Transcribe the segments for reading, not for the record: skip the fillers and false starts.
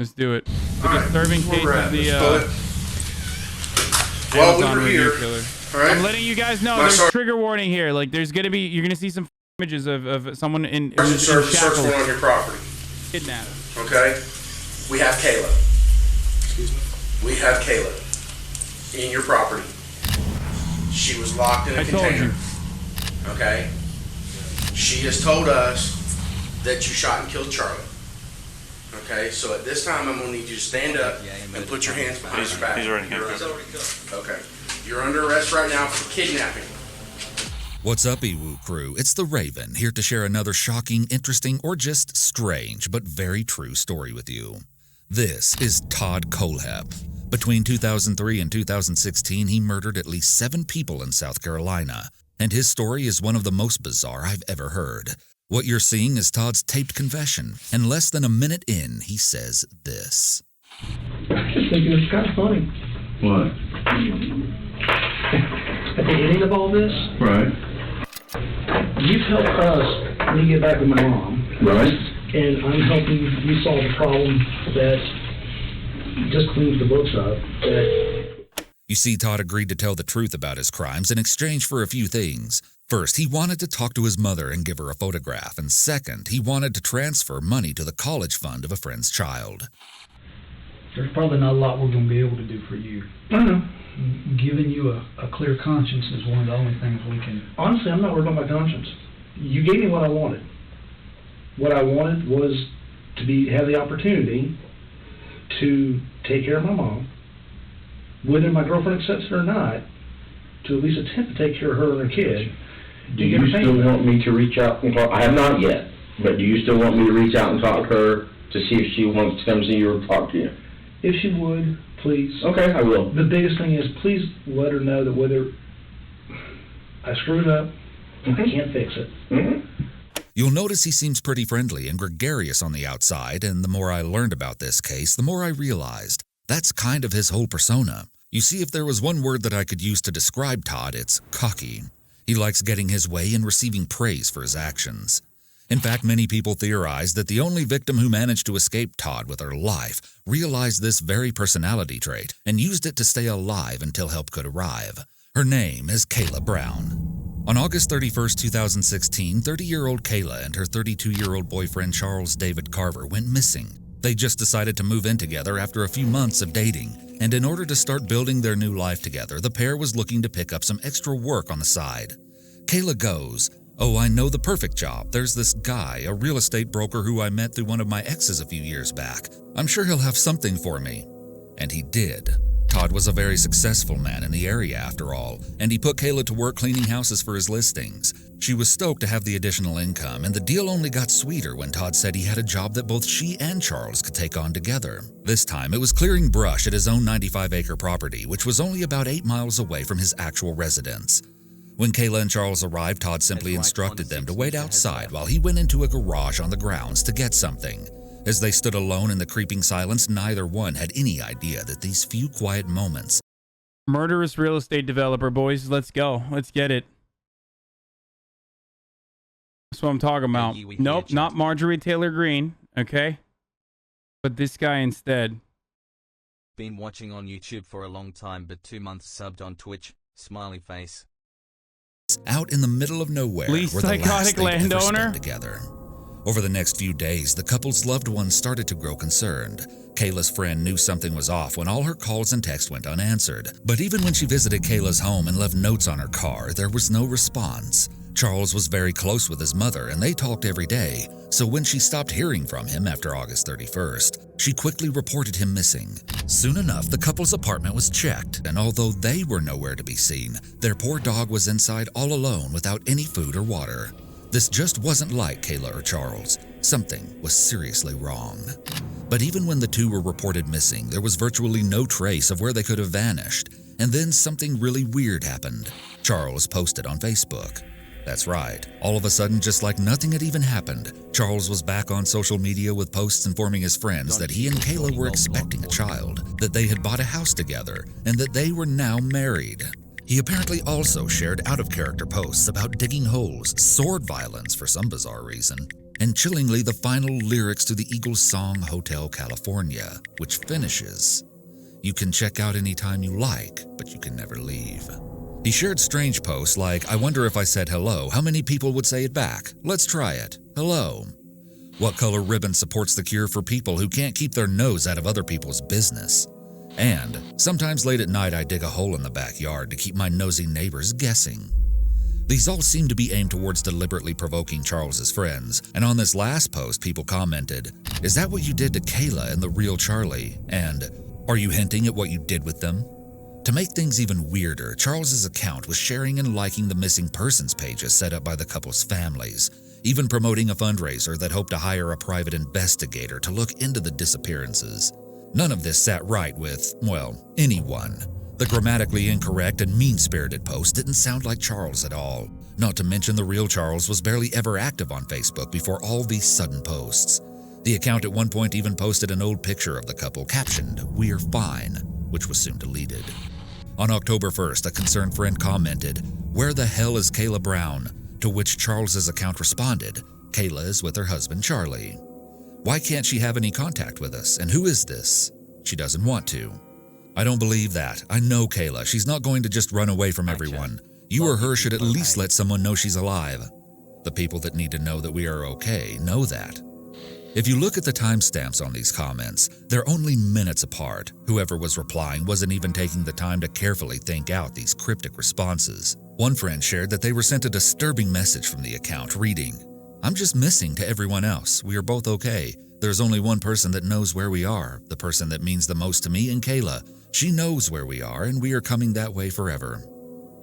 Let's do it. The All disturbing right, case of the while we Amazon were review here, killer. all right? I'm letting you guys know My there's sergeant trigger warning here. Like there's gonna be, you're gonna see some images of someone in served a search shackles, warrant on your property. kidnapped. Okay? We have Kayla. Excuse me? We have Kayla in your property. She was locked in a I told container. you. Okay? She has told us that you shot and killed Charlie. Okay? So at this time, I'm going to need you to stand up and put your hands behind your back. He's already You're handcuffed. Okay. You're under arrest right now for kidnapping. What's up, Iwu crew? It's the Raven, here to share another shocking, interesting, or just strange but very true story with you. This is Todd Kohlhepp. Between 2003 and 2016, he murdered at least 7 people in South Carolina, and his story is one of the most bizarre I've ever heard. What you're seeing is Todd's taped confession, and less than a minute in, he says this. I'm just thinking it's kind of funny. What? At the ending of all this, Right. you've helped us, me get back with my mom, Right. and I'm helping you solve a problem that just cleans the books up. You see, Todd agreed to tell the truth about his crimes in exchange for a few things. First, he wanted to talk to his mother and give her a photograph, and second, he wanted to transfer money to the college fund of a friend's child. There's probably not a lot we're going to be able to do for you. I know. Giving you a clear conscience is one of the only things we can. Honestly, I'm not worried about my conscience. You gave me what I wanted. What I wanted was to have the opportunity to take care of my mom, whether my girlfriend accepts it or not, to at least attempt to take care of her and her kid. Do you still want me to reach out and talk? I have not yet, but do you still want me to reach out and talk to her to see if she wants to come see you or talk to you? If she would, please. Okay, I will. The biggest thing is, please let her know that whether I screwed up, I can't fix it. Mm-hmm. You'll notice he seems pretty friendly and gregarious on the outside, and the more I learned about this case, the more I realized that's kind of his whole persona. You see, if there was one word that I could use to describe Todd, it's cocky. He likes getting his way and receiving praise for his actions. In fact, many people theorize that the only victim who managed to escape Todd with her life realized this very personality trait and used it to stay alive until help could arrive. Her name is Kayla Brown. On August 31st, 2016, 30-year-old Kayla and her 32-year-old boyfriend Charles David Carver went missing. They just decided to move in together after a few months of dating, and in order to start building their new life together, the pair was looking to pick up some extra work on the side. Kayla goes, "Oh, I know the perfect job. There's this guy, a real estate broker who I met through one of my exes a few years back. I'm sure he'll have something for me." And he did. Todd was a very successful man in the area after all, and he put Kayla to work cleaning houses for his listings. She was stoked to have the additional income, and the deal only got sweeter when Todd said he had a job that both she and Charles could take on together. This time, it was clearing brush at his own 95-acre property, which was only about 8 miles away from his actual residence. When Kayla and Charles arrived, Todd simply instructed them to wait outside while he went into a garage on the grounds to get something. As they stood alone in the creeping silence, neither one had any idea that these few quiet moments. Murderous real estate developer, boys. Let's go. Let's get it. That's what I'm talking about. Nope, not Marjorie Taylor Greene, okay? But this guy instead. Been watching on YouTube for a long time, but 2 months subbed on Twitch. Smiley face. Out in the middle of nowhere, Least were the last psychotic they'd ever landowner? spent together. Over the next few days, the couple's loved ones started to grow concerned. Kayla's friend knew something was off when all her calls and texts went unanswered. But even when she visited Kayla's home and left notes on her car, there was no response. Charles was very close with his mother, and they talked every day. So when she stopped hearing from him after August 31st, she quickly reported him missing. Soon enough, the couple's apartment was checked, and although they were nowhere to be seen, their poor dog was inside all alone without any food or water. This just wasn't like Kayla or Charles. Something was seriously wrong. But even when the two were reported missing, there was virtually no trace of where they could have vanished. And then something really weird happened. Charles posted on Facebook. That's right. All of a sudden, just like nothing had even happened, Charles was back on social media with posts informing his friends that he and Kayla were expecting a child, that they had bought a house together, and that they were now married. He apparently also shared out-of-character posts about digging holes, sword violence for some bizarre reason, and chillingly the final lyrics to the Eagles song Hotel California, which finishes, "You can check out anytime you like, but you can never leave." He shared strange posts like, "I wonder if I said hello, how many people would say it back? Let's try it. Hello." What color ribbon supports the cure for people who can't keep their nose out of other people's business? And sometimes late at night I dig a hole in the backyard to keep my nosy neighbors guessing. These all seem to be aimed towards deliberately provoking Charles's friends, and on this last post people commented, "Is that what you did to Kayla and the real Charlie?" And, "Are you hinting at what you did with them?" To make things even weirder, Charles's account was sharing and liking the missing persons pages set up by the couple's families, even promoting a fundraiser that hoped to hire a private investigator to look into the disappearances. None of this sat right with, well, anyone. The grammatically incorrect and mean-spirited post didn't sound like Charles at all. Not to mention the real Charles was barely ever active on Facebook before all these sudden posts. The account at one point even posted an old picture of the couple captioned, "We're fine," which was soon deleted. On October 1st, a concerned friend commented, "Where the hell is Kayla Brown?" To which Charles's account responded, "Kayla is with her husband Charlie. Why can't she have any contact with us? And who is this? She doesn't want to." I don't believe that. I know Kayla. She's not going to just run away from everyone. You or her should at least let someone know she's alive. The people that need to know that we are okay know that. If you look at the timestamps on these comments, they're only minutes apart. Whoever was replying wasn't even taking the time to carefully think out these cryptic responses. One friend shared that they were sent a disturbing message from the account reading, "I'm just missing to everyone else. We are both okay. There's only one person that knows where we are, the person that means the most to me and Kayla. She knows where we are, and we are coming that way forever."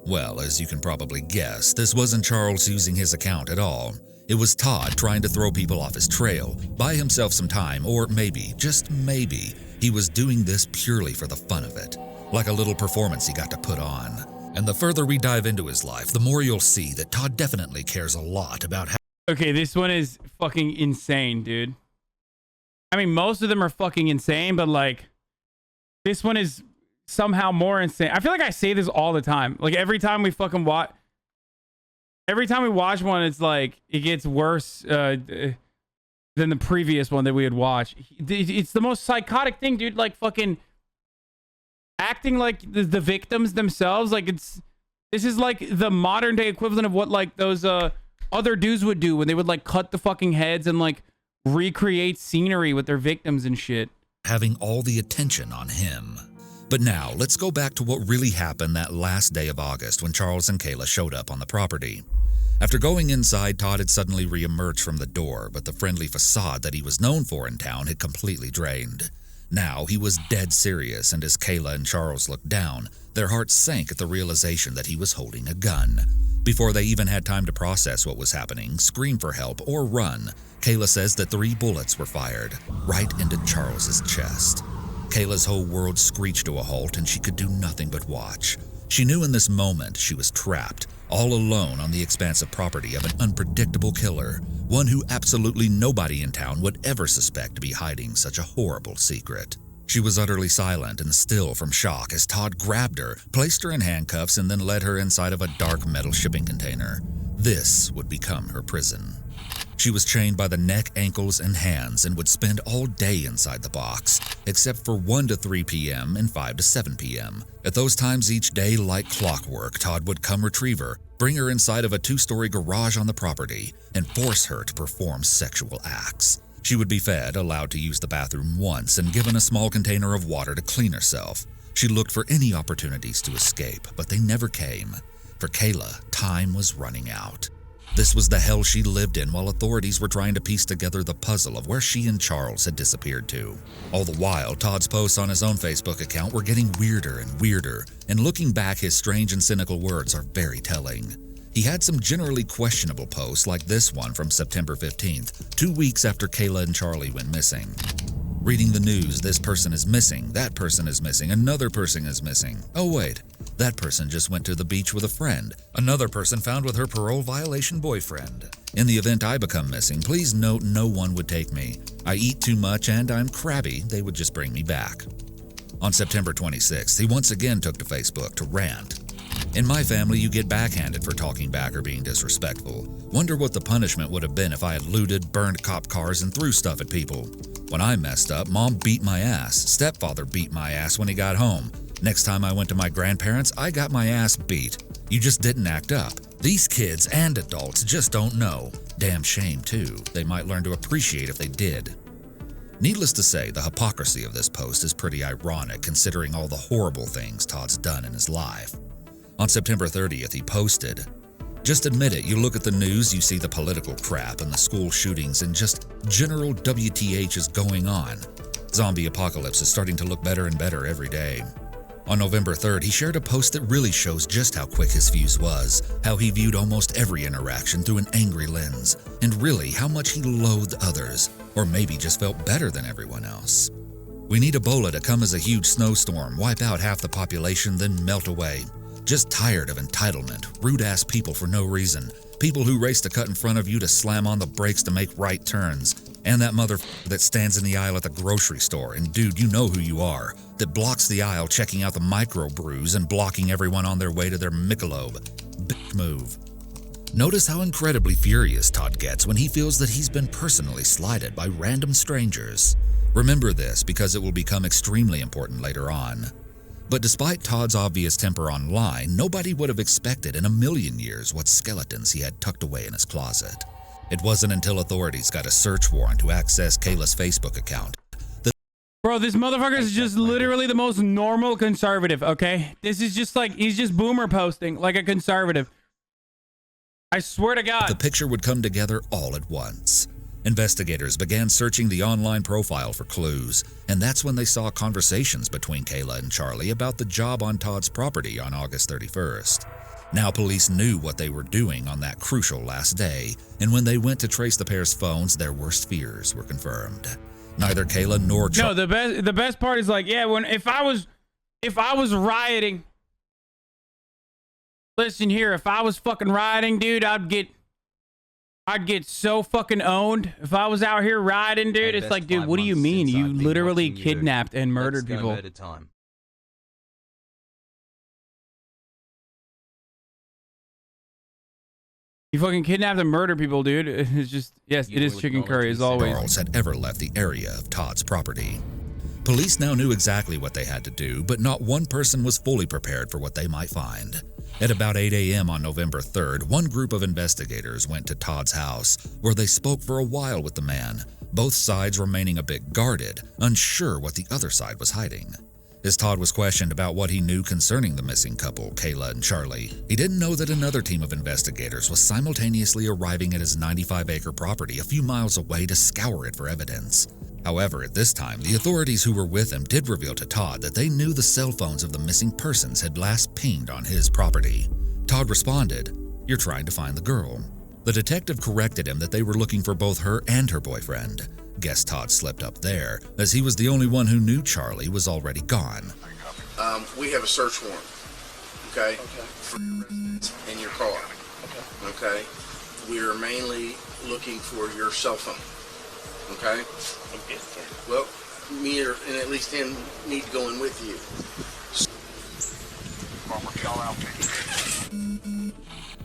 Well, as you can probably guess, this wasn't Charles using his account at all. It was Todd trying to throw people off his trail, buy himself some time, or maybe, just maybe, he was doing this purely for the fun of it, like a little performance he got to put on. And the further we dive into his life, the more you'll see that Todd definitely cares a lot about how— Okay, this one is fucking insane, dude. I mean, most of them are fucking insane, but like, this one is somehow more insane. I feel like I say this all the time. Like every time we fucking watch, every time we watch one, it's like it gets worse than the previous one that we had watched. It's the most psychotic thing, dude. Like fucking acting like the victims themselves. Like this is like the modern day equivalent of what like those other dudes would do when they would like cut the fucking heads and like recreate scenery with their victims and shit. having all the attention on him. But now, let's go back to what really happened that last day of August when Charles and Kayla showed up on the property. After going inside, Todd had suddenly re-emerged from the door, but the friendly facade that he was known for in town had completely drained. Now, he was dead serious, and as Kayla and Charles looked down, their hearts sank at the realization that he was holding a gun. Before they even had time to process what was happening, scream for help, or run, Kayla says that 3 bullets were fired, right into Charles's chest. Kayla's whole world screeched to a halt, and she could do nothing but watch. She knew in this moment she was trapped, all alone on the expansive property of an unpredictable killer, one who absolutely nobody in town would ever suspect to be hiding such a horrible secret. She was utterly silent and still from shock as Todd grabbed her, placed her in handcuffs, and then led her inside of a dark metal shipping container. This would become her prison. She was chained by the neck, ankles, and hands and would spend all day inside the box, except for 1 to 3 p.m. and 5 to 7 p.m. At those times each day, like clockwork, Todd would come retrieve her, bring her inside of a 2-story garage on the property, and force her to perform sexual acts. She would be fed, allowed to use the bathroom once, and given a small container of water to clean herself. She looked for any opportunities to escape, but they never came. For Kayla, time was running out. This was the hell she lived in while authorities were trying to piece together the puzzle of where she and Charles had disappeared to. All the while, Todd's posts on his own Facebook account were getting weirder and weirder, and looking back, his strange and cynical words are very telling. He had some generally questionable posts like this one from September 15th, 2 weeks after Kayla and Charlie went missing. Reading the news, this person is missing, that person is missing, another person is missing. Oh wait, that person just went to the beach with a friend. Another person found with her parole violation boyfriend. In the event I become missing, please note no one would take me. I eat too much and I'm crabby, they would just bring me back. On September 26th, he once again took to Facebook to rant. In my family, you get backhanded for talking back or being disrespectful. Wonder what the punishment would have been if I had looted, burned cop cars, and threw stuff at people. When I messed up, Mom beat my ass. Stepfather beat my ass when he got home. Next time I went to my grandparents, I got my ass beat. You just didn't act up. These kids and adults just don't know. Damn shame, too. They might learn to appreciate if they did. Needless to say, the hypocrisy of this post is pretty ironic considering all the horrible things Todd's done in his life. On September 30th, he posted, "Just admit it, you look at the news, you see the political crap and the school shootings and just general WTH is going on. Zombie apocalypse is starting to look better and better every day." On November 3rd, he shared a post that really shows just how quick his fuse was, how he viewed almost every interaction through an angry lens, and really how much he loathed others, or maybe just felt better than everyone else. "We need Ebola to come as a huge snowstorm, wipe out half the population, then melt away. Just tired of entitlement, rude-ass people for no reason, people who race to cut in front of you to slam on the brakes to make right turns, and that motherfucker that stands in the aisle at the grocery store, and dude, you know who you are, that blocks the aisle checking out the microbrews and blocking everyone on their way to their Michelob. Big move." Notice how incredibly furious Todd gets when he feels that he's been personally slighted by random strangers. Remember this because it will become extremely important later on. But despite Todd's obvious temper online, nobody would have expected in a million years what skeletons he had tucked away in his closet. It wasn't until authorities got a search warrant to access Kayla's Facebook account. Bro, this motherfucker is just literally the most normal conservative, okay? This is just like, he's just boomer posting like a conservative. I swear to God. The picture would come together all at once. Investigators began searching the online profile for clues, and that's when they saw conversations between Kayla and Charlie about the job on Todd's property on August 31st. Now police knew what they were doing on that crucial last day, and when they went to trace the pair's phones, their worst fears were confirmed. Neither Kayla nor Charlie. No, the best part is like, yeah, if I was rioting, listen here, if I was fucking rioting, dude, I'd get so fucking owned. If I was out here riding, dude, it's like, dude, what do you mean? You literally kidnapped and murdered people. Murder time. You fucking kidnapped and murdered people, dude. It's just, yes, it is chicken curry as always. Charles had ever left the area of Todd's property. Police now knew exactly what they had to do, but not one person was fully prepared for what they might find. At about 8 a.m. on November 3rd, one group of investigators went to Todd's house, where they spoke for a while with the man, both sides remaining a bit guarded, unsure what the other side was hiding. As Todd was questioned about what he knew concerning the missing couple, Kayla and Charlie, he didn't know that another team of investigators was simultaneously arriving at his 95-acre property a few miles away to scour it for evidence. However, at this time, the authorities who were with him did reveal to Todd that they knew the cell phones of the missing persons had last pinged on his property. Todd responded, "You're trying to find the girl." The detective corrected him that they were looking for both her and her boyfriend. Guess Todd slipped up there, as he was the only one who knew Charlie was already gone. We have a search warrant, okay? For your residence and your car, okay? We are mainly looking for your cell phone, okay? Well, me and at least him need to go in with you.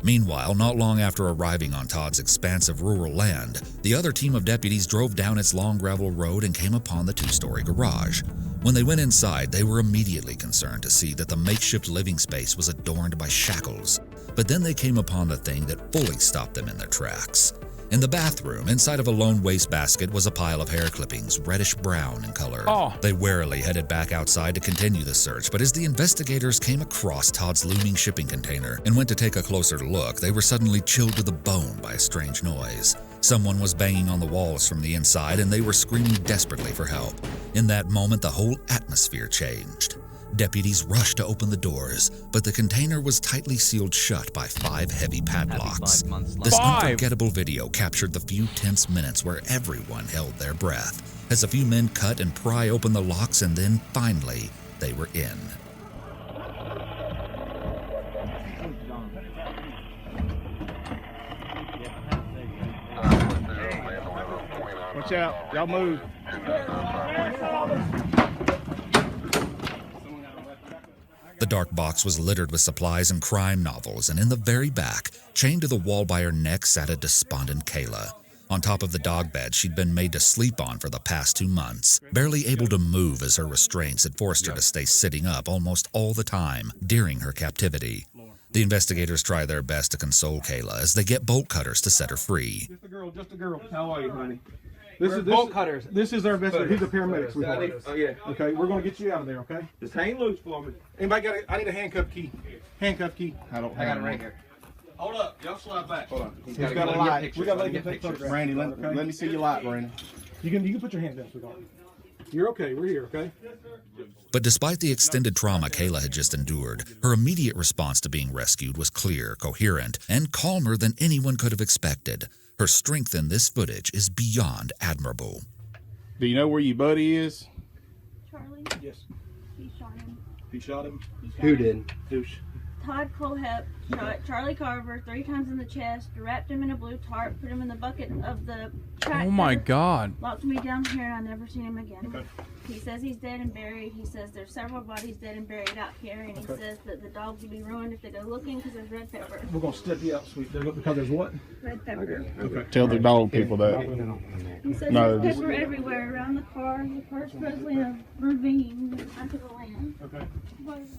Meanwhile, not long after arriving on Todd's expansive rural land, the other team of deputies drove down its long gravel road and came upon the two-story garage. When they went inside, they were immediately concerned to see that the makeshift living space was adorned by shackles. But then they came upon the thing that fully stopped them in their tracks. In the bathroom, inside of a lone wastebasket, was a pile of hair clippings, reddish-brown in color. They warily headed back outside to continue the search, but as the investigators came across Todd's looming shipping container and went to take a closer look, they were suddenly chilled to the bone by a strange noise. Someone was banging on the walls from the inside, and they were screaming desperately for help. In that moment, the whole atmosphere changed. Deputies rushed to open the doors, but the container was tightly sealed shut by 5 heavy padlocks. This unforgettable video captured the few tense minutes where everyone held their breath, as a few men cut and pry open the locks, and then, finally, they were in. Watch out, y'all move. The dark box was littered with supplies and crime novels, and in the very back, chained to the wall by her neck, sat a despondent Kayla. On top of the dog bed she'd been made to sleep on for the past 2 months, barely able to move as her restraints had forced her to stay sitting up almost all the time during her captivity. The investigators try their best to console Kayla as they get bolt cutters to set her free. Just a girl. How are you, honey? This is bolt cutters. This is our investigator. He's a paramedic. Oh yeah. Okay, we're gonna get you out of there. Okay. Just hang loose for me. Anybody got? I need a handcuff key. Handcuff key. I got it right here. Hold up. Y'all slide back. Hold on. He's got a light. We got to take photographs. Randy, let me see your light, Randy. You can put your hands down, sweetheart. You're okay. We're here. Okay. But despite the extended trauma Kayla had just endured, her immediate response to being rescued was clear, coherent, and calmer than anyone could have expected. Her strength in this footage is beyond admirable. Do you know where your buddy is? Charlie? Yes. He shot him. He shot him? Who did? Douche. Todd Colehep shot Charlie Carver 3 times in the chest, wrapped him in a blue tarp, put him in the bucket of the tractor. Oh my God. Locked me down here and I never seen him again. Okay. He says he's dead and buried. He says there's several bodies dead and buried out here, and he says that the dogs will be ruined if they go looking because there's red pepper. We're going to step you out, sweet. Because there's what? Red pepper. Okay. Tell the dog people that. He says No, there's pepper everywhere around the car. The car's supposedly in a ravine under the land. Okay.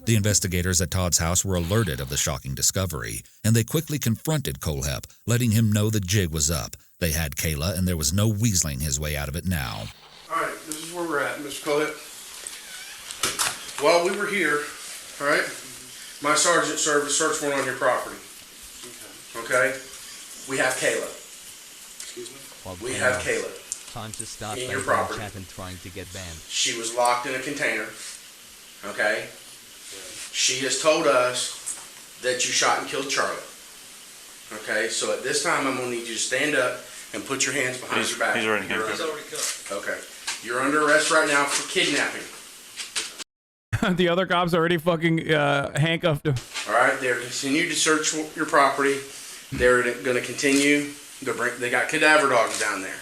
The investigators at Todd's house were alerted of the shocking discovery, and they quickly confronted Colehep, letting him know the jig was up. They had Kayla, and there was no weaseling his way out of it now. All right, this is where we're at, Mr. Colette. While we were here, all right, my sergeant served a search warrant on your property. Okay? We have Kayla. Excuse me? We have Kayla. Time to start In your banning property. chat and trying to get banned. She was locked in a container. Okay? She has told us that you shot and killed Charlie. Okay? So at this time, I'm going to need you to stand up and put your hands behind your back. He's already You're handcuffed. Okay. You're under arrest right now for kidnapping. The other cops already fucking handcuffed him. All right, they're continuing to search your property. They're going to continue. They got cadaver dogs down there.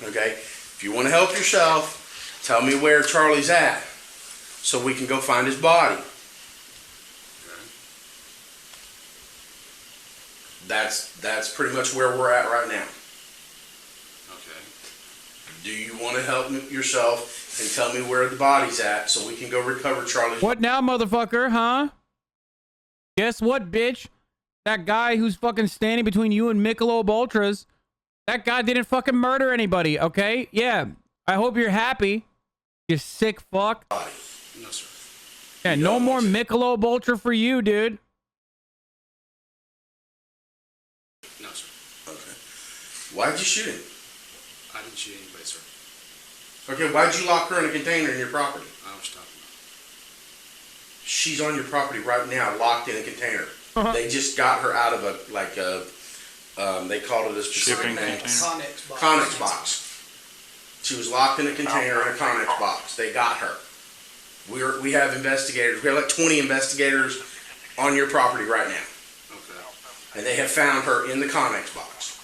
Okay. If you want to help yourself, tell me where Charlie's at, so we can go find his body. That's pretty much where we're at right now. Okay. Do you want to help yourself and tell me where the body's at, so we can go recover Charlie's? What now, motherfucker, huh? Guess what, bitch? That guy who's fucking standing between you and Michelob Ultras, that guy didn't fucking murder anybody, okay? Yeah, I hope you're happy, you sick fuck. Body. No, sir. Yeah, no more Michelob Ultra for you, dude. No, sir. Okay. Why'd you shoot him? I didn't shoot anybody, sir. Okay, why'd you lock her in a container in your property? I was talking about. She's on your property right now, locked in a container. They just got her out of they called it a specific Shipping name. container. Connex box. She was locked in a container in a Connex box. They got her. We have investigators. We have like 20 investigators on your property right now. Okay. And they have found her in the Connex box.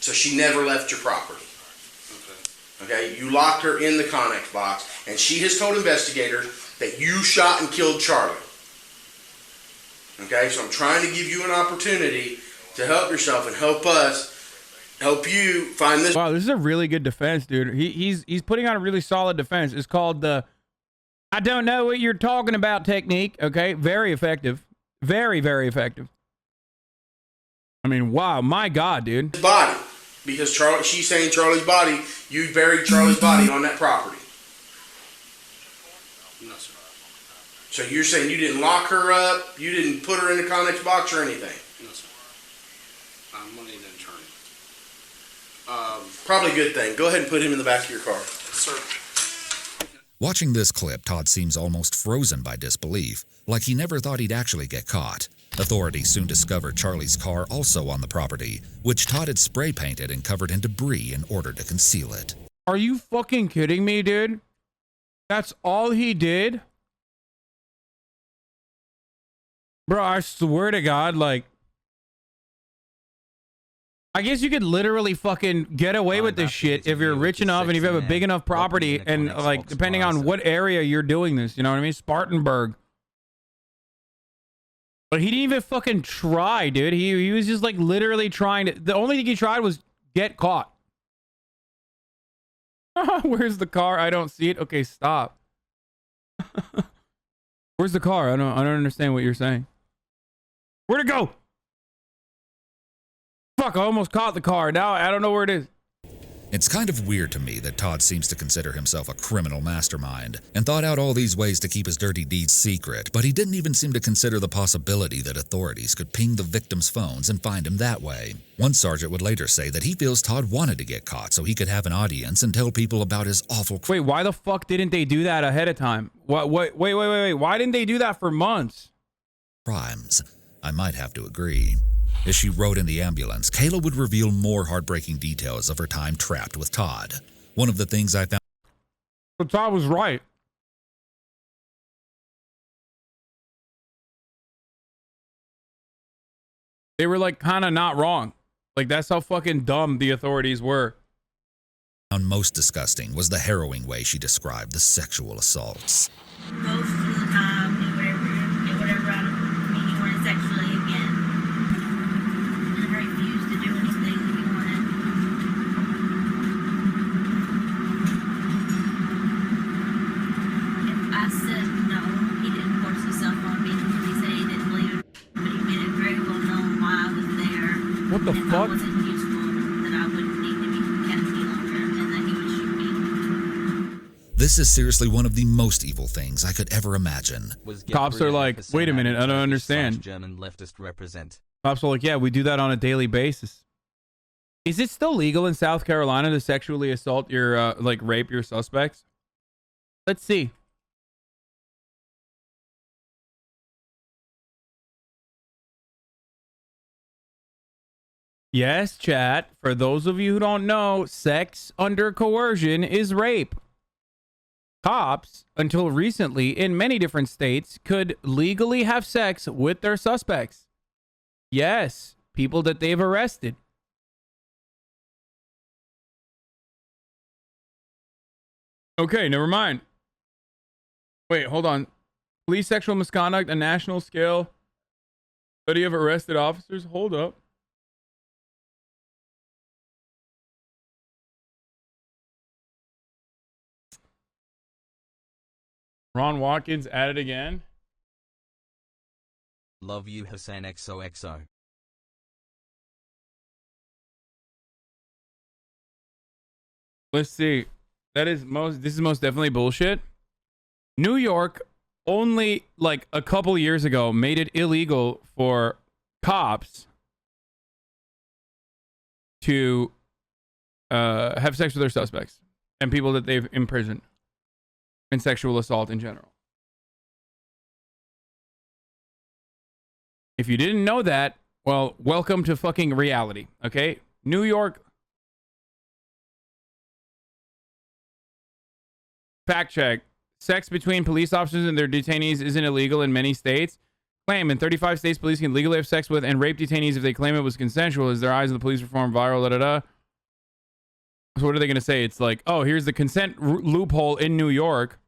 So she never left your property. Okay, you locked her in the Connex box, and she has told investigators that you shot and killed Charlie. Okay, so I'm trying to give you an opportunity to help yourself and help us, help you find this. Wow, this is a really good defense, dude. He's putting on a really solid defense. It's called the I don't know what you're talking about technique. Okay, very effective. Very, very effective. I mean, wow, my God, dude. Body. Because she's saying Charlie's body, you buried Charlie's body on that property. No, sir. So you're saying you didn't lock her up, you didn't put her in the Connex box or anything? No, sir. I'm gonna need an attorney. Probably a good thing. Go ahead and put him in the back of your car. Sir. Watching this clip, Todd seems almost frozen by disbelief, like he never thought he'd actually get caught. Authorities soon discovered Charlie's car also on the property, which Todd had spray painted and covered in debris in order to conceal it. Are you fucking kidding me, dude? That's all he did? Bro, I swear to God, like, I guess you could literally fucking get away with this shit if you're rich enough and if you have a big enough property and like depending on what area you're doing this, you know what I mean? Spartanburg. But he didn't even fucking try, dude. He was just like literally trying to. The only thing he tried was get caught. Where's the car? I don't see it. Okay, stop. Where's the car? I don't understand what you're saying. Where'd it go? Fuck, I almost caught the car. Now I don't know where it is. It's kind of weird to me that Todd seems to consider himself a criminal mastermind and thought out all these ways to keep his dirty deeds secret, but he didn't even seem to consider the possibility that authorities could ping the victims' phones and find him that way. One sergeant would later say that he feels Todd wanted to get caught so he could have an audience and tell people about his awful Wait, why the fuck didn't they do that ahead of time? Wait. Why didn't they do that for months? crimes. I might have to agree. As she rode in the ambulance, Kayla would reveal more heartbreaking details of her time trapped with Todd. One of the things I found... But Todd was right. They were like kind of not wrong. Like that's how fucking dumb the authorities were. Found most disgusting was the harrowing way she described the sexual assaults. Most of the time, do whatever out of me you wanted sexually again. And I refused to do anything that he wanted. If I said no, he didn't force himself on me because he said he didn't believe it. But he made it very well known why I was there. What the and fuck? If I wasn't useful, that I wouldn't need to be kept any longer and that he would shoot me. This is seriously one of the most evil things I could ever imagine. Cops are like, wait a minute, I don't understand. German leftist represent. Cops are like, yeah, we do that on a daily basis. Is it still legal in South Carolina to sexually assault your, like, rape your suspects? Let's see. Yes, chat. For those of you who don't know, sex under coercion is rape. Cops, until recently, in many different states, could legally have sex with their suspects. Yes, people that they've arrested. Okay, never mind. Wait, hold on. Police sexual misconduct, a national scale study of arrested officers. Hold up. Ron Watkins at it again. Love you, Hassan XOXO. Let's see. This is most definitely bullshit. New York only like a couple years ago made it illegal for cops to have sex with their suspects and people that they've imprisoned in sexual assault in general. If you didn't know that, well, welcome to fucking reality, okay? New York. Fact check. Sex between police officers and their detainees isn't illegal in many states. Claim in 35 states, police can legally have sex with and rape detainees if they claim it was consensual. As their eyes on the police reform viral, da-da-da. So what are they going to say? It's like, oh, here's the consent loophole in New York.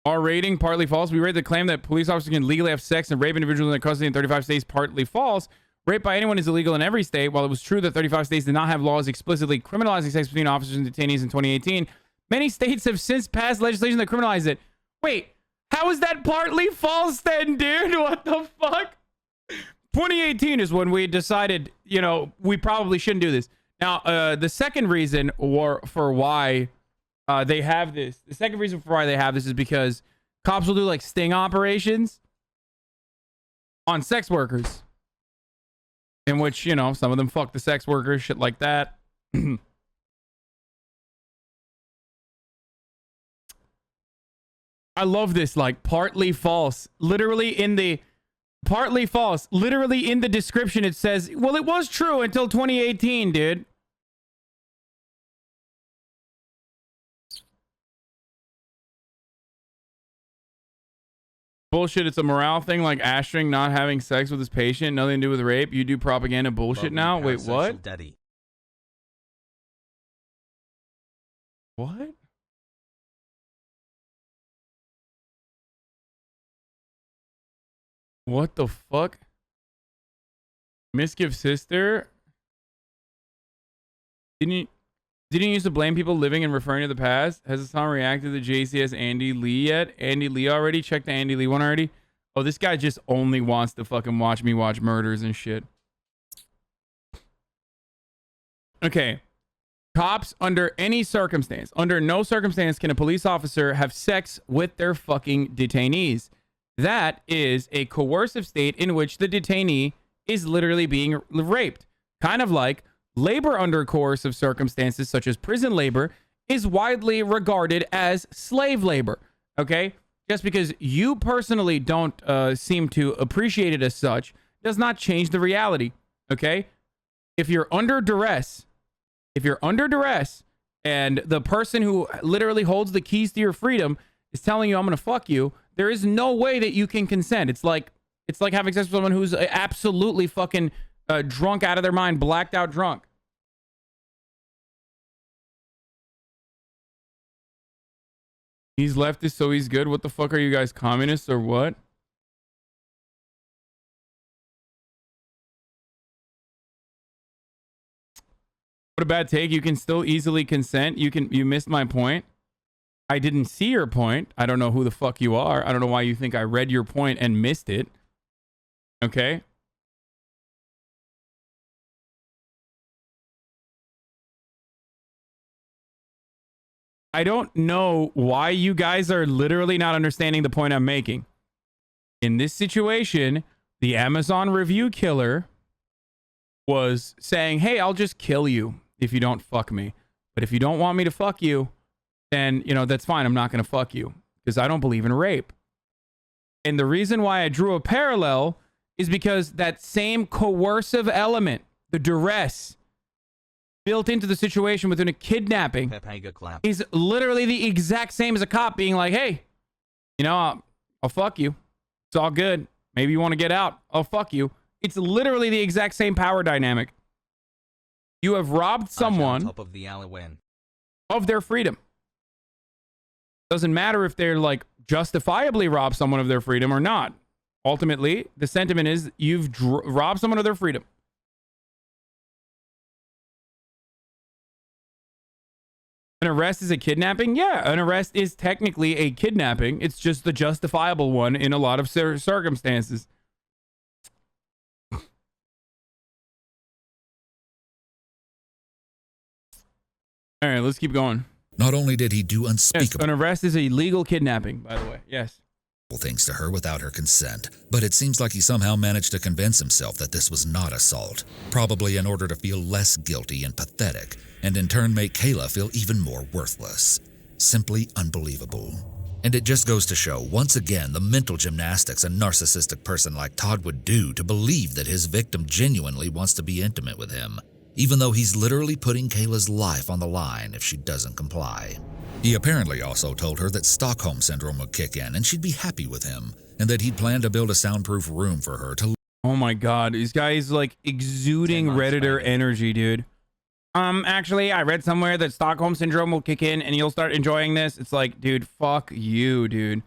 Our rating, partly false. We rate the claim that police officers can legally have sex and rape individuals in their custody in 35 states partly false. Rape by anyone is illegal in every state. While it was true that 35 states did not have laws explicitly criminalizing sex between officers and detainees in 2018, many states have since passed legislation that criminalizes it. Wait, how is that partly false then, dude? What the fuck? 2018 is when we decided, you know, we probably shouldn't do this. Now, the second reason for why they have this, is because cops will do like sting operations on sex workers, in which, you know, some of them fuck the sex workers, shit like that. I love this, like, partly false. Literally in the description, it says, well, it was true until 2018, dude. Bullshit. It's a morale thing, like Ashring not having sex with his patient, nothing to do with rape. You do propaganda bullshit now. Wait, what? Daddy. What? What the fuck? Misgive sister? Didn't you used to blame people living and referring to the past? Has Hassan reacted to JCS Andy Lee yet? Andy Lee already? Checked the Andy Lee one already? Oh, this guy just only wants to fucking watch me watch murders and shit. Okay. Cops, under any circumstance, under no circumstance can a police officer have sex with their fucking detainees. That is a coercive state in which the detainee is literally being raped. Kind of like labor under coercive circumstances, such as prison labor, is widely regarded as slave labor. Okay? Just because you personally don't seem to appreciate it as such does not change the reality. Okay? If you're under duress, and the person who literally holds the keys to your freedom is telling you, I'm going to fuck you, there is no way that you can consent. It's like having sex with someone who's absolutely fucking drunk out of their mind, blacked out drunk. He's leftist, so he's good. What the fuck are you guys, communists or what? What a bad take. You can still easily consent. You missed my point. I didn't see your point. I don't know who the fuck you are. I don't know why you think I read your point and missed it. Okay? I don't know why you guys are literally not understanding the point I'm making. In this situation, the Amazon review killer was saying, hey, I'll just kill you if you don't fuck me. But if you don't want me to fuck you, then, you know, that's fine. I'm not going to fuck you because I don't believe in rape. And the reason why I drew a parallel is because that same coercive element, the duress built into the situation within a kidnapping, is literally the exact same as a cop being like, hey, you know, I'll fuck you. It's all good. Maybe you want to get out. I'll fuck you. It's literally the exact same power dynamic. You have robbed someone top of the hour when of their freedom. Doesn't matter if they're like justifiably robbed someone of their freedom or not. Ultimately, the sentiment is you've robbed someone of their freedom. An arrest is a kidnapping? Yeah, an arrest is technically a kidnapping. It's just the justifiable one in a lot of circumstances. All right, let's keep going. Not only did he do unspeakable... Yes, an arrest is a legal kidnapping, by the way. Yes. ...things to her without her consent, but it seems like he somehow managed to convince himself that this was not assault, probably in order to feel less guilty and pathetic, and in turn make Kayla feel even more worthless. Simply unbelievable. And it just goes to show, once again, the mental gymnastics a narcissistic person like Todd would do to believe that his victim genuinely wants to be intimate with him, even though he's literally putting Kayla's life on the line if she doesn't comply. He apparently also told her that Stockholm Syndrome would kick in and she'd be happy with him, and that he'd planned to build a soundproof room for her to... Oh my god, these guys like exuding Redditor energy, dude. Actually, I read somewhere that Stockholm Syndrome will kick in and you'll start enjoying this. It's like, dude, fuck you, dude.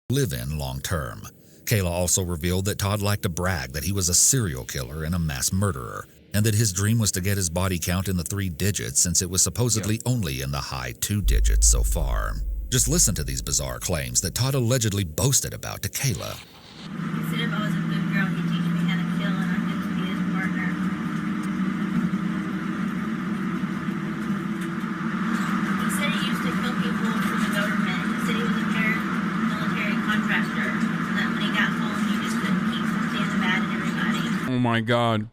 ...live in long term. Kayla also revealed that Todd liked to brag that he was a serial killer and a mass murderer, and that his dream was to get his body count in the 3 digits since it was supposedly only in the high 2 digits so far. Just listen to these bizarre claims that Todd allegedly boasted about to Kayla. He said if I was a good girl, he'd teach me how to kill and I'd get to be his partner. He said he used to kill people for the government. He said he was a paramilitary contractor, and that when he got home, he just couldn't keep from seeing the bad in everybody. Oh my god.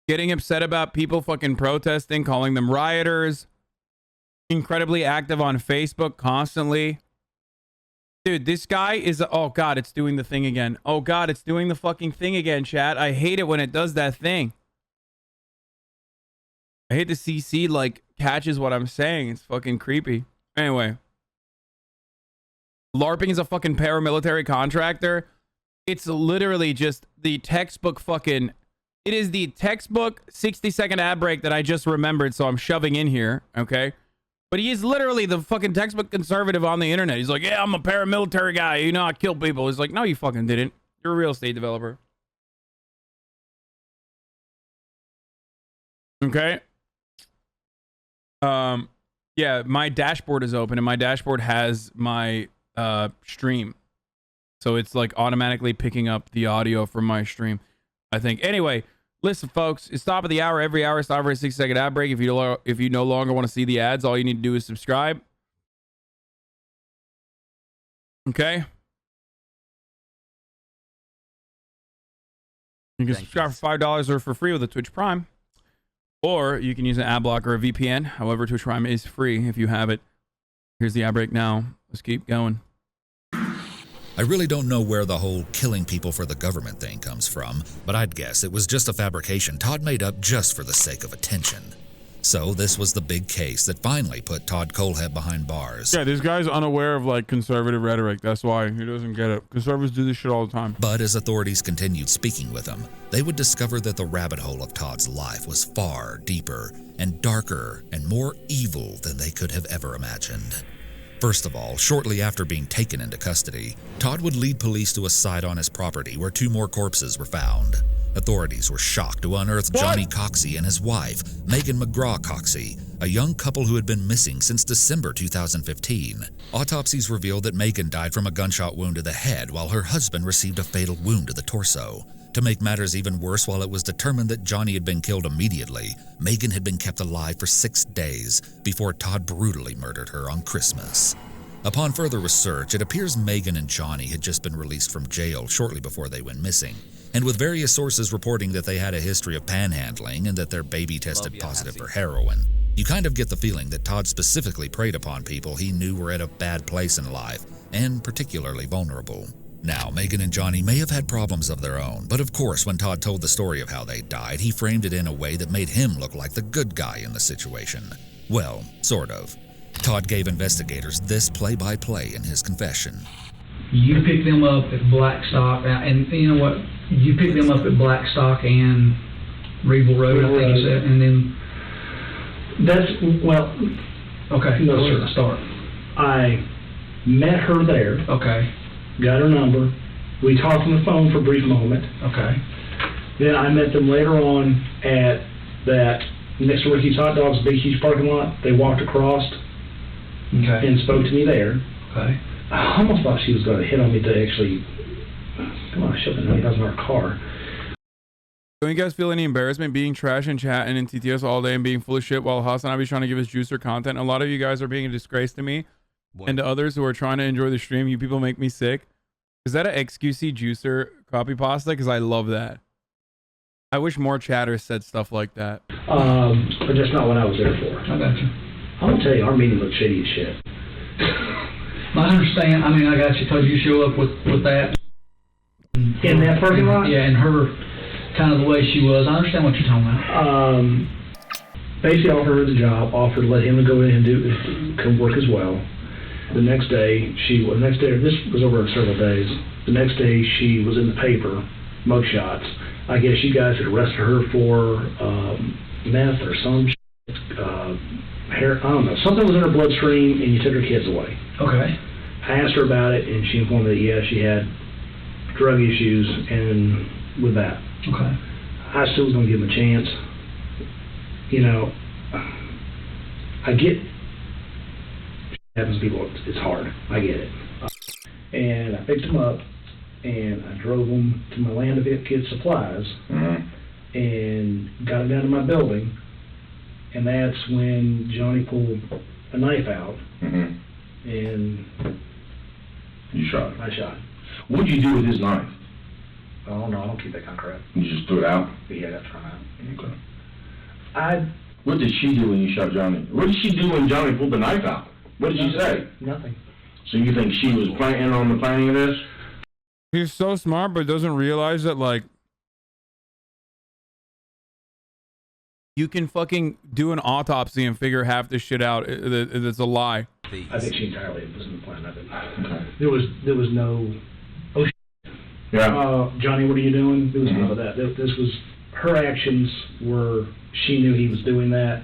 Getting upset about people fucking protesting, calling them rioters. Incredibly active on Facebook constantly. Dude, this guy is... Oh god, it's doing the thing again. Oh god, it's doing the fucking thing again, chat. I hate it when it does that thing. I hate the CC like catches what I'm saying. It's fucking creepy. Anyway. LARPing is a fucking paramilitary contractor. It's literally just the textbook fucking... It is the textbook 60-second ad break that I just remembered, so I'm shoving in here, okay? But he is literally the fucking textbook conservative on the internet. He's like, yeah, I'm a paramilitary guy. You know, I kill people. He's like, no, you fucking didn't. You're a real estate developer. Okay. Yeah, my dashboard is open, and my dashboard has my stream. So it's like automatically picking up the audio from my stream, I think. Anyway, listen, folks, it's top of the hour. Every hour, it's time for a 60-second ad break. If you no longer want to see the ads, all you need to do is subscribe. Okay. You can subscribe for $5 or for free with a Twitch Prime. Or you can use an ad blocker or a VPN. However, Twitch Prime is free if you have it. Here's the ad break now. Let's keep going. I really don't know where the whole killing people for the government thing comes from, but I'd guess it was just a fabrication Todd made up just for the sake of attention. So this was the big case that finally put Todd Kohlhepp behind bars. Yeah, this guy's unaware of like conservative rhetoric. That's why he doesn't get it. Conservatives do this shit all the time. But as authorities continued speaking with him, they would discover that the rabbit hole of Todd's life was far deeper and darker and more evil than they could have ever imagined. First of all, shortly after being taken into custody, Todd would lead police to a site on his property where 2 more corpses were found. Authorities were shocked to unearth Johnny Coxey and his wife, Megan McGraw Coxey, a young couple who had been missing since December 2015. Autopsies revealed that Megan died from a gunshot wound to the head while her husband received a fatal wound to the torso. To make matters even worse, while it was determined that Johnny had been killed immediately, Megan had been kept alive for 6 days before Todd brutally murdered her on Christmas. Upon further research, it appears Megan and Johnny had just been released from jail shortly before they went missing, and with various sources reporting that they had a history of panhandling and that their baby tested positive for heroin, you kind of get the feeling that Todd specifically preyed upon people he knew were at a bad place in life, and particularly vulnerable. Now, Megan and Johnny may have had problems of their own, but of course when Todd told the story of how they died, he framed it in a way that made him look like the good guy in the situation. Well, sort of. Todd gave investigators this play-by-play in his confession. You picked them up at Blackstock, and you know what? You picked them up at Blackstock and Reeville Road, I think you said, and then... That's, well... Okay, no, where's sir. the start? I met her there. Okay. Got her number. We talked on the phone for a brief moment. Okay. Then I met them later on at that next to Ricky's Hot Dogs BQ's parking lot. They walked across and spoke to me there. Okay. I almost thought she was going to hit on me to actually, come on, shove the $90,000 in our car. Don't you guys feel any embarrassment being trash and chatting in TTS all day and being full of shit while Hasanabi trying to give us juicer content? A lot of you guys are being a disgrace to me. And to others who are trying to enjoy the stream. You people make me sick. Is that an XQC juicer copy pasta? Because I love that. I wish more chatters said stuff like that. But that's not what I was there for. I got you. I'm going to tell you, our meeting looked shady as shit. I understand. I mean, I got you because you show up with that. In that parking lot? Yeah, and her, kind of the way she was. I understand what you're talking about. Basically offered her the job, offered to let him go in and come work as well. The next day, this was over several days. The next day, she was in the paper, mugshots. I guess you guys had arrested her for meth or some hair. I don't know. Something was in her bloodstream, and you took her kids away. Okay. I asked her about it, and she informed me that, yeah, she had drug issues, and with that. Okay. I still was going to give him a chance. You know, I get happens to people, it's hard. I get it. And I picked him up, and I drove him to my land of kids' supplies, and got him down to my building, and that's when Johnny pulled a knife out, and you shot him. I shot him. What'd you do with his knife? Oh no, I don't keep that kind of crap. You just threw it out? Yeah, I got thrown out. Okay. What did she do when you shot Johnny? What did she do when Johnny pulled the knife out? What did she say? Nothing. So you think she was planning on the planning of this? He's so smart, but doesn't realize that, like, you can fucking do an autopsy and figure half this shit out. It's a lie. I think she entirely was in the plan of it. Okay. There was no, oh, Yeah. Johnny, what are you doing? There was none of that. This was, her actions were, she knew he was doing that.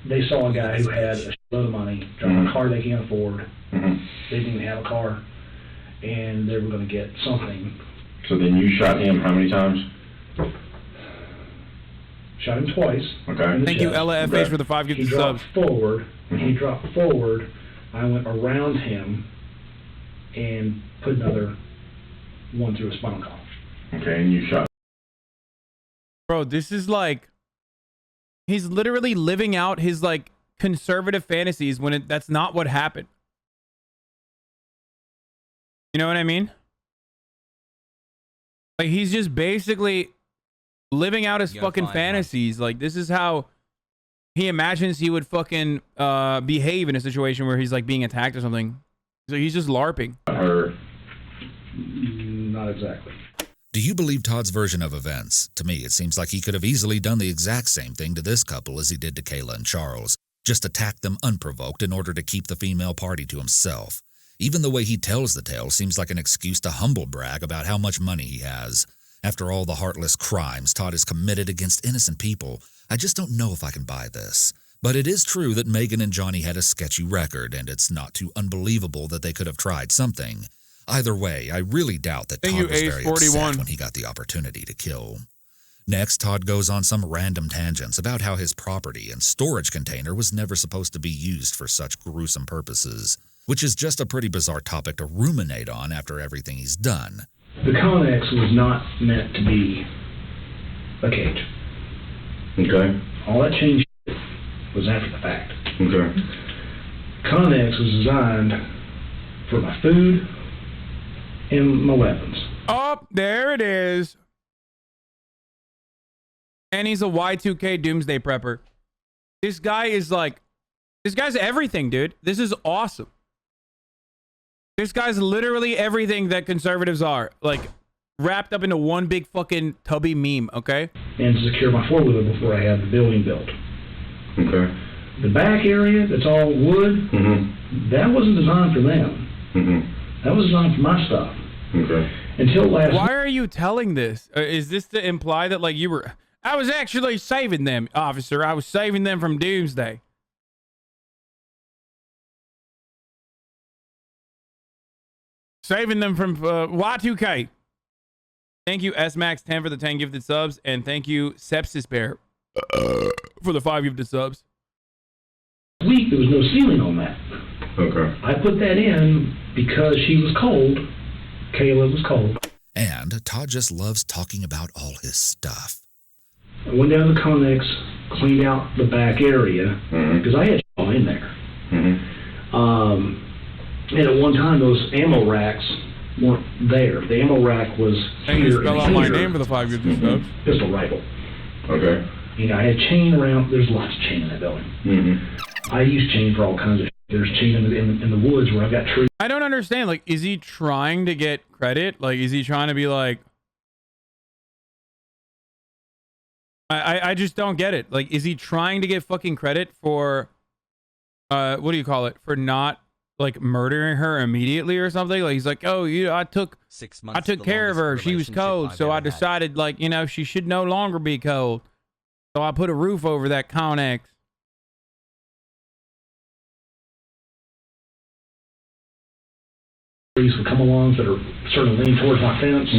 They saw a guy who had a shitload of money, driving a car they can't afford. They didn't even have a car, and they were going to get something. So then you shot him how many times? Shot him twice. Okay. Thank you, Ella FH, for the 5 gifted subs. When he dropped forward, I went around him and put another one through his spinal column. Okay, and you shot. Bro, this is like, he's literally living out his like conservative fantasies when that's not what happened. You know what I mean? Like, he's just basically living out his fucking fantasies. Like, this is how he imagines he would fucking behave in a situation where he's like being attacked or something. So he's just LARPing. Not exactly. Do you believe Todd's version of events? To me, it seems like he could have easily done the exact same thing to this couple as he did to Kayla and Charles. Just attack them unprovoked in order to keep the female party to himself. Even the way he tells the tale seems like an excuse to humble brag about how much money he has. After all the heartless crimes Todd has committed against innocent people, I just don't know if I can buy this. But it is true that Megan and Johnny had a sketchy record, and it's not too unbelievable that they could have tried something. Either way, I really doubt that Todd was very upset when he got the opportunity to kill. Next, Todd goes on some random tangents about how his property and storage container was never supposed to be used for such gruesome purposes, which is just a pretty bizarre topic to ruminate on after everything he's done. The Connex was not meant to be a cage. Okay. All that change was after the fact. Okay. Connex was designed for my food and my weapons. Oh, there it is. And he's a Y2K doomsday prepper. This guy is like, this guy's everything, dude. This is awesome. This guy's literally everything that conservatives are. Like, wrapped up into one big fucking tubby meme, okay? And to secure my four-wheeler before I had the building built. Okay. The back area that's all wood, that wasn't designed for them. That was designed for my stuff. Okay. Until last. Why are you telling this? Is this to imply that like you were? I was actually saving them, officer. I was saving them from doomsday. Saving them from Y2K. Thank you, SMax10 for the 10 gifted subs, and thank you, Sepsis Bear, for the 5 gifted subs. Week there was no ceiling on that. Okay. I put that in because she was cold. Kayla was cold. And Todd just loves talking about all his stuff. I went down to the Connex, cleaned out the back area because I had all in there. And at one time, those ammo racks weren't there. The ammo rack was Can you spell out my name for the 5 gifted subs? Pistol rifle. Okay. You know, I had chain around. There's lots of chain in that building. I use chain for all kinds of shit. There's chain in the woods where I've got trees. I don't understand. Like, is he trying to get credit? Like, is he trying to be like... I just don't get it. Like, is he trying to get fucking credit for... what do you call it? For not, like, murdering her immediately or something? Like, he's like, oh, you know, I took care of her. She was cold, so I decided, like, you know, she should no longer be cold. So I put a roof over that Connex. Trees would come along that are starting to lean towards my fence,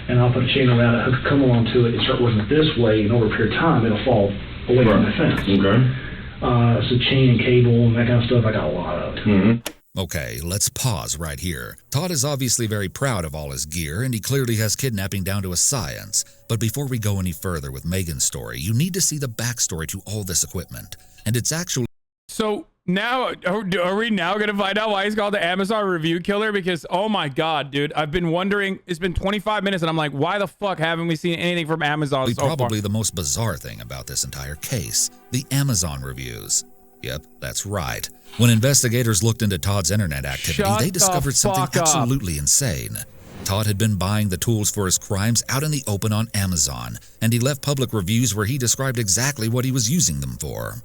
and I'll put a chain around it, hook a come along to it, and start working it this way, and over a period of time, it'll fall away from the fence. Okay. So chain and cable and that kind of stuff, I got a lot of it. Okay, let's pause right here. Todd is obviously very proud of all his gear, and he clearly has kidnapping down to a science. But before we go any further with Megan's story, you need to see the backstory to all this equipment. And it's actually... So now, are we now going to find out why he's called the Amazon review killer? Because, oh my God, dude, I've been wondering, it's been 25 minutes and I'm like, why the fuck haven't we seen anything from Amazon so probably far? The most bizarre thing about this entire case, the Amazon reviews. Yep, that's right. When investigators looked into Todd's internet activity, they discovered something absolutely insane. Todd had been buying the tools for his crimes out in the open on Amazon, and he left public reviews where he described exactly what he was using them for.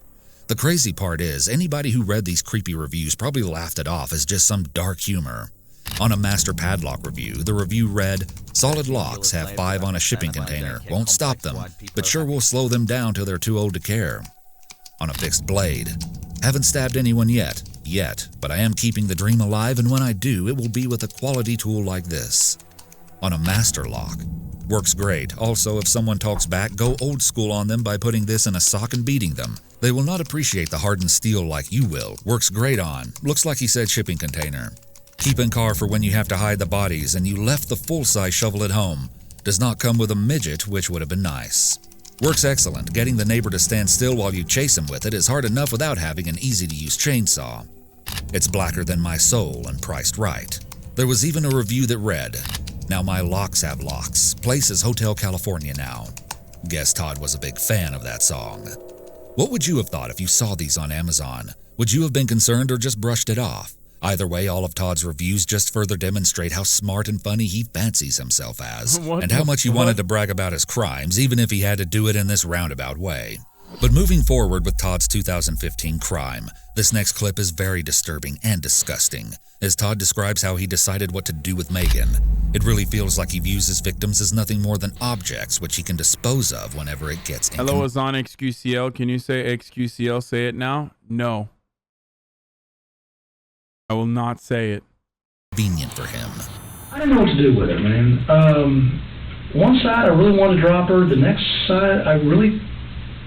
The crazy part is, anybody who read these creepy reviews probably laughed it off as just some dark humor. On a master padlock review, the review read, "Solid locks have 5 on a shipping container. Won't stop them, but sure will slow them down till they're too old to care." On a fixed blade, "Haven't stabbed anyone yet, but I am keeping the dream alive, and when I do, it will be with a quality tool like this." On a master lock, "Works great. Also, if someone talks back, go old school on them by putting this in a sock and beating them. They will not appreciate the hardened steel like you will. Works great on. Looks like he said shipping container. Keep in car for when you have to hide the bodies and you left the full-size shovel at home. Does not come with a midget, which would have been nice. Works excellent. Getting the neighbor to stand still while you chase him with it is hard enough without having an easy-to-use chainsaw. It's blacker than my soul and priced right." There was even a review that read, "Now my locks have locks. Place is Hotel California now." Guess Todd was a big fan of that song. What would you have thought if you saw these on Amazon? Would you have been concerned or just brushed it off? Either way, all of Todd's reviews just further demonstrate how smart and funny he fancies himself as, and how much he wanted to brag about his crimes, even if he had to do it in this roundabout way. But moving forward with Todd's 2015 crime, this next clip is very disturbing and disgusting, as Todd describes how he decided what to do with Megan. It really feels like he views his victims as nothing more than objects which he can dispose of whenever it gets Hello, Hasan XQCL. Can you say XQCL? Say it now? No. I will not say it. Convenient for him. I didn't know what to do with her, man. One side, I really wanted to drop her. The next side, I really...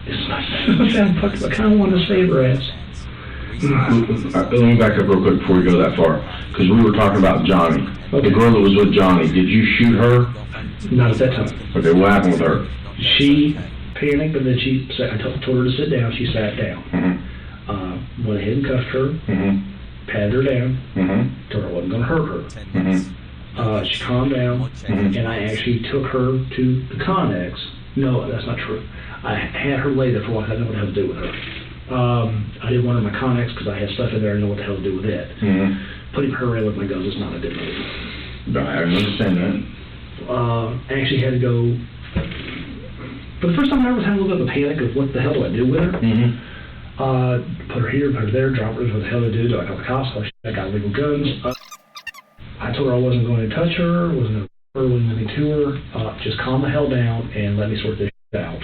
I kind of wanted to save her ass. Let me back up real quick before we go that far, because we were talking about Johnny. Okay. The girl that was with Johnny, did you shoot her? Not at that time. Okay, what happened with her? She panicked, but then I told her to sit down. She sat down. Mm-hmm. Went ahead and cuffed her, patted her down, told her I wasn't going to hurt her. She calmed down, and I actually took her to the Connex. No, that's not true. I had her lay there for a while. I didn't know what the hell to do with her. I didn't want her in my Connex because I had stuff in there. I didn't know what the hell to do with it. Putting her around with my guns is not a good move. No, I understand that. I actually had to go... For the first time I ever had a little bit of a panic of what the hell do I do with her. Put her here, put her there, drop her, what the hell do I do? Do I call the cops? I got illegal guns. I told her I wasn't going to touch her, wasn't going to hurt her, wasn't going to to her. Just calm the hell down and let me sort this shit out.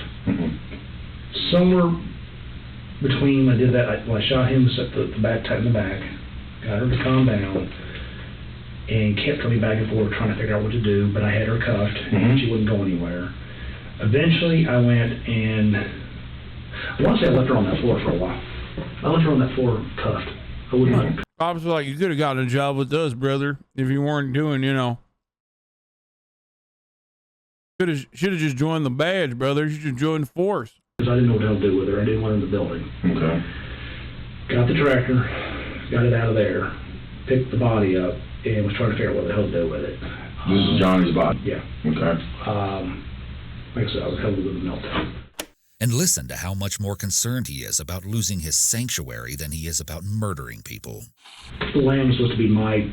Somewhere between I did that, when I shot him, set the back, tight in the back, got her to calm down, and kept coming back and forth trying to figure out what to do, but I had her cuffed, and she wouldn't go anywhere. Eventually, I went and, I want to say I left her on that floor for a while. I left her on that floor cuffed. I wouldn't. Cops were like, "You could have gotten a job with us, brother, if you weren't doing, you know. Should have just joined the badge, brother. You should join the force." Because I didn't know what the hell to do with her. I didn't want her in the building. Okay. Got the tractor, got it out of there, picked the body up, and was trying to figure out what the hell to do with it. This is Johnny's body? Yeah. Okay. Like I said, I was having a little meltdown. And listen to how much more concerned he is about losing his sanctuary than he is about murdering people. The land was supposed to be my...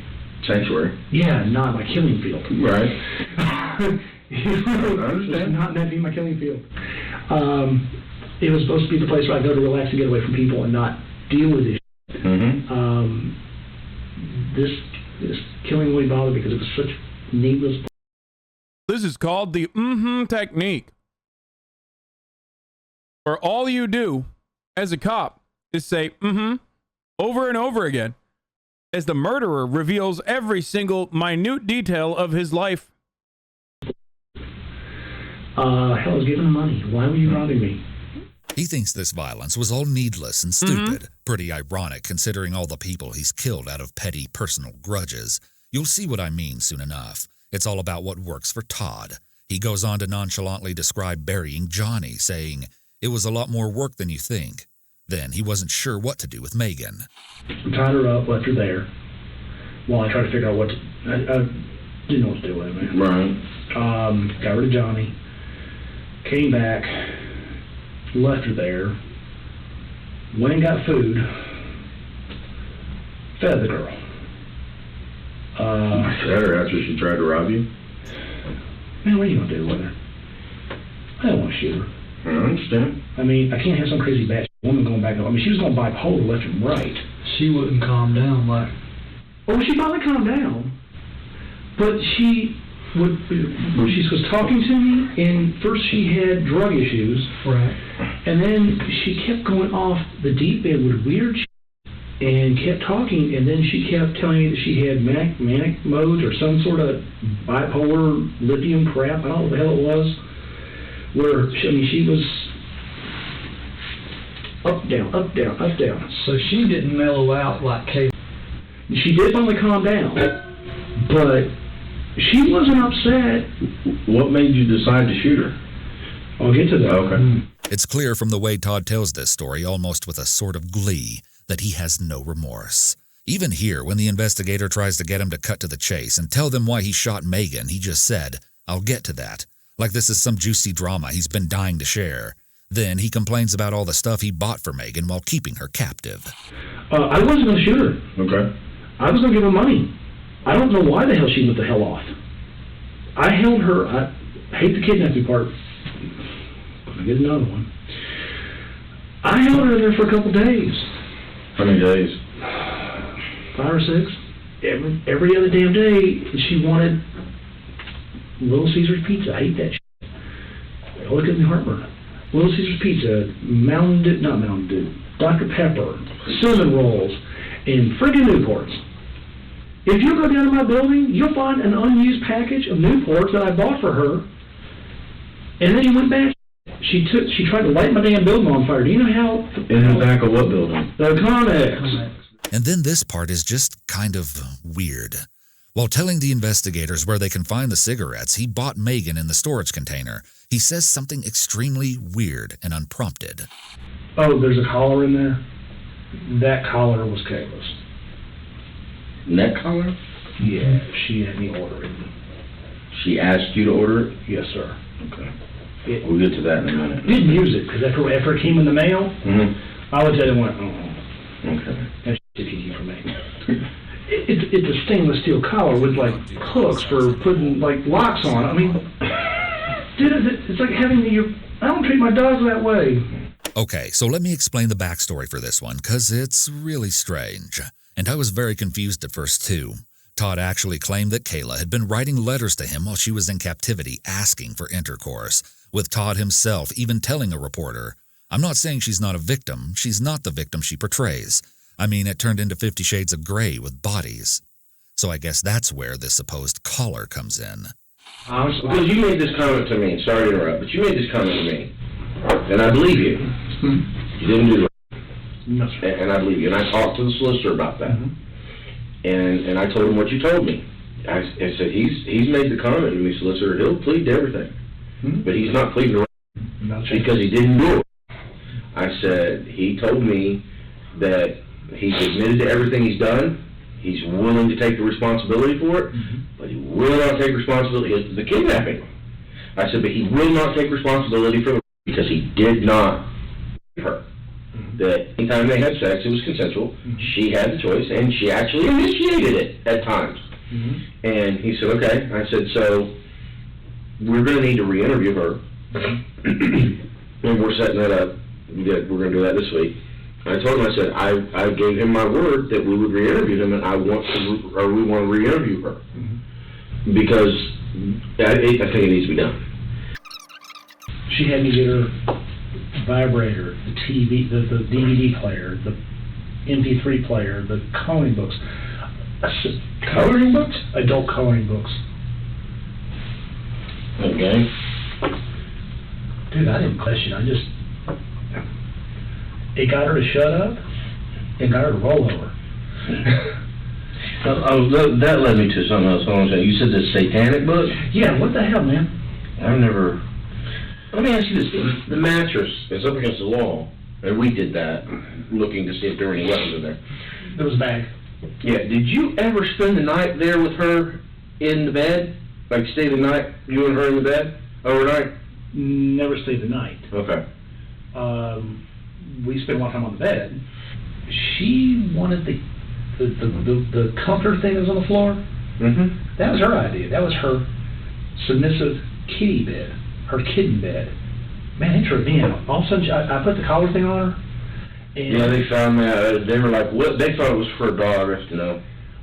Sanctuary? Yeah, not my killing field. Right. I understand. Not meant to be my killing field. It was supposed to be the place where I go to relax and get away from people and not deal with this shit. This killing really bothered me because it was such needless. This is called the technique, where all you do as a cop is say over and over again as the murderer reveals every single minute detail of his life. Hell, I was giving him money. Why were you robbing me? He thinks this violence was all needless and stupid. Pretty ironic considering all the people he's killed out of petty personal grudges. You'll see what I mean soon enough. It's all about what works for Todd. He goes on to nonchalantly describe burying Johnny, saying, "It was a lot more work than you think." Then he wasn't sure what to do with Megan. I tied her up, left her there, while I tried to figure out what to... I didn't know what to do with her, man. Right. Got rid of Johnny, came back, left her there, went and got food, fed the girl. Fed her after she tried to rob you? Man, what are you going to do with her? I don't want to shoot her. I understand. I mean, I can't have some crazy bad woman going back. I mean, she was going bipolar left and right. She wouldn't calm down, like... Oh, she finally calmed down. But she was talking to me, and first she had drug issues. Right. And then she kept going off the deep end with weird shit and kept talking, and then she kept telling me that she had manic modes or some sort of bipolar lithium crap, I don't know what the hell it was, where, she was up, down, up, down, up, down. So she didn't mellow out like Kate. She did finally calm down, but she wasn't upset. What made you decide to shoot her? I'll get to that. Okay. It's clear from the way Todd tells this story, almost with a sort of glee, that he has no remorse. Even here, when the investigator tries to get him to cut to the chase and tell them why he shot Megan, he just said, "I'll get to that," like this is some juicy drama he's been dying to share. Then he complains about all the stuff he bought for Megan while keeping her captive. I wasn't going to shoot her. Okay. I was going to give her money. I don't know why the hell she went the hell off. I held her, I hate the kidnapping part. I get another one. I held her there for a couple days. How many days? 5 or 6. Every other damn day, she wanted Little Caesar's Pizza. I hate that shit. It always gives me heartburn. Little Caesar's Pizza, not Mountain Dew, Dr. Pepper, cinnamon rolls, and friggin' Newports. If you go down to my building, you'll find an unused package of Newports that I bought for her, and then she went back. She tried to light my damn building on fire. Do you know how? In the back of what building? The Connex. And then this part is just kind of weird. While telling the investigators where they can find the cigarettes he bought Megan in the storage container, he says something extremely weird and unprompted. Oh, there's a collar in there? That collar was Kayla's. Neck collar? Yeah, she had me order it. She asked you to order it? Yes, sir. Okay. We'll get to that in a minute. Didn't use it, because after it came in the mail, I looked at it and went, oh. Okay. That's shit for me. It's a stainless steel collar with, like, hooks for putting, like, locks on. I mean, dude, it's like having I don't treat my dogs that way. Okay, so let me explain the backstory for this one, because it's really strange. And I was very confused at first, too. Todd actually claimed that Kayla had been writing letters to him while she was in captivity, asking for intercourse, with Todd himself even telling a reporter, "I'm not saying she's not a victim. She's not the victim she portrays. I mean, it turned into 50 Shades of Grey with bodies." So I guess that's where this supposed collar comes in. Because you made this comment to me, sorry to interrupt, but you made this comment to me, and I believe you. You didn't do it. No, sir. And I believe you. And I talked to the solicitor about that. And I told him what you told me. I said, he's made the comment to me, solicitor, he'll plead to everything. But he's not pleading to because he didn't do it. I said, he told me that he's admitted to everything he's done. He's willing to take the responsibility for it, but he will not take responsibility for the kidnapping. I said, but he will not take responsibility for it because he did not her. That anytime they had sex, it was consensual. She had the choice, and she actually initiated it at times. And he said, okay. I said, so we're going to need to re-interview her, and we're setting that up. We're going to do that this week. I told him, I said, I gave him my word that we would re-interview him, and we want to re-interview her because I think it needs to be done. She had me get her vibrator, the TV, the DVD player, the MP3 player, the coloring books. Coloring books? Adult coloring books. Okay. Dude, I didn't question. It got her to shut up and got her to roll over. That led me to something else. You said the satanic book? Yeah, what the hell, man? I've never... Let me ask you this. The mattress is up against the wall, and we did that, looking to see if there were any weapons in there. There was a bag. Yeah, did you ever spend the night there with her in the bed? Like stay the night, you and her in the bed, overnight? Never stayed the night. Okay. We spent a lot of time on the bed. She wanted the comforter thing that was on the floor. That was her idea. That was her submissive kitty bed. Her kitten bed. Man, it drove me out. All of a sudden, I put the collar thing on her. And they found that. They were like, what? They thought it was for a dog, you know.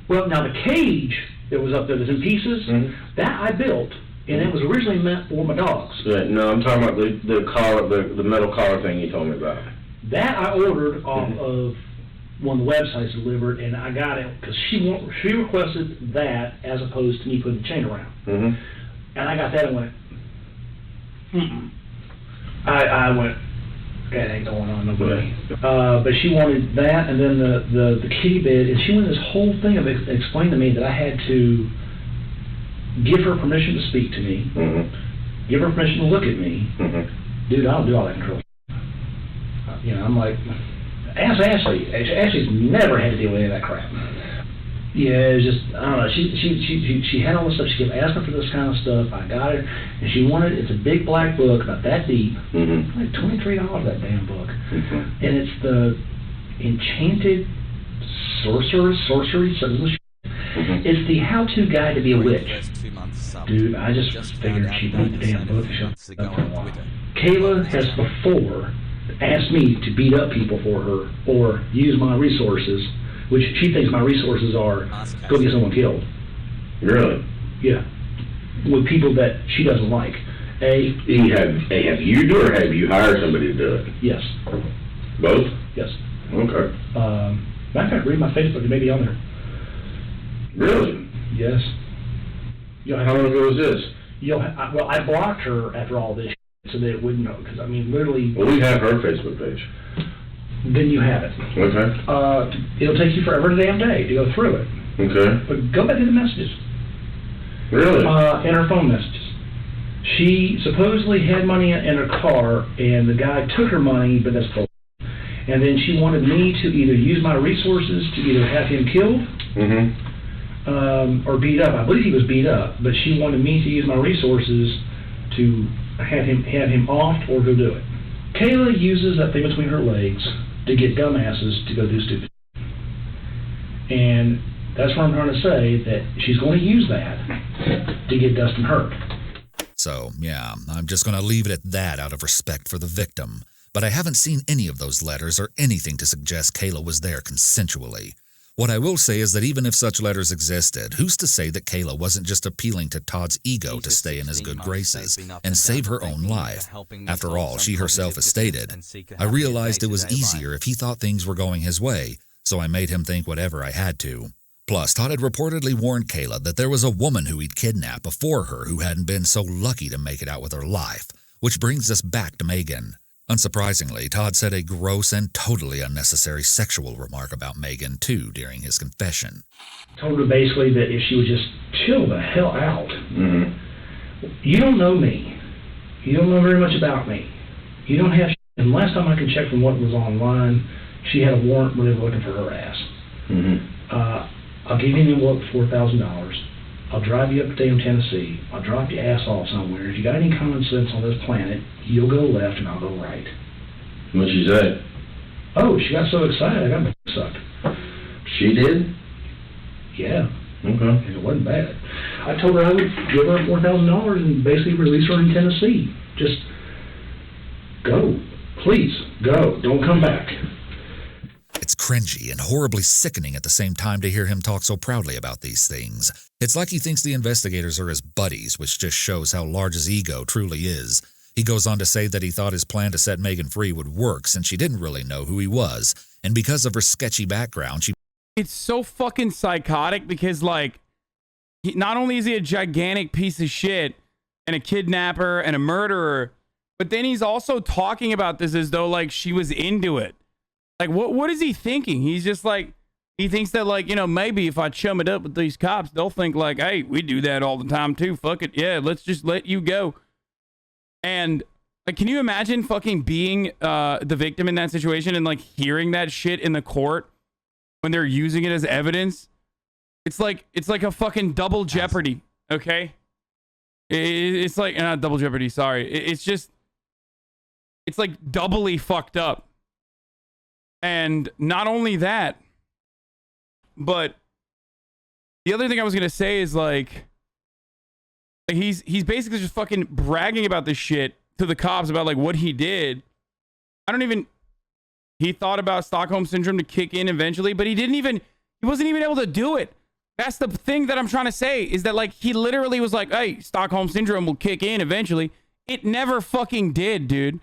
Well, now the cage It was up there. It was in pieces. That I built, and it was originally meant for my dogs. Right. No, I'm talking about the collar, the metal collar thing you told me about. That I ordered off of one of the websites delivered, and I got it because she requested that as opposed to me putting the chain around. And I got that and went, I went, that ain't going on, nobody. But she wanted that, and then the kitty bed, and she wanted this whole thing of explaining to me that I had to give her permission to speak to me, give her permission to look at me. Dude, I don't do all that control. You know, I'm like, ask Ashley. Ashley's never had to deal with any of that crap. Yeah, it was just, I don't know, she had all this stuff, she kept asking for this kind of stuff, I got it, and she wanted, it's a big black book, about that deep, like $23, that damn book, and it's the Enchanted Sorcery, something like that. It's the how-to guide to be a witch. Dude, I just figured she'd need the damn book to shut up for a while. Kayla has before asked me to beat up people for her, or use my resources, which she thinks my resources are go get someone killed. Really? Yeah. With people that she doesn't like. Have you do it, or have you hired somebody to do it? Yes. Both? Yes. Okay. Matter of fact, read my Facebook, it may be on there. Really? Yes. How long ago was this? Well, I blocked her after all this so that it wouldn't know, because I mean, literally... Well, we have her Facebook page. Then you have it. Okay. It'll take you forever a damn day to go through it. Okay. But go back to the messages. Really? In her phone messages. She supposedly had money in her car, and the guy took her money, but that's full. And then she wanted me to either use my resources to either have him killed, or beat up. I believe he was beat up, but she wanted me to use my resources to have him off or go do it. Kayla uses that thing between her legs to get dumbasses to go do stupid. And that's what I'm trying to say, that she's going to use that to get Dustin hurt. So, yeah, I'm just going to leave it at that out of respect for the victim. But I haven't seen any of those letters or anything to suggest Kayla was there consensually. What I will say is that even if such letters existed, who's to say that Kayla wasn't just appealing to Todd's ego to stay in his good graces and save her own life? After all, she herself has stated, I realized it was easier if he thought things were going his way, so I made him think whatever I had to. Plus, Todd had reportedly warned Kayla that there was a woman who he'd kidnapped before her who hadn't been so lucky to make it out with her life, which brings us back to Megan. Unsurprisingly, Todd said a gross and totally unnecessary sexual remark about Megan, too, during his confession. Told her basically that if she would just chill the hell out. You don't know me. You don't know very much about me. You don't have... And last time I can check from what was online, she had a warrant when they were looking for her ass. I'll give you an envelope for $4,000. I'll drive you up to Dayton, Tennessee. I'll drop your ass off somewhere. If you got any common sense on this planet, you'll go left and I'll go right. What'd she say? Oh, she got so excited, I got my sucked. She did? Yeah. Okay. And it wasn't bad. I told her I would give her $4,000 and basically release her in Tennessee. Just go. Please, go. Don't come back. It's cringy and horribly sickening at the same time to hear him talk so proudly about these things. It's like he thinks the investigators are his buddies, which just shows how large his ego truly is. He goes on to say that he thought his plan to set Megan free would work since she didn't really know who he was, and because of her sketchy background, she... It's so fucking psychotic because, like, not only is he a gigantic piece of shit and a kidnapper and a murderer, but then he's also talking about this as though, like, she was into it. Like, what is he thinking? He's just like, he thinks that, like, you know, maybe if I chum it up with these cops, they'll think like, hey, we do that all the time too. Fuck it. Yeah, let's just let you go. And, like, can you imagine fucking being the victim in that situation and, like, hearing that shit in the court when they're using it as evidence? It's like a fucking double jeopardy, okay? It's like, not double jeopardy, sorry. It's just, it's like doubly fucked up. And not only that, but the other thing I was going to say is like he's basically just fucking bragging about this shit to the cops about like what he did. He thought about Stockholm syndrome to kick in eventually, but he wasn't even able to do it. That's the thing that I'm trying to say, is that like he literally was like, hey, Stockholm Syndrome will kick in eventually. It never fucking did, dude.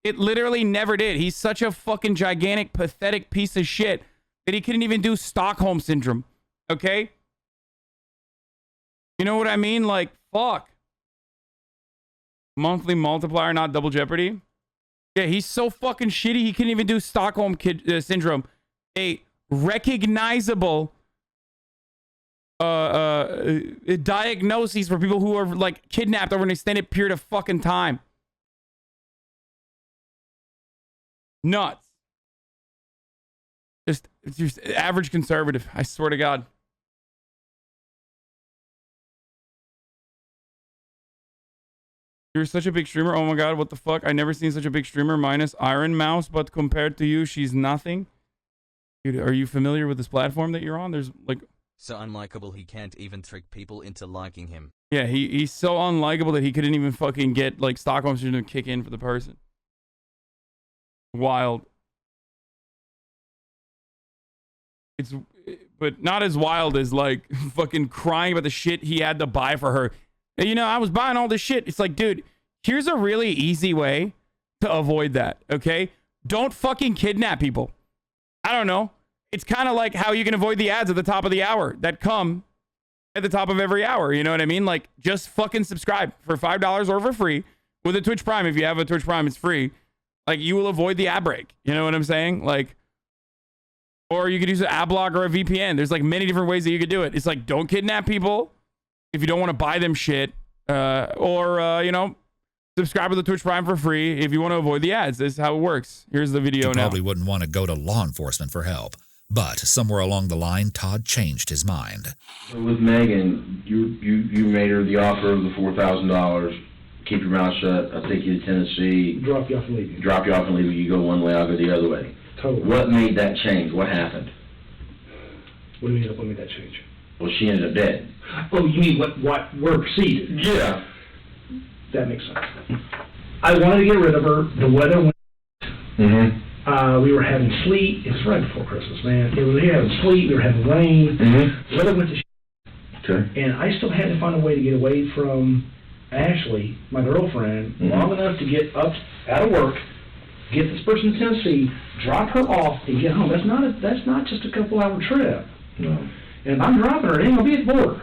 It literally never did. He's such a fucking gigantic, pathetic piece of shit that he couldn't even do Stockholm Syndrome. Okay? You know what I mean? Like, fuck. Monthly multiplier, not double jeopardy. Yeah, he's so fucking shitty, he couldn't even do Stockholm Syndrome. A recognizable diagnoses for people who are like kidnapped over an extended period of fucking time. Nuts. It's just average conservative, I swear to God. You're such a big streamer. Oh my God, what the fuck? I never seen such a big streamer minus Iron Mouse, but compared to you, she's nothing. Dude, are you familiar with this platform that you're on? There's like... So unlikable he can't even trick people into liking him. Yeah, he's so unlikable that he couldn't even fucking get like Stockholm Syndrome to kick in for the person. Wild. It's... But not as wild as like fucking crying about the shit he had to buy for her. You know, I was buying all this shit. It's like, dude, here's a really easy way to avoid that, okay? Don't fucking kidnap people. I don't know. It's kind of like how you can avoid the ads at the top of the hour that come at the top of every hour. You know what I mean? Like, just fucking subscribe for $5 or for free with a Twitch Prime. If you have a Twitch Prime, it's free. Like, you will avoid the ad break. You know what I'm saying? Like, or you could use an ad block or a VPN. There's like many different ways that you could do it. It's like, don't kidnap people if you don't want to buy them shit, or you know, subscribe to the Twitch Prime for free if you want to avoid the ads. This is how it works. Here's the video You now. probably wouldn't want to go to law enforcement for help, but somewhere along the line, Todd changed his mind. So with Megan, you made her the offer of the $4,000. Keep your mouth shut. I'll take you to Tennessee. Drop you off and leave you. Drop you off and leave you. You go one way, I'll go the other way. Totally. What made that change? What happened? What do you mean, what made that change? Well, she ended up dead. Oh, you mean what word proceeded? Yeah. That makes sense. I wanted to get rid of her. The weather went. Mm-hmm. We were having sleet. It was right before Christmas, man. We were having sleet. We were having rain. Mm-hmm. The weather went to shit. Okay. And I still had to find a way to get away from Ashley, my girlfriend, long enough to get up out of work, get this person to Tennessee, drop her off, and get home. That's not just a couple-hour trip. No. And if I'm dropping her, it ain't gonna be at the border.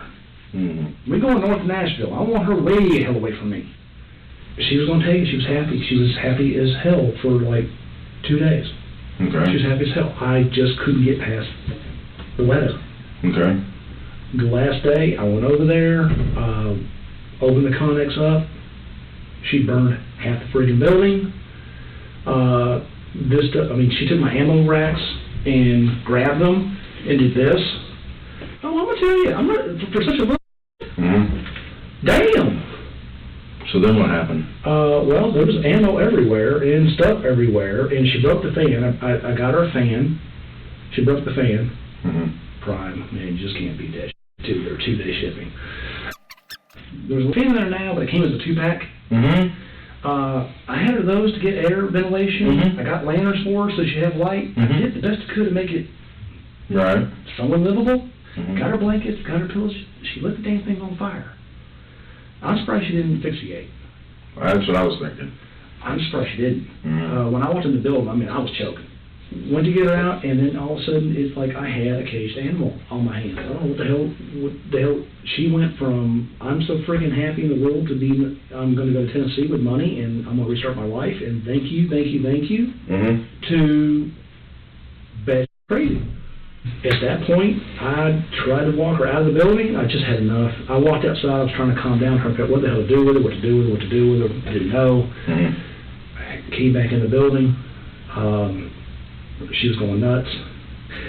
Mm-hmm. We're going north to Nashville. I want her way the hell away from me. She was gonna take it. She was happy. She was happy as hell for like 2 days. Okay. She was happy as hell. I just couldn't get past the weather. Okay. The last day, I went over there, opened the Connex up. She burned half the freaking building. She took my ammo racks and grabbed them and did this. Oh, I'm gonna tell you, I'm not for such a little. Mm-hmm. Damn. So then what happened? Well, there was ammo everywhere and stuff everywhere, and she broke the fan. I got her a fan. She broke the fan. Mm-hmm. Prime, man, you just can't beat that. They're 2-day shipping. There's a fan there now, but it came as a 2-pack. Mm-hmm. I had her those to get air ventilation. Mm-hmm. I got lanterns for her so she had light. Mm-hmm. I did the best I could to make it Right. somewhat livable. Mm-hmm. Got her blankets, got her pillows. She lit the damn thing on fire. I'm surprised she didn't asphyxiate. That's what I was thinking. I'm surprised she didn't. Mm-hmm. When I walked in the building, I mean, I was choking. Went to get her out, and then all of a sudden, it's like I had a caged animal on my hands. I don't know what the hell. She went from, I'm so freaking happy in the world to be, I'm going to go to Tennessee with money, and I'm going to restart my life, and thank you, Mm-hmm. to bad crazy. At that point, I tried to walk her out of the building. I just had enough. I walked outside. I was trying to calm down her, what the hell to do with her, what to do with her. I didn't know. Mm-hmm. I came back in the building. She was going nuts.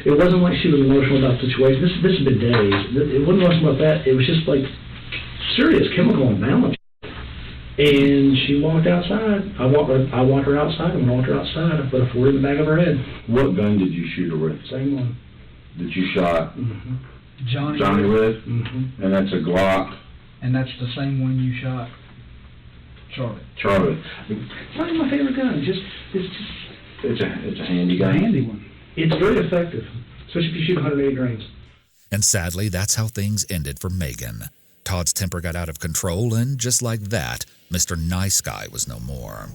It wasn't like she was emotional about the situation. This has been days. It wasn't much about that. It was just like serious chemical imbalance. And she walked outside. I walked her outside. And when I walked her outside, I put a 40 in the back of her head. What gun did you shoot her with? Same one. That you shot Johnny with? Mm-hmm. And that's a Glock. And that's the same one you shot Charlie. It's not my favorite gun. It's a handy gun. A handy one. It's very effective, especially if you shoot 180 grains. And sadly, that's how things ended for Megan. Todd's temper got out of control, and just like that, Mr. Nice Guy was no more.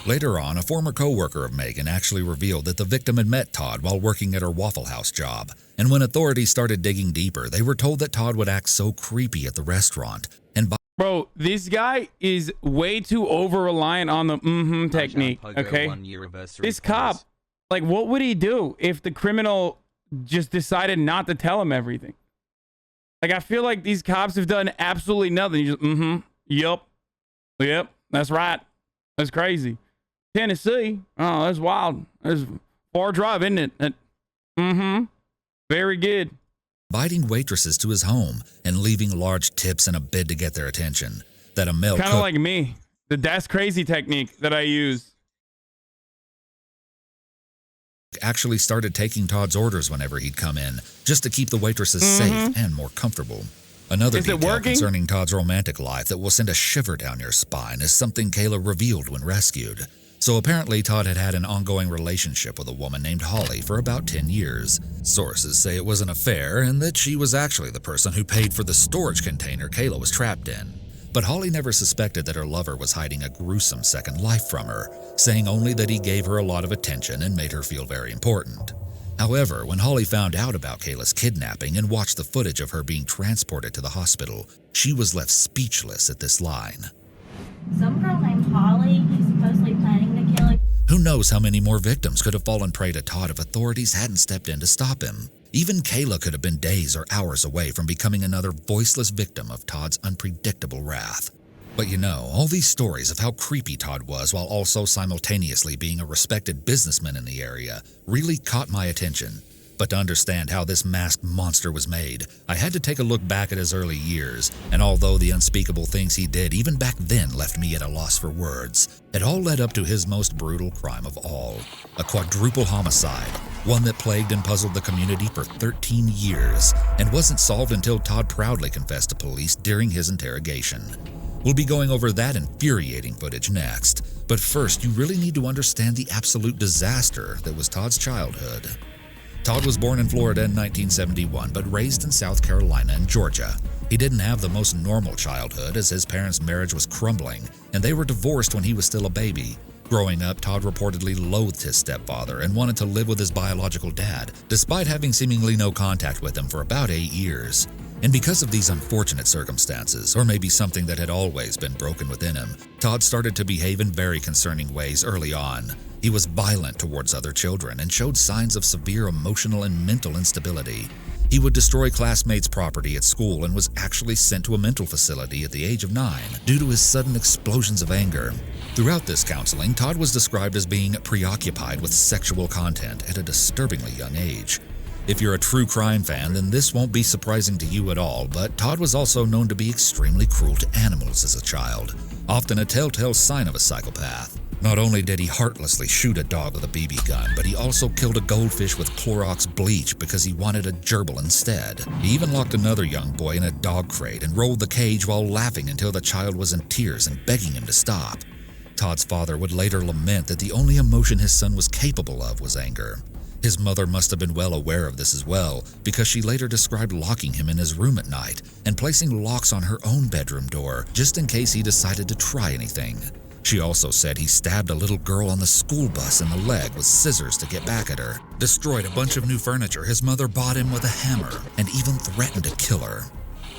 Later on, a former co-worker of Megan actually revealed that the victim had met Todd while working at her Waffle House job. And when authorities started digging deeper, they were told that Todd would act so creepy at the restaurant. And bro, this guy is way too over-reliant on the technique, okay? This cop, like, what would he do if the criminal just decided not to tell him everything? Like, I feel like these cops have done absolutely nothing. You just, yep, that's right. That's crazy. Tennessee, oh, that's wild. That's far drive, isn't it? Very good. Inviting waitresses to his home and leaving large tips and a bid to get their attention. That a male kind of like me. That's crazy technique that I use. Actually started taking Todd's orders whenever he'd come in, just to keep the waitresses safe and more comfortable. Another detail concerning Todd's romantic life that will send a shiver down your spine is something Kayla revealed when rescued. So apparently Todd had had an ongoing relationship with a woman named Holly for about 10 years. Sources say it was an affair and that she was actually the person who paid for the storage container Kayla was trapped in. But Holly never suspected that her lover was hiding a gruesome second life from her, saying only that he gave her a lot of attention and made her feel very important. However, when Holly found out about Kayla's kidnapping and watched the footage of her being transported to the hospital, she was left speechless at this line. Some girl named Holly, he's supposedly planning to kill her. Who knows how many more victims could have fallen prey to Todd if authorities hadn't stepped in to stop him. Even Kayla could have been days or hours away from becoming another voiceless victim of Todd's unpredictable wrath. But you know, all these stories of how creepy Todd was while also simultaneously being a respected businessman in the area really caught my attention. But to understand how this masked monster was made, I had to take a look back at his early years, and although the unspeakable things he did even back then left me at a loss for words, it all led up to his most brutal crime of all, a quadruple homicide, one that plagued and puzzled the community for 13 years, and wasn't solved until Todd proudly confessed to police during his interrogation. We'll be going over that infuriating footage next, but first you really need to understand the absolute disaster that was Todd's childhood. Todd was born in Florida in 1971, but raised in South Carolina and Georgia. He didn't have the most normal childhood as his parents' marriage was crumbling, and they were divorced when he was still a baby. Growing up, Todd reportedly loathed his stepfather and wanted to live with his biological dad, despite having seemingly no contact with him for about 8 years. And because of these unfortunate circumstances, or maybe something that had always been broken within him, Todd started to behave in very concerning ways early on. He was violent towards other children and showed signs of severe emotional and mental instability. He would destroy classmates' property at school and was actually sent to a mental facility at the age of 9 due to his sudden explosions of anger. Throughout this counseling, Todd was described as being preoccupied with sexual content at a disturbingly young age. If you're a true crime fan, then this won't be surprising to you at all, but Todd was also known to be extremely cruel to animals as a child, often a telltale sign of a psychopath. Not only did he heartlessly shoot a dog with a BB gun, but he also killed a goldfish with Clorox bleach because he wanted a gerbil instead. He even locked another young boy in a dog crate and rolled the cage while laughing until the child was in tears and begging him to stop. Todd's father would later lament that the only emotion his son was capable of was anger. His mother must have been well aware of this as well, because she later described locking him in his room at night and placing locks on her own bedroom door just in case he decided to try anything. She also said he stabbed a little girl on the school bus in the leg with scissors to get back at her, destroyed a bunch of new furniture his mother bought him with a hammer, and even threatened to kill her.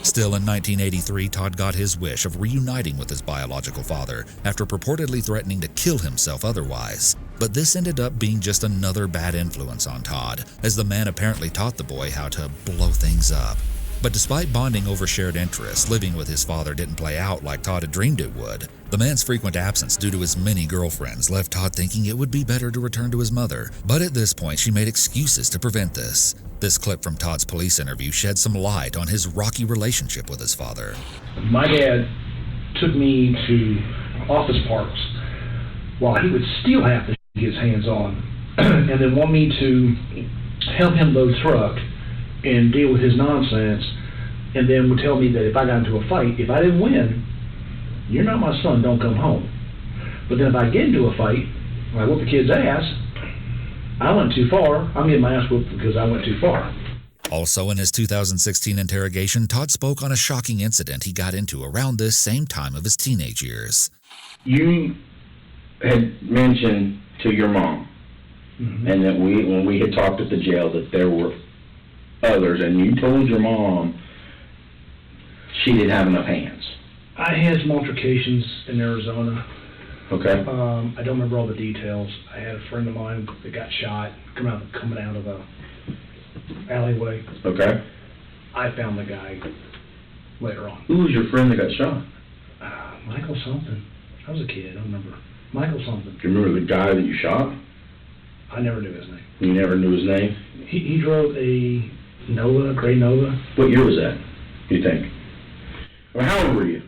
Still in 1983, Todd got his wish of reuniting with his biological father after purportedly threatening to kill himself otherwise. But this ended up being just another bad influence on Todd, as the man apparently taught the boy how to blow things up. But despite bonding over shared interests, living with his father didn't play out like Todd had dreamed it would. The man's frequent absence due to his many girlfriends left Todd thinking it would be better to return to his mother. But at this point, she made excuses to prevent this. This clip from Todd's police interview shed some light on his rocky relationship with his father. My dad took me to office parks while he would still have to get his hands on and then want me to help him load truck and deal with his nonsense, and then would tell me that if I got into a fight, if I didn't win, you're not my son, don't come home. But then if I get into a fight, I whoop the kid's ass, I went too far, I'm getting my ass whooped because I went too far. Also, in his 2016 interrogation, Todd spoke on a shocking incident he got into around this same time of his teenage years. You had mentioned to your mom, and that when we had talked at the jail, that there were others, and you told your mom she didn't have enough hands. I had some altercations in Arizona. Okay. I don't remember all the details. I had a friend of mine that got shot coming out of a alleyway. Okay. I found the guy later on. Who was your friend that got shot? Michael something. I was a kid. I don't remember. Michael something. Do you remember the guy that you shot? I never knew his name. You never knew his name? He drove a Nova, gray Nova. What year was that, do you think? Well, how old were you?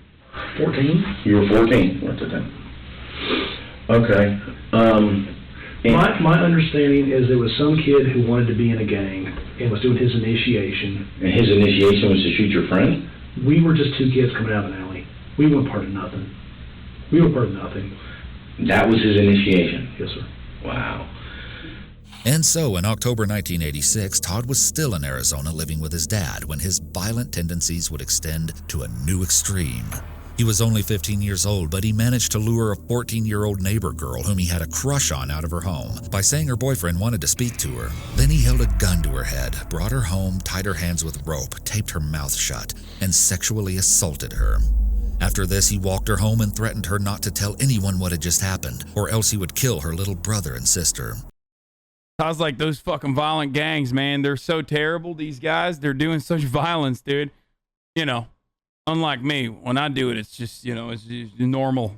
14. You were 14 at the time. Okay. My understanding is there was some kid who wanted to be in a gang and was doing his initiation. And his initiation was to shoot your friend? We were just two kids coming out of an alley. We weren't part of nothing. We were part of nothing. That was his initiation? Yes, sir. Wow. And so, in October 1986, Todd was still in Arizona living with his dad when his violent tendencies would extend to a new extreme. He was only 15 years old, but he managed to lure a 14-year-old neighbor girl whom he had a crush on out of her home by saying her boyfriend wanted to speak to her. Then he held a gun to her head, brought her home, tied her hands with rope, taped her mouth shut, and sexually assaulted her. After this, he walked her home and threatened her not to tell anyone what had just happened, or else he would kill her little brother and sister. I was like, those fucking violent gangs, man, they're so terrible, these guys. They're doing such violence, dude. You know, unlike me, when I do it, it's just, you know, it's just normal.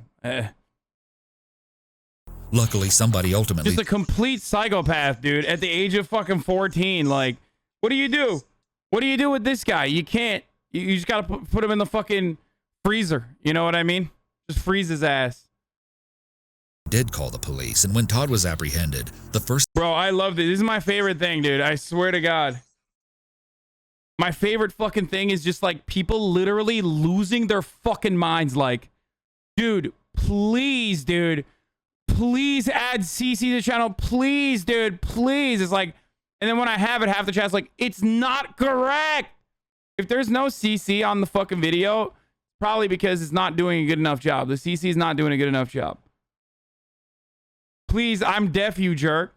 Luckily, somebody ultimately... Just a complete psychopath, dude, at the age of fucking 14. Like, what do you do? What do you do with this guy? You can't. You just got to put him in the fucking freezer. You know what I mean? Just freeze his ass. Did call the police, and when Todd was apprehended, the first... Bro, I love this. This is my favorite thing, dude. I swear to God. My favorite fucking thing is just like people literally losing their fucking minds. Like, dude, please, add CC to the channel. Please, dude, please. It's like, and then when I have it, half the chat's like, it's not correct. If there's no CC on the fucking video, probably because it's not doing a good enough job. The CC is not doing a good enough job. Please, I'm deaf, you jerk.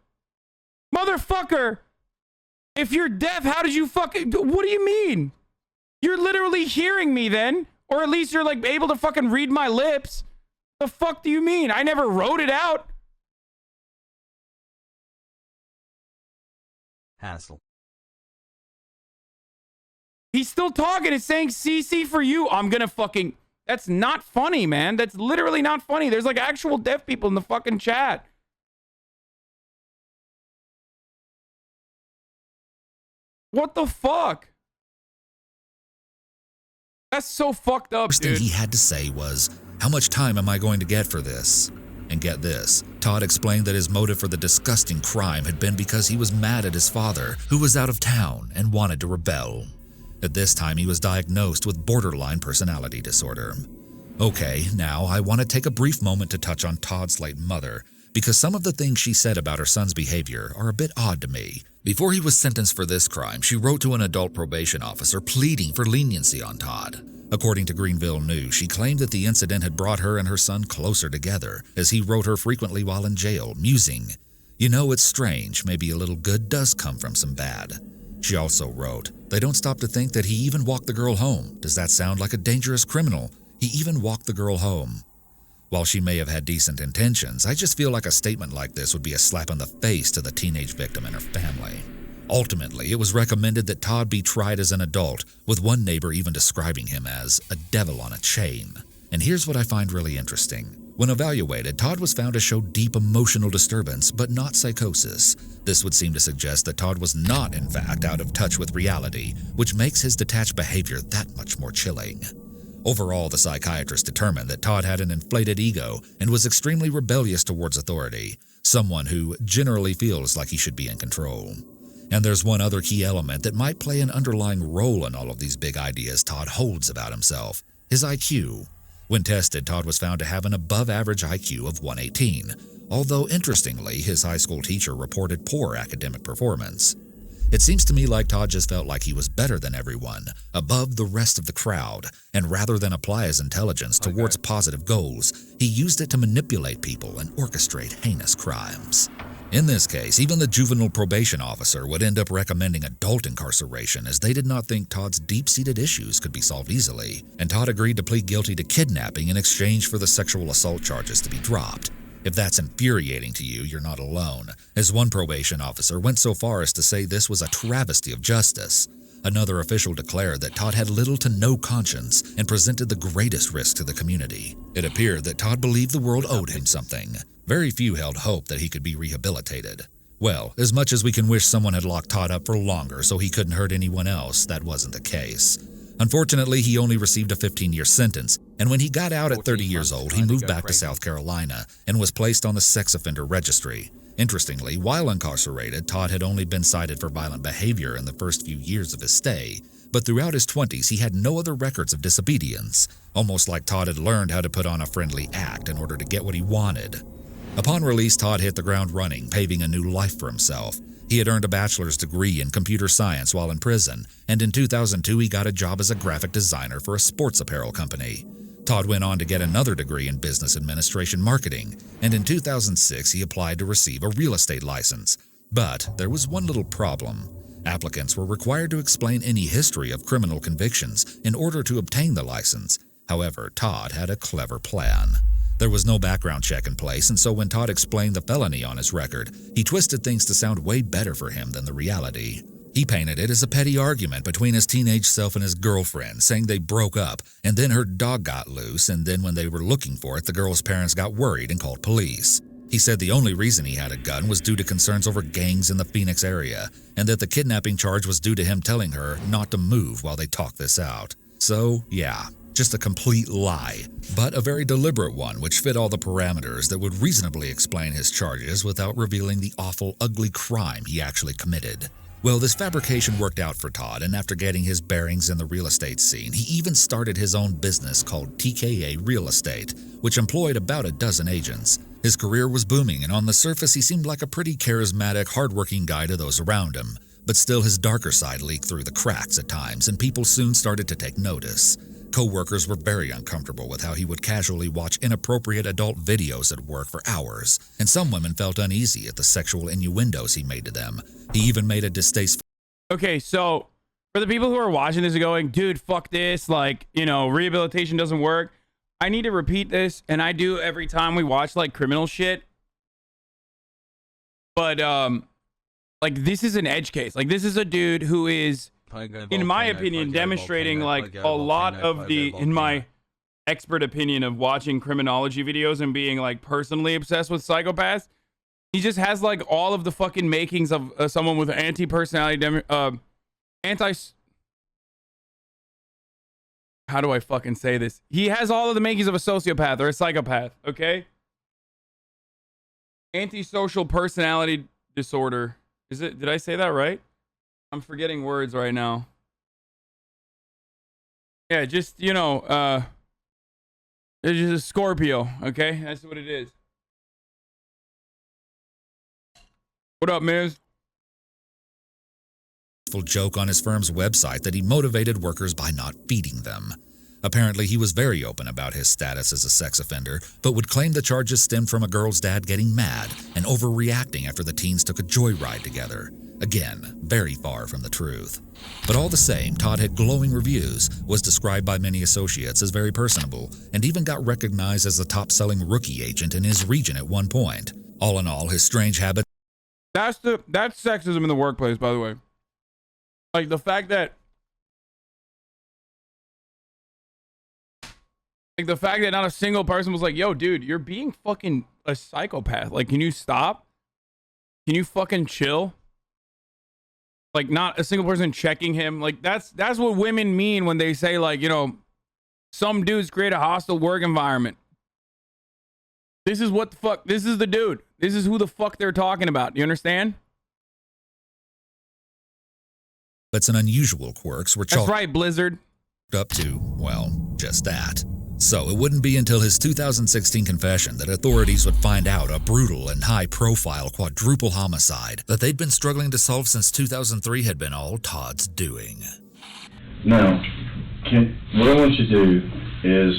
Motherfucker! If you're deaf, how did you fucking... What do you mean? You're literally hearing me then. Or at least you're like able to fucking read my lips. The fuck do you mean? I never wrote it out. Hassle. He's still talking. It's saying CC for you. I'm gonna fucking... That's not funny, man. That's literally not funny. There's like actual deaf people in the fucking chat. What the fuck? That's so fucked up, First dude. thing he had to say was, how much time am I going to get for this? And get this, Todd explained that his motive for the disgusting crime had been because he was mad at his father, who was out of town and wanted to rebel. At this time, he was diagnosed with borderline personality disorder. Okay, now I want to take a brief moment to touch on Todd's late mother, because some of the things she said about her son's behavior are a bit odd to me. Before he was sentenced for this crime, she wrote to an adult probation officer pleading for leniency on Todd. According to Greenville News, she claimed that the incident had brought her and her son closer together, as he wrote her frequently while in jail, musing, "You know, it's strange, maybe a little good does come from some bad." She also wrote, "They don't stop to think that he even walked the girl home. Does that sound like a dangerous criminal? He even walked the girl home." While she may have had decent intentions, I just feel like a statement like this would be a slap in the face to the teenage victim and her family. Ultimately, it was recommended that Todd be tried as an adult, with one neighbor even describing him as a devil on a chain. And here's what I find really interesting. When evaluated, Todd was found to show deep emotional disturbance, but not psychosis. This would seem to suggest that Todd was not, in fact, out of touch with reality, which makes his detached behavior that much more chilling. Overall, the psychiatrist determined that Todd had an inflated ego and was extremely rebellious towards authority, someone who generally feels like he should be in control. And there's one other key element that might play an underlying role in all of these big ideas Todd holds about himself: his IQ. When tested, Todd was found to have an above-average IQ of 118, although interestingly, his high school teacher reported poor academic performance. It seems to me like Todd just felt like he was better than everyone, above the rest of the crowd, and rather than apply his intelligence towards positive goals, he used it to manipulate people and orchestrate heinous crimes. In this case, even the juvenile probation officer would end up recommending adult incarceration as they did not think Todd's deep-seated issues could be solved easily, and Todd agreed to plead guilty to kidnapping in exchange for the sexual assault charges to be dropped. If that's infuriating to you, you're not alone, as one probation officer went so far as to say this was a travesty of justice. Another official declared that Todd had little to no conscience and presented the greatest risk to the community. It appeared that Todd believed the world owed him something. Very few held hope that he could be rehabilitated. Well, as much as we can wish someone had locked Todd up for longer so he couldn't hurt anyone else, that wasn't the case. Unfortunately, he only received a 15-year sentence, and when he got out at 30 years old, he moved back to South Carolina and was placed on the sex offender registry. Interestingly, while incarcerated, Todd had only been cited for violent behavior in the first few years of his stay, but throughout his 20s, he had no other records of disobedience, almost like Todd had learned how to put on a friendly act in order to get what he wanted. Upon release, Todd hit the ground running, paving a new life for himself. He had earned a bachelor's degree in computer science while in prison, and in 2002 he got a job as a graphic designer for a sports apparel company. Todd went on to get another degree in business administration marketing, and in 2006 he applied to receive a real estate license. But there was one little problem. Applicants were required to explain any history of criminal convictions in order to obtain the license. However, Todd had a clever plan. There was no background check in place, and so when Todd explained the felony on his record, he twisted things to sound way better for him than the reality. He painted it as a petty argument between his teenage self and his girlfriend, saying they broke up, and then her dog got loose, and then when they were looking for it, the girl's parents got worried and called police. He said the only reason he had a gun was due to concerns over gangs in the Phoenix area, and that the kidnapping charge was due to him telling her not to move while they talked this out. So, yeah. Just a complete lie, but a very deliberate one which fit all the parameters that would reasonably explain his charges without revealing the awful, ugly crime he actually committed. Well, this fabrication worked out for Todd, and after getting his bearings in the real estate scene, he even started his own business called TKA Real Estate, which employed about a dozen agents. His career was booming, and on the surface he seemed like a pretty charismatic, hardworking guy to those around him. But still, his darker side leaked through the cracks at times, and people soon started to take notice. Co-workers were very uncomfortable with how he would casually watch inappropriate adult videos at work for hours, and some women felt uneasy at the sexual innuendos he made to them. He even made a distasteful... Okay, so for the people who are watching this and going, dude, fuck this, like, you know, rehabilitation doesn't work, I need to repeat this, and I do every time we watch, like, criminal shit. But, like, this is an edge case. Like, this is a dude who is... in my opinion, demonstrating like a lot of the, in my expert opinion of watching criminology videos and being like personally obsessed with psychopaths, he just has like all of the fucking makings of someone with anti-personality, how do I fucking say this? He has all of the makings of a sociopath or a psychopath, okay? Antisocial personality disorder. Is it, did I say that right? I'm forgetting words right now. Yeah, just, you know, it's just a Scorpio, okay? That's what it is. What up, Miz? Joke on his firm's website that he motivated workers by not feeding them. Apparently, he was very open about his status as a sex offender, but would claim the charges stemmed from a girl's dad getting mad and overreacting after the teens took a joyride together. Again, very far from the truth. But all the same, Todd had glowing reviews, was described by many associates as very personable, and even got recognized as the top-selling rookie agent in his region at one point. All in all, his strange habits... That's sexism in the workplace, by the way. Like, the fact that... like, the fact that not a single person was like, yo, dude, you're being fucking a psychopath. Like, can you stop? Can you fucking chill? Like, not a single person checking him. Like, that's what women mean when they say, like, you know, some dudes create a hostile work environment. This is what the fuck, this is the dude. This is who the fuck they're talking about. You understand? But some unusual quirks were chalked That's right, Blizzard. up to, well, just that. So it wouldn't be until his 2016 confession that authorities would find out a brutal and high-profile quadruple homicide that they'd been struggling to solve since 2003 had been all Todd's doing. Now, what I want you to do is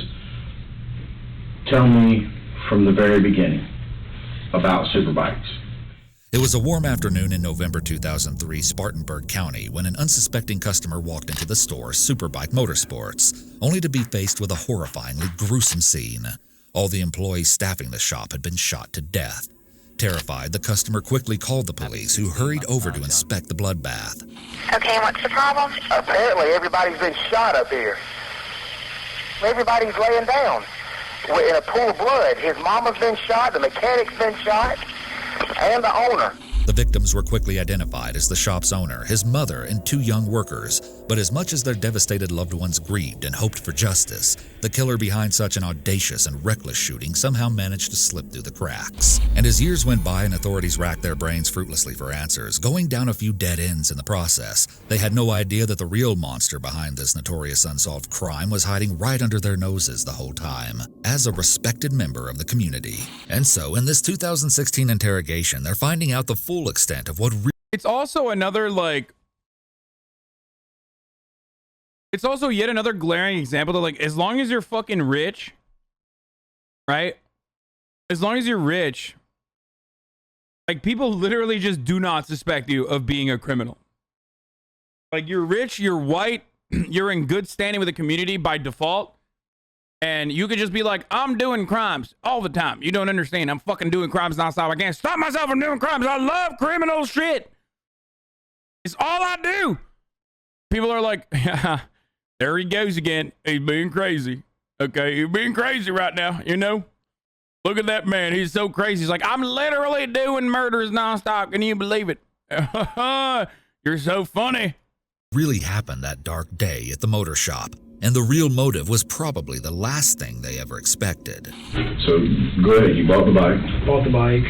tell me from the very beginning about Superbikes. It was a warm afternoon in November 2003, Spartanburg County, when an unsuspecting customer walked into the store, Superbike Motorsports, only to be faced with a horrifyingly gruesome scene. All the employees staffing the shop had been shot to death. Terrified, the customer quickly called the police, who hurried over to inspect the bloodbath. Okay, what's the problem? Apparently everybody's been shot up here. Everybody's laying down in a pool of blood. His mama's been shot, the mechanic's been shot, and the owner. The victims were quickly identified as the shop's owner, his mother, and 2 young workers. But as much as their devastated loved ones grieved and hoped for justice, the killer behind such an audacious and reckless shooting somehow managed to slip through the cracks. And as years went by and authorities racked their brains fruitlessly for answers, going down a few dead ends in the process, they had no idea that the real monster behind this notorious unsolved crime was hiding right under their noses the whole time, as a respected member of the community. And so, in this 2016 interrogation, they're finding out the full extent of what it's also another, like, it's also yet another glaring example that, like, as long as you're fucking rich, right? As long as you're rich, like, people literally just do not suspect you of being a criminal. Like, you're rich, you're white, you're in good standing with the community by default, and you could just be like, I'm doing crimes all the time. You don't understand. I'm fucking doing crimes nonstop. I can't stop myself from doing crimes. I love criminal shit. It's all I do. People are like, yeah, there he goes again. He's being crazy. Okay, he's being crazy right now, you know? Look at that man. He's so crazy. He's like, I'm literally doing murders nonstop. Can you believe it? You're so funny. really happened that dark day at the motor shop. And the real motive was probably the last thing they ever expected. So, go ahead, you bought the bike. Bought the bike.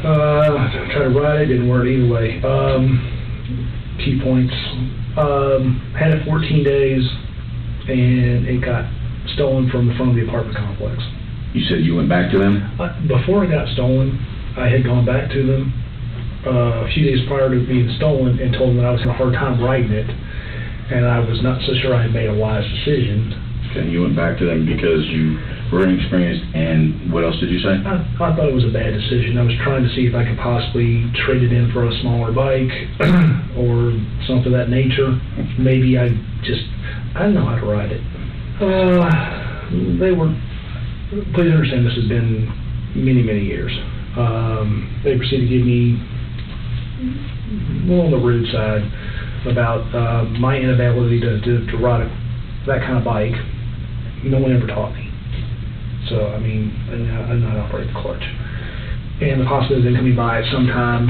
Tried to ride it, didn't work either way. Key points. Had it 14 days, and it got stolen from the front of the apartment complex. You said you went back to them? Before it got stolen, I had gone back to them a few days prior to it being stolen and told them that I was having a hard time riding it. And I was not so sure I had made a wise decision. And you went back to them because you were inexperienced, and what else did you say? I thought it was a bad decision. I was trying to see if I could possibly trade it in for a smaller bike or something of that nature. Maybe I didn't know how to ride it. Please understand this has been many, many years. They proceeded to give me, on the rude side, about my inability to ride that kind of bike. No one ever taught me. So, I mean, I know how to operate the clutch. And the possibility of them coming by at some time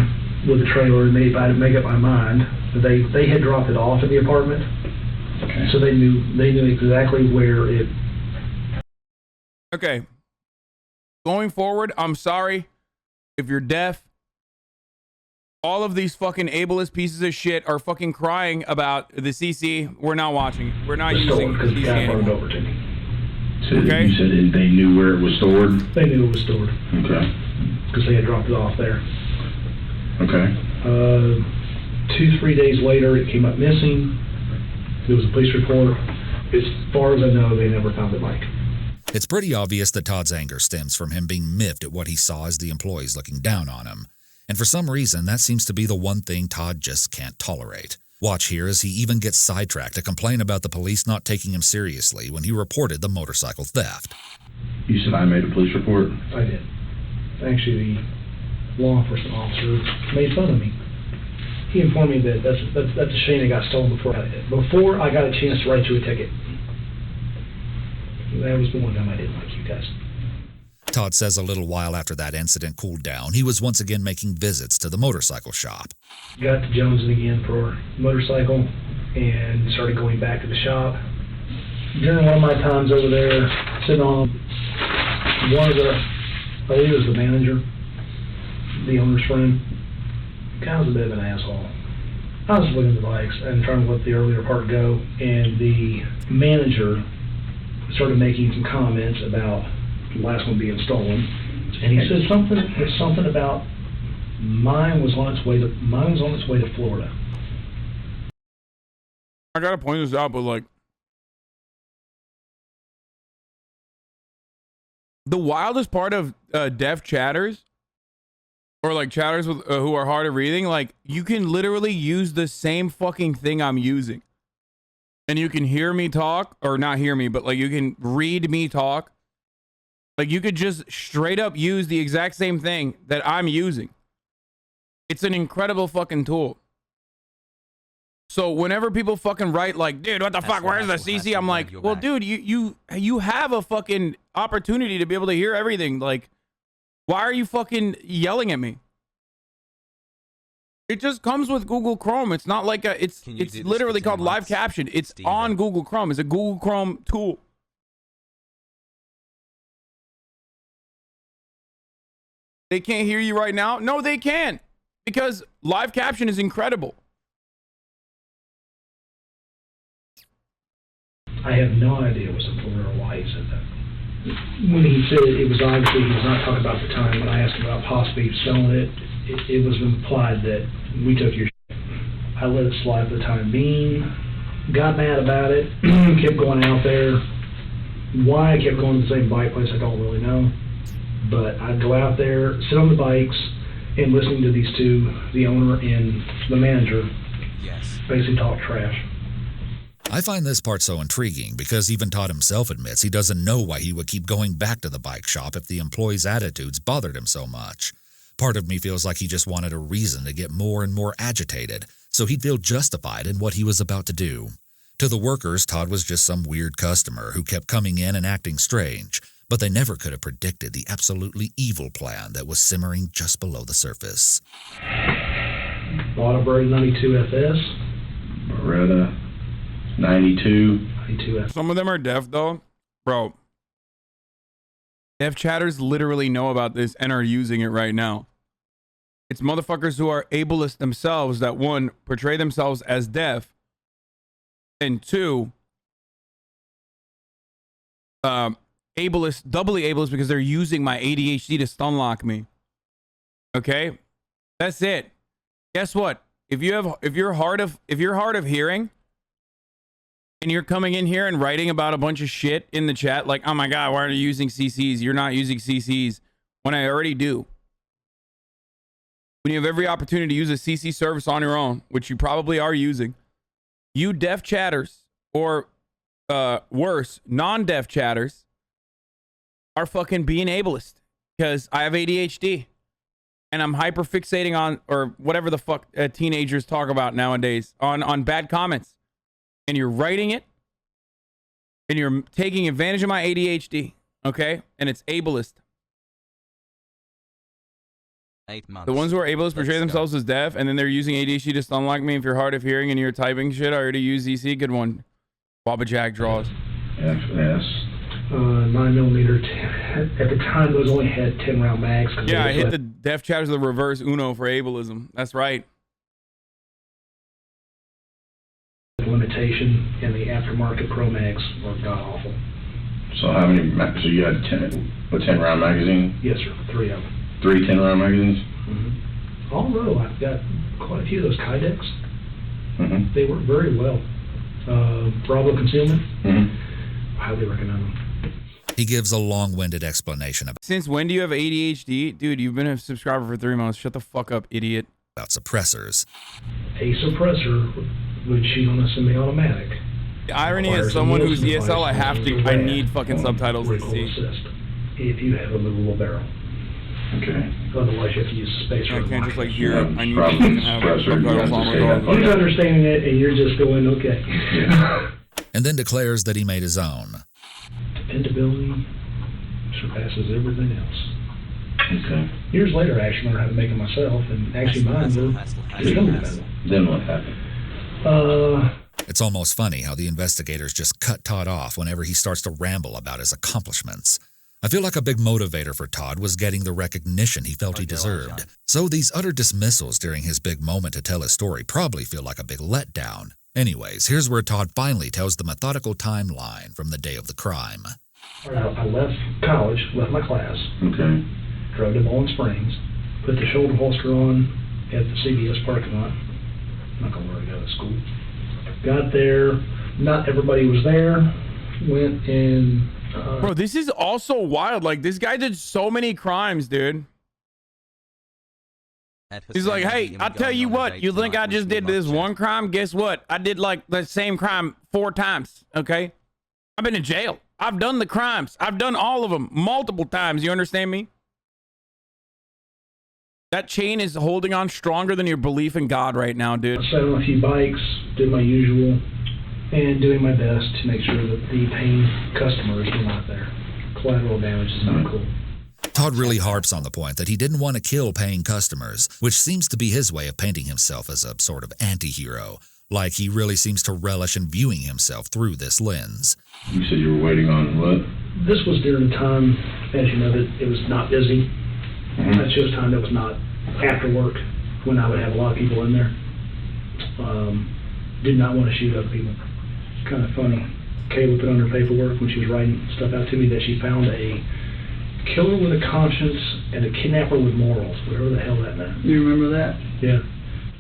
with a trailer, and if I had to make up my mind, they had dropped it off at the apartment. Okay. So they knew exactly where it... Okay. Going forward, I'm sorry if you're deaf. All of these fucking ableist pieces of shit are fucking crying about the CC. We're not watching. We're not using because the CC guy anymore. brought it over to me. So okay. You said they knew where it was stored? They knew it was stored. Okay. Because they had dropped it off there. Okay. 2-3 days later, it came up missing. There was a police report. As far as I know, they never found the bike. It's pretty obvious that Todd's anger stems from him being miffed at what he saw as the employees looking down on him. And for some reason, that seems to be the one thing Todd just can't tolerate. Watch here as he even gets sidetracked to complain about the police not taking him seriously when he reported the motorcycle theft. You said I made a police report? I did. Actually, the law enforcement officer made fun of me. He informed me that that's a shame it got stolen before I got a chance to write you a ticket. That was the one time I didn't like you guys. Todd says a little while after that incident cooled down, he was once again making visits to the motorcycle shop. Got to Jonesing again for a motorcycle and started going back to the shop. During one of my times over there, sitting on one of the, I believe it was the manager, the owner's friend, the guy was a bit of an asshole. I was looking at the bikes and trying to let the earlier part go, and the manager started making some comments about the last one being stolen, and he said something about mine was on its way to Florida. I gotta point this out, but like, the wildest part of deaf chatters, or like chatters with who are hard of reading, like you can literally use the same fucking thing I'm using, and you can hear me talk, or not hear me, but like you can read me talk. Like you could just straight up use the exact same thing that I'm using. It's an incredible fucking tool. So whenever people fucking write like, dude, what the fuck, where's the CC? I'm like, well, dude, you have a fucking opportunity to be able to hear everything. Like, why are you fucking yelling at me? It just comes with Google Chrome. It's not like it's literally called live caption. It's on Google Chrome. It's a Google Chrome tool. They can't hear you right now? No, they can, because live caption is incredible. I have no idea what's in Florida or why he said that. When he said it was obviously, he was not talking about the time. When I asked him about possibly selling it, it was implied that we took your shit. I let it slide for the time being, got mad about it, kept going out there. Why I kept going to the same bike place, I don't really know. But I'd go out there, sit on the bikes, and listening to these two, the owner and the manager, basically talk trash. I find this part so intriguing because even Todd himself admits he doesn't know why he would keep going back to the bike shop if the employees' attitudes bothered him so much. Part of me feels like he just wanted a reason to get more and more agitated, so he'd feel justified in what he was about to do. To the workers, Todd was just some weird customer who kept coming in and acting strange, but they never could have predicted the absolutely evil plan that was simmering just below the surface. Bought a Bird 92 FS. Beretta 92 FS. Some of them are deaf though. Bro, deaf chatters literally know about this and are using it right now. It's motherfuckers who are ableist themselves that, one, portray themselves as deaf, and two, ableist, doubly ableist, because they're using my ADHD to stun lock me. Okay, that's it. Guess what? If you're hard of hearing, and you're coming in here and writing about a bunch of shit in the chat, like, oh my god, why are you using CCs? You're not using CCs, when I already do. When you have every opportunity to use a CC service on your own, which you probably are using, you deaf chatters, or worse, non-deaf chatters, are fucking being ableist, because I have ADHD and I'm hyperfixating on, or whatever the fuck teenagers talk about nowadays, on bad comments, and you're writing it and you're taking advantage of my ADHD, okay? And it's ableist. 8 months. The ones who are ableist portray themselves as deaf, and then they're using ADHD to stun lock me. If you're hard of hearing and you're typing shit, I already use EC. Good one. Baba Jack draws. FS. 9mm. At the time, those only had 10 round mags. Yeah, I hit the deaf chatters the reverse Uno for ableism. That's right. Limitation, and the aftermarket Pro Mags were god awful. So how many? So you had 10 round magazine? Yes, sir. 3 of them. 3 10-round magazines? Mm-hmm. Although I've got quite a few of those Kydex. Mm-hmm. They work very well. Bravo Concealment. Mm-hmm. Highly recommend them. He gives a long-winded explanation Since when do you have ADHD? Dude, you've been a subscriber for 3 months. Shut the fuck up, idiot. about suppressors. A suppressor would shoot on a semi-automatic. The irony is, someone who's ESL, I need fucking subtitles to see. If you have a movable barrel. Okay. Otherwise, you have to use a spacer. I can't just like hear it. I need to have subtitles on regardless. He's understanding it, and you're just going, okay. Yeah. And then declares that he made his own. Dependability surpasses everything else. Okay. Years later, I actually learned how to make it myself, and actually mine were extremely dependable. Then what happened? It's almost funny how the investigators just cut Todd off whenever he starts to ramble about his accomplishments. I feel like a big motivator for Todd was getting the recognition he felt he deserved. So these utter dismissals during his big moment to tell his story probably feel like a big letdown. Anyways, here's where Todd finally tells the methodical timeline from the day of the crime. I left college, left my class. Okay. Drove to Bowling Springs, put the shoulder holster on at the CVS parking lot. I'm not going to worry, go to school. Got there, not everybody was there. Went in. Bro, this is also wild. Like, this guy did so many crimes, dude. He's like, hey, I'll tell you what, you think I just did this one crime? Guess what? I did like the same crime 4 times, okay? I've been in jail. I've done the crimes. I've done all of them multiple times. You understand me? That chain is holding on stronger than your belief in God right now, dude. I sat on a few bikes, did my usual, and doing my best to make sure that the paying customers were not there. Collateral damage is not cool. Todd really harps on the point that he didn't want to kill paying customers, which seems to be his way of painting himself as a sort of anti-hero, like he really seems to relish in viewing himself through this lens. You said you were waiting on what? This was during a time, as you know, that it was not busy. I chose time that was not after work, when I would have a lot of people in there. Did not want to shoot other people. Kind of funny. Kayla put on her paperwork when she was writing stuff out to me that she found a killer with a conscience and a kidnapper with morals, whatever the hell that meant. You remember that? Yeah.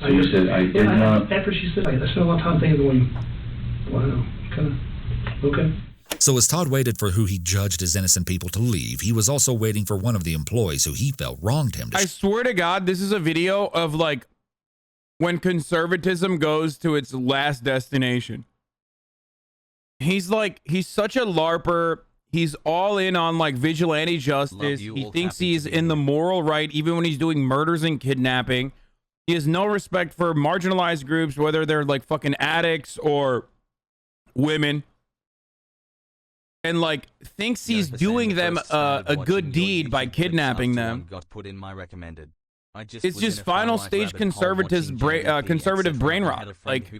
So you said I did not... After she said, I spent a lot of time thinking, going, wow, kind of, okay. So as Todd waited for who he judged as innocent people to leave, he was also waiting for one of the employees who he felt wronged him to... I swear to God, this is a video of like when conservatism goes to its last destination. He's like, he's such a LARPer. He's all in on like vigilante justice. He thinks he's in the moral right, even when he's doing murders and kidnapping. He has no respect for marginalized groups, whether they're like fucking addicts or women. And like thinks he's doing them a good deed by kidnapping them. Got put in my recommended. It's just final stage conservative brain rot. Like,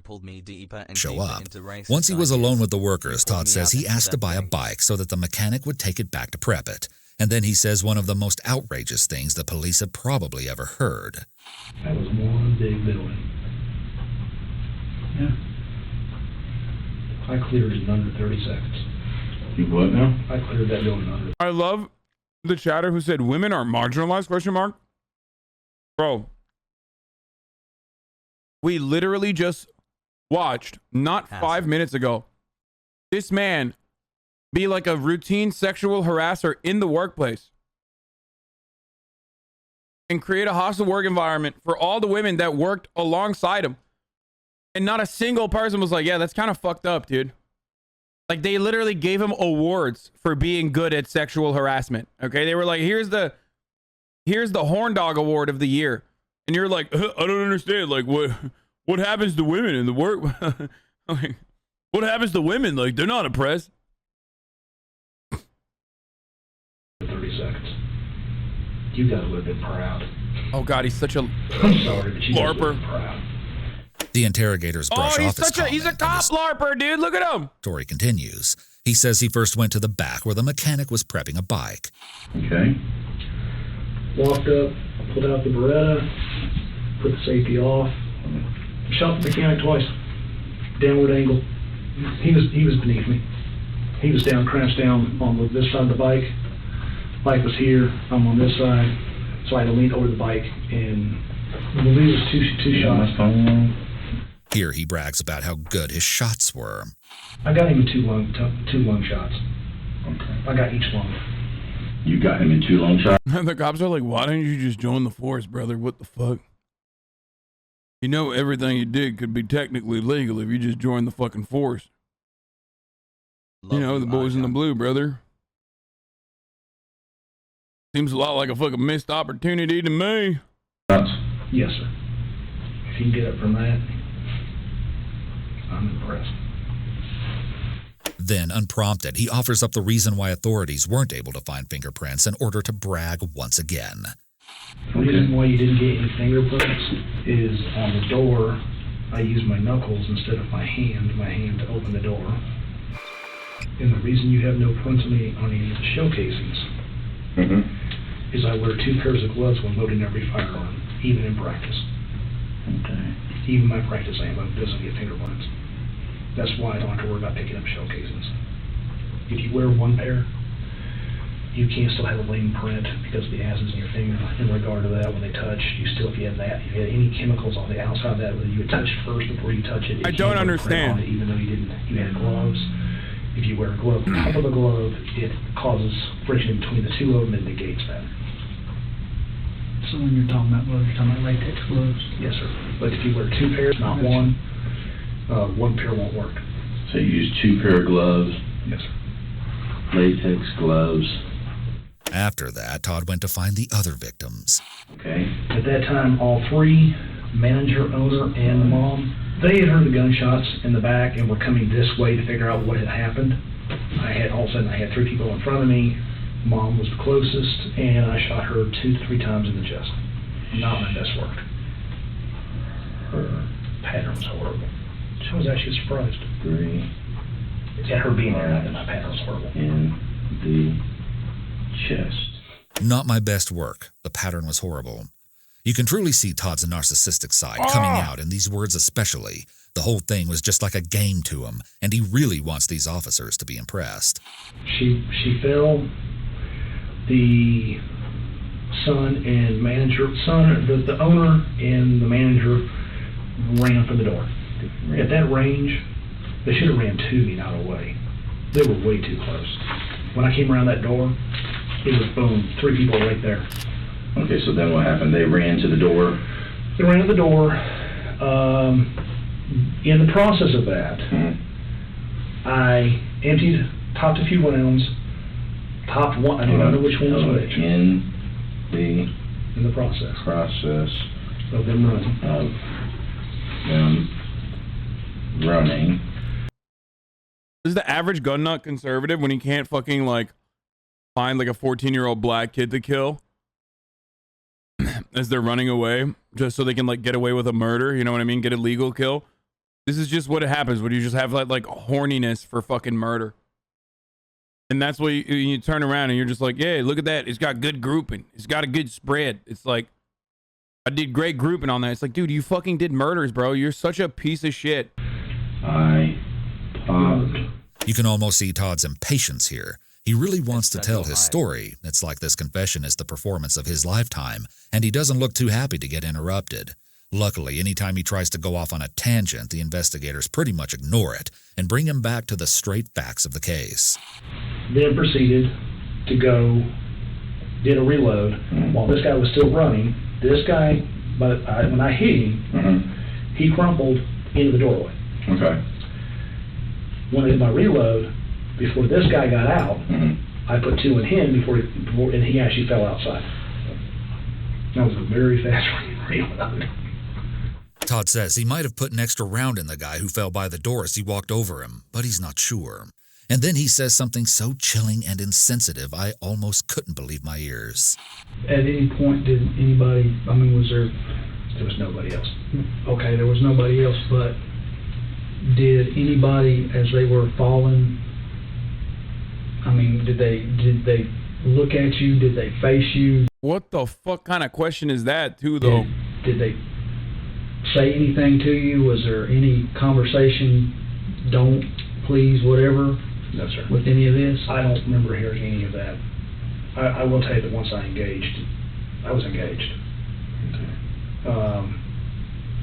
show up. Once he was alone with the workers, Todd says he asked to buy a bike so that the mechanic would take it back to prep it. And then he says one of the most outrageous things the police had probably ever heard. That was one big building. Yeah. I cleared it in under 30 seconds. You what now? I cleared that building under. I love the chatter who said women are marginalized, question mark. Bro, we literally just watched, not 5 minutes ago, this man be like a routine sexual harasser in the workplace and create a hostile work environment for all the women that worked alongside him. And not a single person was like, yeah, that's kind of fucked up, dude. Like, they literally gave him awards for being good at sexual harassment. Okay, they were like, here's the Horn Dog Award of the year. And you're like, I don't understand. Like, what happens to women in the work? Like, what happens to women? Like, they're not oppressed. 30 seconds. You guys would have been proud. Oh, God, he's such a I'm sorry, but you guys would have LARPer. been proud. The interrogators brush off his comment. He's a cop LARPer, dude. Look at him. Story continues. He says he first went to the back where the mechanic was prepping a bike. Okay. Walked up, pulled out the Beretta, put the safety off, shot the mechanic twice. Downward angle. He was beneath me. He was down, crouched down on this side of the bike. Bike was here. I'm on this side. So I had to lean over the bike, and I believe it was two shots. Here he brags about how good his shots were. I got him in two lung shots. Okay. I got each lung. You got him in 2 long shots? The cops are like, why didn't you just join the force, brother? What the fuck? You know, everything you did could be technically legal if you just joined the fucking force. You know, the boys in the blue, brother. Seems a lot like a fucking missed opportunity to me. Yes, sir. If you can get up from that, I'm impressed. Then, unprompted, he offers up the reason why authorities weren't able to find fingerprints in order to brag once again. The reason why you didn't get any fingerprints is on the door, I used my knuckles instead of my hand to open the door. And the reason you have no prints on any of the shell casings is I wear 2 pairs of gloves when loading every firearm, even in practice. Okay. Even my practice ammo doesn't get fingerprints. That's why I don't have to worry about picking up shell casings. If you wear one pair, you can still have a lean print because of the acids in your finger. In regard to that, when they touch, you still, if you had any chemicals on the outside of that, whether you would touch it first before you touch it. I don't understand. It, even though you had gloves. If you wear a glove, on top of the glove, it causes friction between the two of them and negates that. So when you're talking about gloves, you're talking about latex gloves? Yes, sir. But if you wear two pairs, not one, one pair won't work. So you use 2 pair of gloves? Yes, sir. Latex gloves. After that, Todd went to find the other victims. Okay. At that time, all 3, manager, owner, and the mom, they had heard the gunshots in the back and were coming this way to figure out what had happened. All of a sudden, I had 3 people in front of me. Mom was the closest, and I shot her 2 to 3 times in the chest. Not my best work. Her pattern was horrible. I was actually surprised. 3. At her being there, and my pattern was horrible. In the chest. Not my best work. The pattern was horrible. You can truly see Todd's narcissistic side coming out in these words especially. The whole thing was just like a game to him, and he really wants these officers to be impressed. She fell. The the owner and the manager ran for the door. At that range, they should have ran to me, not away. They were way too close. When I came around that door, it was boom, 3 people right there. Okay, so then what happened? They ran to the door? They ran to the door. In the process of that, I topped a few rounds, topped one, I don't know which one was which. In the process. Of them running. Is the average gun nut conservative when he can't fucking like find like a 14-year-old black kid to kill as they're running away just so they can like get away with a murder? You know what I mean? Get a legal kill. This is just what it happens when you just have like horniness for fucking murder. And that's what you turn around and you're just like, yeah, look at that. It's got good grouping. It's got a good spread. It's like, I did great grouping on that. It's like, dude, you fucking did murders, bro. You're such a piece of shit. You can almost see Todd's impatience here. He really wants to tell his story. It's like this confession is the performance of his lifetime, and he doesn't look too happy to get interrupted. Luckily, anytime he tries to go off on a tangent, the investigators pretty much ignore it and bring him back to the straight facts of the case. Then proceeded to go, did a reload. While this guy was still running, this guy, when I hit him, he crumpled into the doorway. Okay. When I did my reload, before this guy got out, I put 2 in him and he actually fell outside. That was a very fast reload. Todd says he might have put an extra round in the guy who fell by the door as he walked over him, but he's not sure. And then he says something so chilling and insensitive, I almost couldn't believe my ears. At any point, did anybody, I mean, was there... There was nobody else. Okay, there was nobody else, but did anybody, as they were falling, I mean, did they look at you? Did they face you? What the fuck kind of question is that, too, though? Did they say anything to you? Was there any conversation, don't, please, whatever? No, sir. With any of this? I don't remember hearing any of that. I will tell you that once I was engaged. Okay.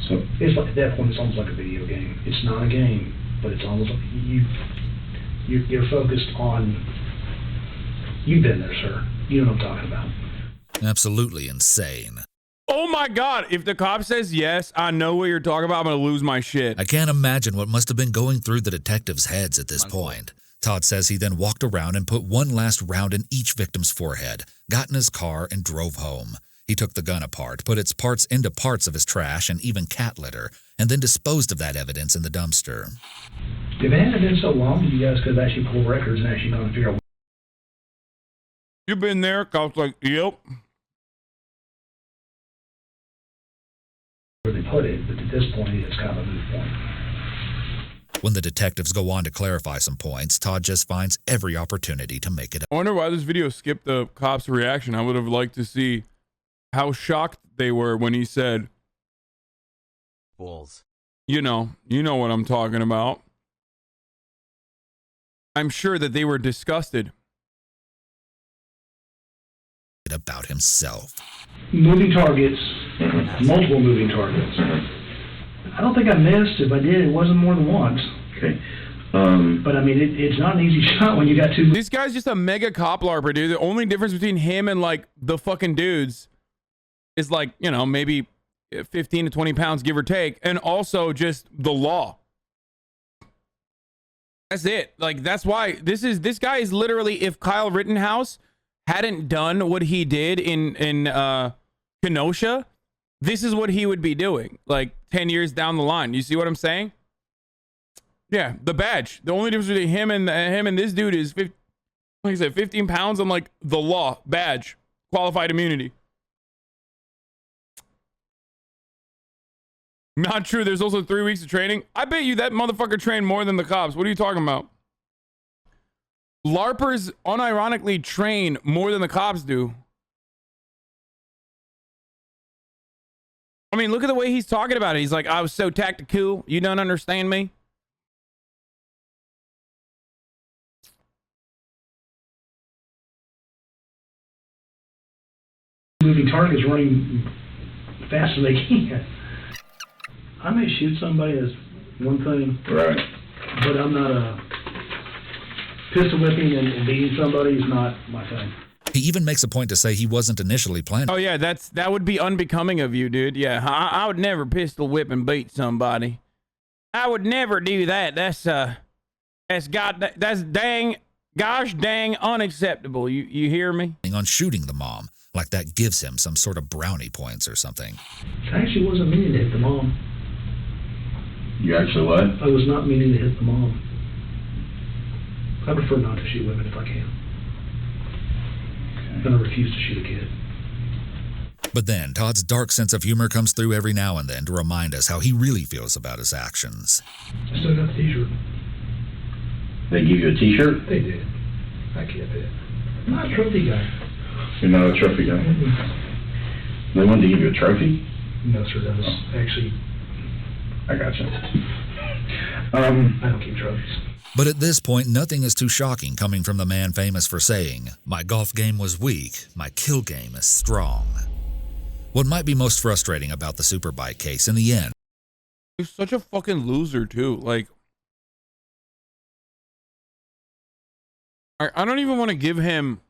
So it's like, at that point, it's almost like a video game. It's not a game, but it's almost like you're focused on, you've been there, sir. You know what I'm talking about. Absolutely insane. Oh my God, if the cop says yes, I know what you're talking about, I'm gonna lose my shit. I can't imagine what must have been going through the detectives' heads at this point. Todd says he then walked around and put one last round in each victim's forehead, got in his car, and drove home. He took the gun apart, put its parts into parts of his trash and even cat litter, and then disposed of that evidence in the dumpster. If it hadn't been so long, you guys could have actually pulled records and actually gone to figure out. You been there? Cop's like, yep. Where they put it, but at this point, it's kind of a moot point. When the detectives go on to clarify some points, Todd just finds every opportunity to make it up. I wonder why this video skipped the cop's reaction. I would have liked to see how shocked they were when he said, balls. You know what I'm talking about. I'm sure that they were disgusted. About himself. Moving targets, multiple moving targets. I don't think I missed. If I did, it wasn't more than once. Okay. But I mean, it's not an easy shot when you got two. This guy's just a mega cop larper, dude. The only difference between him and like the fucking dudes is like, you know, maybe 15 to 20 pounds, give or take, and also just the law. That's it. Like, that's why this guy is literally, if Kyle Rittenhouse hadn't done what he did in Kenosha, this is what he would be doing like 10 years down the line. You see what I'm saying? Yeah, the badge. The only difference between him and this dude is, like I said, 15 pounds on like the law badge, qualified immunity. Not true. There's also 3 weeks of training. I bet you that motherfucker trained more than the cops. What are you talking about? LARPers unironically train more than the cops do. I mean, look at the way he's talking about it. He's like, I was so tactical. You don't understand me. Moving targets running fast as they can. I may shoot somebody as one thing. Right. But I'm not a pistol whipping and beating somebody is not my thing. He even makes a point to say he wasn't initially planning. Oh yeah, that would be unbecoming of you, dude. Yeah, I would never pistol whip and beat somebody. I would never do that. That's gosh dang unacceptable. You hear me? On shooting the mom, like that gives him some sort of brownie points or something. I actually wasn't meaning to hit the mom. You actually what? I was not meaning to hit the mom. I prefer not to shoot women if I can. I'm going to refuse to shoot a kid. But then Todd's dark sense of humor comes through every now and then to remind us how he really feels about his actions. I still got the t-shirt. They give you a t-shirt? They did. I kept it. I'm not a trophy guy. You're not a trophy guy? Mm-hmm. They wanted to give you a trophy? No, sir. That was actually... I gotcha. I don't keep trophies. But at this point, nothing is too shocking coming from the man famous for saying, "My golf game was weak, my kill game is strong." What might be most frustrating about the Superbike case in the end? He's such a fucking loser too. Like, I don't even want to give him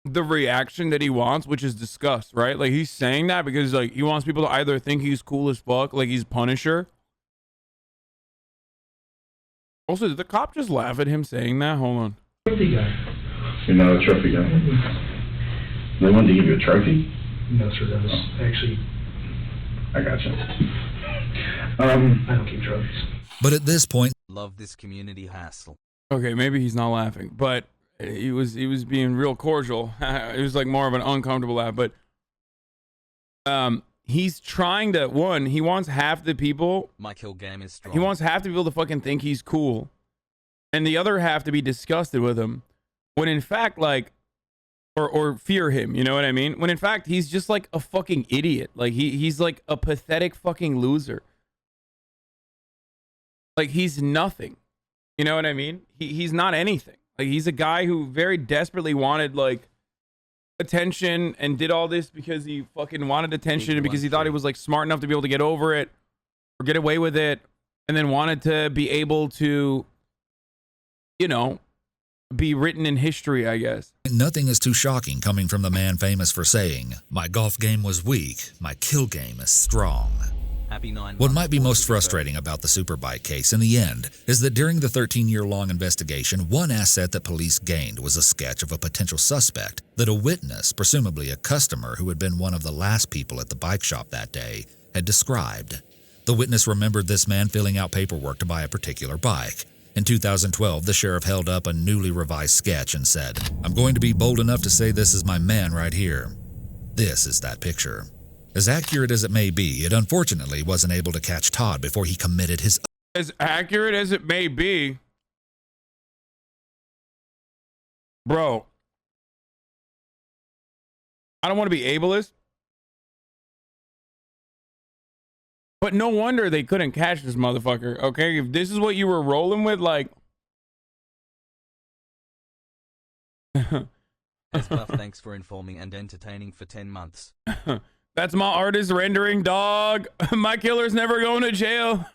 the reaction that he wants, which is disgust, right? Like, he's saying that because like he wants people to either think he's cool as fuck, like he's Punisher. Also, did the cop just laugh at him saying that? Hold on. Trophy guy. You're not a trophy guy? They wanted to give you a trophy? No, sir. That was actually... I gotcha. I don't keep trophies. But at this point... Love this community hassle. Okay, maybe he's not laughing, but he was being real cordial. It was like more of an uncomfortable laugh, but he's trying to, one, he wants half the people, My kill game is strong. he wants half the people to fucking think he's cool, and the other half to be disgusted with him, when in fact, like, or fear him, you know what I mean? When in fact, he's just like a fucking idiot. Like, he's like a pathetic fucking loser. Like, he's nothing. You know what I mean? He's not anything. Like, he's a guy who very desperately wanted, like, attention and did all this because he fucking wanted attention and because he thought he was, like, smart enough to be able to get over it or get away with it, and then wanted to be able to, you know, be written in history, I guess. Nothing is too shocking coming from the man famous for saying, "My golf game was weak, my kill game is strong." Happy 9 What months might be for most the frustrating about the Superbike case in the end is that during the 13-year-long investigation, one asset that police gained was a sketch of a potential suspect that a witness, presumably a customer who had been one of the last people at the bike shop that day, had described. The witness remembered this man filling out paperwork to buy a particular bike. In 2012, the sheriff held up a newly revised sketch and said, "I'm going to be bold enough to say this is my man right here." This is that picture. As accurate as it may be, it unfortunately wasn't able to catch Todd before he committed his... As accurate as it may be, bro, I don't want to be ableist, But no wonder they couldn't catch this motherfucker. Okay, if this is what you were rolling with, like. Buff, thanks for informing and entertaining for 10 months. That's my artist rendering, dog. My killer's never going to jail.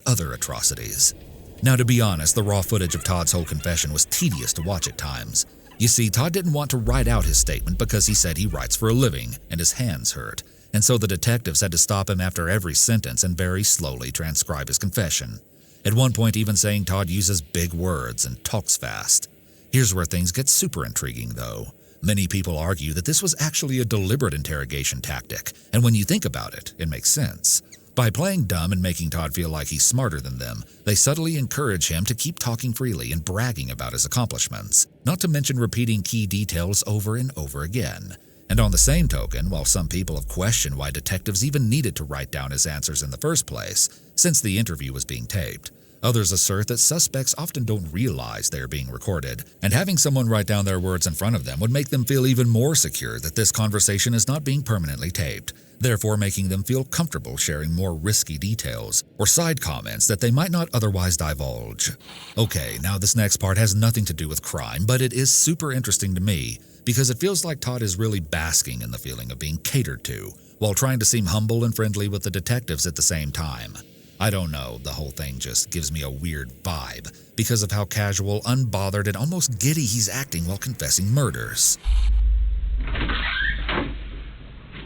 Other atrocities. Now, to be honest, the raw footage of Todd's whole confession was tedious to watch at times. You see, Todd didn't want to write out his statement because he said he writes for a living and his hands hurt, and so the detectives had to stop him after every sentence and very slowly transcribe his confession. At one point even saying Todd uses big words and talks fast. Here's where things get super intriguing, though. Many people argue that this was actually a deliberate interrogation tactic, and when you think about it, it makes sense. By playing dumb and making Todd feel like he's smarter than them, they subtly encourage him to keep talking freely and bragging about his accomplishments, not to mention repeating key details over and over again. And on the same token, while some people have questioned why detectives even needed to write down his answers in the first place, since the interview was being taped, others assert that suspects often don't realize they are being recorded, and having someone write down their words in front of them would make them feel even more secure that this conversation is not being permanently taped, therefore making them feel comfortable sharing more risky details or side comments that they might not otherwise divulge. Okay, now this next part has nothing to do with crime, but it is super interesting to me because it feels like Todd is really basking in the feeling of being catered to, while trying to seem humble and friendly with the detectives at the same time. I don't know, the whole thing just gives me a weird vibe because of how casual, unbothered, and almost giddy he's acting while confessing murders.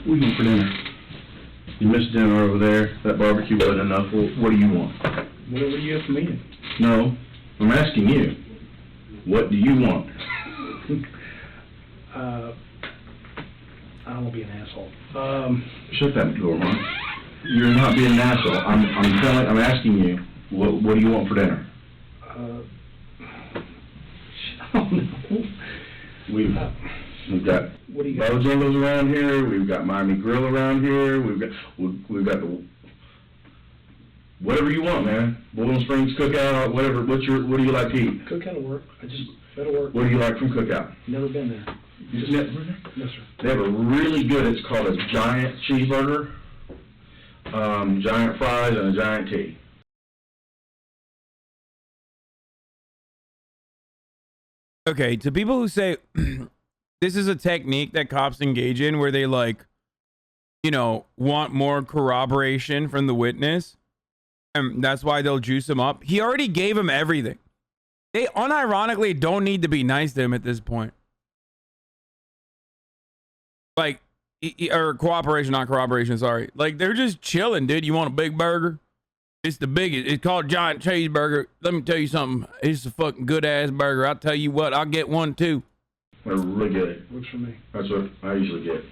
We can for dinner. You missed dinner over there. That barbecue wasn't enough. Well, what do you want? Whatever you have for me. No, I'm asking you. What do you want? I don't want to be an asshole. Shut that door, Mark. You're not being an asshole. I'm asking you. What do you want for dinner? I don't know. We've got Bojangles around here. We've got Miami Grill around here. We've got the whatever you want, man. Boiling Springs Cookout, whatever. What do you like to eat? Cookout will work. That'll work. What do you like from Cookout? Never been there. You've never been there? Yes, sir. They have a really good. It's called a giant cheeseburger, giant fries, and a giant tea. Okay, to people who say this is a technique that cops engage in where they like, you know, want more corroboration from the witness, and that's why they'll juice him up. He already gave him everything. They unironically don't need to be nice to him at this point. Like, or cooperation, not corroboration, sorry. Like, they're just chilling, dude. You want a big burger? It's the biggest. It's called giant cheeseburger. Let me tell you something. It's a fucking good ass burger. I'll tell you what, I'll get one too. They're really good. Works for me. That's what I usually get.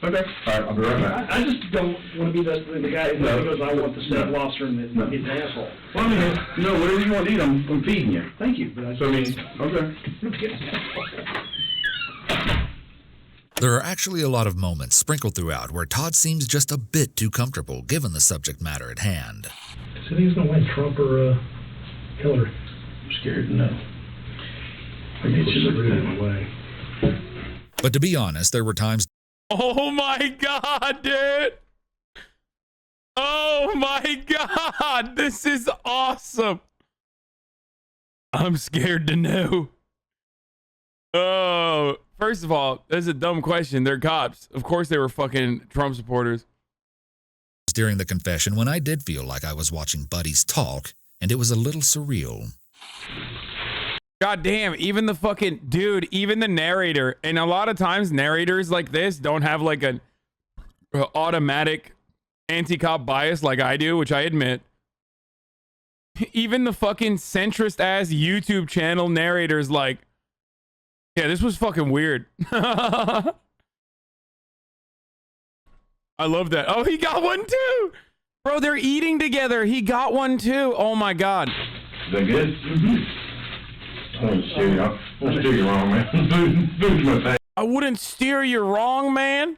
Okay. All right, I'll be right back. I just don't want to be the guy who goes, I want the steak lobster and he's an asshole. Well, I mean, no, whatever you want to eat, I'm feeding you. Thank you. But okay. There are actually a lot of moments sprinkled throughout where Todd seems just a bit too comfortable given the subject matter at hand. So he's going to win, Trump or Hillary? I'm scared to know. I get you looking away. But to be honest, there were times... Oh my God, dude! Oh my God! This is awesome! I'm scared to know. Oh, first of all, that's a dumb question. They're cops. Of course they were fucking Trump supporters. During the confession when I did feel like I was watching buddies talk, and it was a little surreal. God damn, even the fucking dude, even the narrator, and a lot of times narrators like this don't have like an automatic anti-cop bias like I do, which I admit. Even the fucking centrist ass YouTube channel narrators like, yeah, this was fucking weird. I love that. Oh, he got one too. Bro, they're eating together. He got one too. Oh my God. Is that good? Mm-hmm. I won't steer you wrong, man. Food's my thing. I wouldn't steer you wrong, man.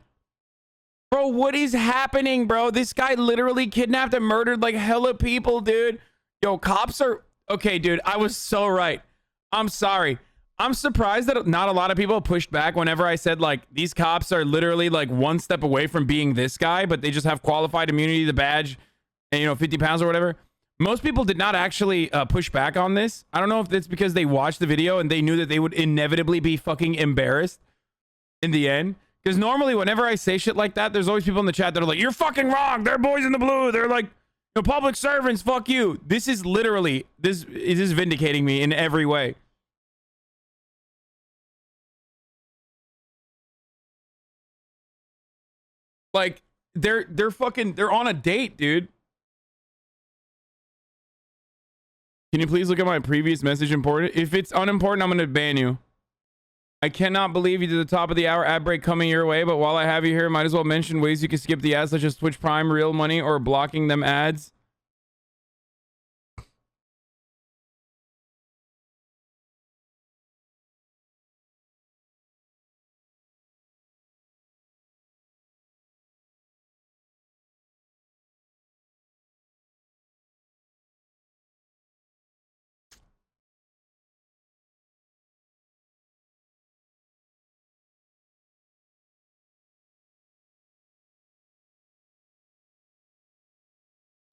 Bro, what is happening, bro? This guy literally kidnapped and murdered like hella people, dude. Yo, cops are... Okay, dude, I was so right. I'm sorry. I'm surprised that not a lot of people pushed back whenever I said, like, these cops are literally, like, one step away from being this guy, but they just have qualified immunity, the badge, and, you know, 50 pounds or whatever. Most people did not actually push back on this. I don't know if it's because they watched the video and they knew that they would inevitably be fucking embarrassed in the end. Because normally whenever I say shit like that, there's always people in the chat that are like, you're fucking wrong. They're boys in the blue. They're like, the public servants. Fuck you. This is literally, this is vindicating me in every way. Like, they're on a date, dude. Can you please look at my previous message important? If it's unimportant, I'm going to ban you. I cannot believe you did the top of the hour ad break coming your way, but while I have you here, might as well mention ways you can skip the ads, such as Twitch Prime, Real Money, or blocking them ads.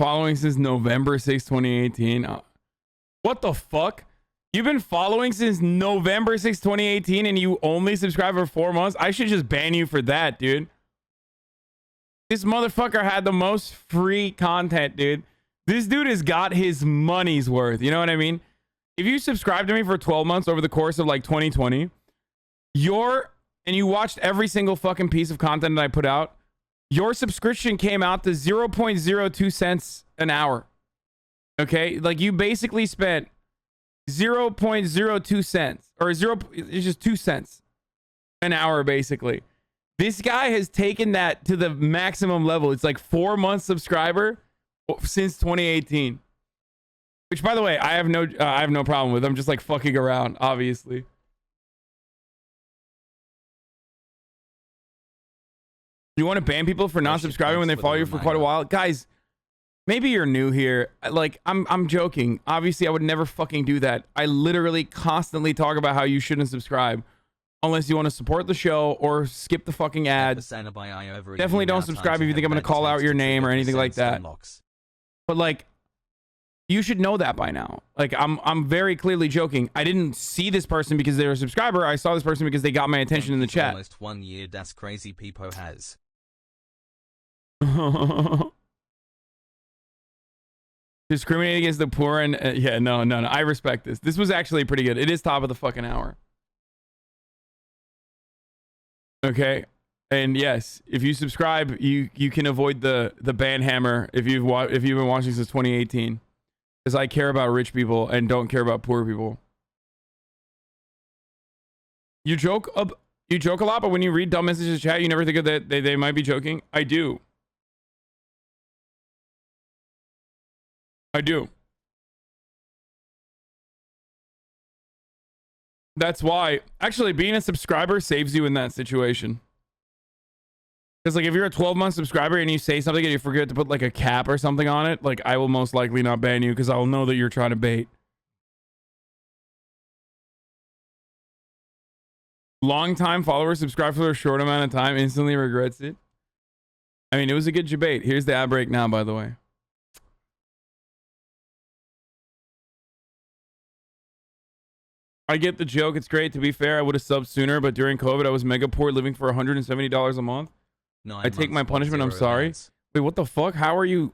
Following since November 6, 2018. What the fuck? You've been following since November 6, 2018 and you only subscribe for 4 months? I should just ban you for that, dude. This motherfucker had the most free content, dude. This dude has got his money's worth. You know what I mean? If you subscribe to me for 12 months over the course of like 2020, and you watched every single fucking piece of content that I put out, your subscription came out to 0.02 cents an hour. Okay? Like, you basically spent 0.02 cents or it's just 2 cents an hour, basically. This guy has taken that to the maximum level. It's like 4 months subscriber since 2018. Which, by the way, I have no problem with. I'm just like fucking around, obviously. You want to ban people for not subscribing when they follow you for quite a while? Guys, maybe you're new here. Like, I'm joking. Obviously, I would never fucking do that. I literally constantly talk about how you shouldn't subscribe unless you want to support the show or skip the fucking ads. Definitely don't subscribe if you think I'm going to call out your name or anything like that. But like, you should know that by now. Like, I'm very clearly joking. I didn't see this person because they were a subscriber. I saw this person because they got my attention in the chat. Almost 1 year. That's crazy. Peepo has. Discriminating against the poor and yeah, no. I respect this. This was actually pretty good. It is top of the fucking hour. Okay, and yes, if you subscribe, you can avoid the ban hammer if you've been watching since 2018. Because I care about rich people and don't care about poor people. You joke a lot, but when you read dumb messages in chat, you never think of that they might be joking. I do. That's why, actually, being a subscriber saves you in that situation. Because, like, if you're a 12-month subscriber and you say something and you forget to put, like, a cap or something on it, like, I will most likely not ban you because I'll know that you're trying to bait. Long-time follower subscribe for a short amount of time, instantly regrets it. I mean, it was a good debate. Here's the ad break now, by the way. I get the joke. It's great. To be fair, I would have subbed sooner, but during COVID, I was mega poor, living for $170 a month. I take my punishment. I'm sorry. Wait, what the fuck? How are you?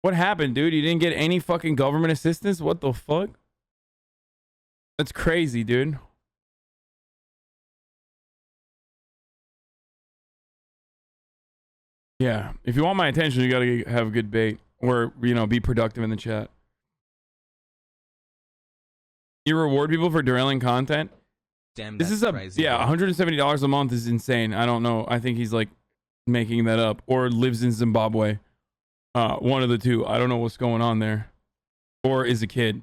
What happened, dude? You didn't get any fucking government assistance? What the fuck? That's crazy, dude. Yeah. If you want my attention, you gotta have a good bait or, you know, be productive in the chat. You reward people for derailing content. Damn, this is crazy, yeah, $170 a month is insane. I don't know. I think he's like making that up or lives in Zimbabwe. One of the two. I don't know what's going on there. Or is a kid.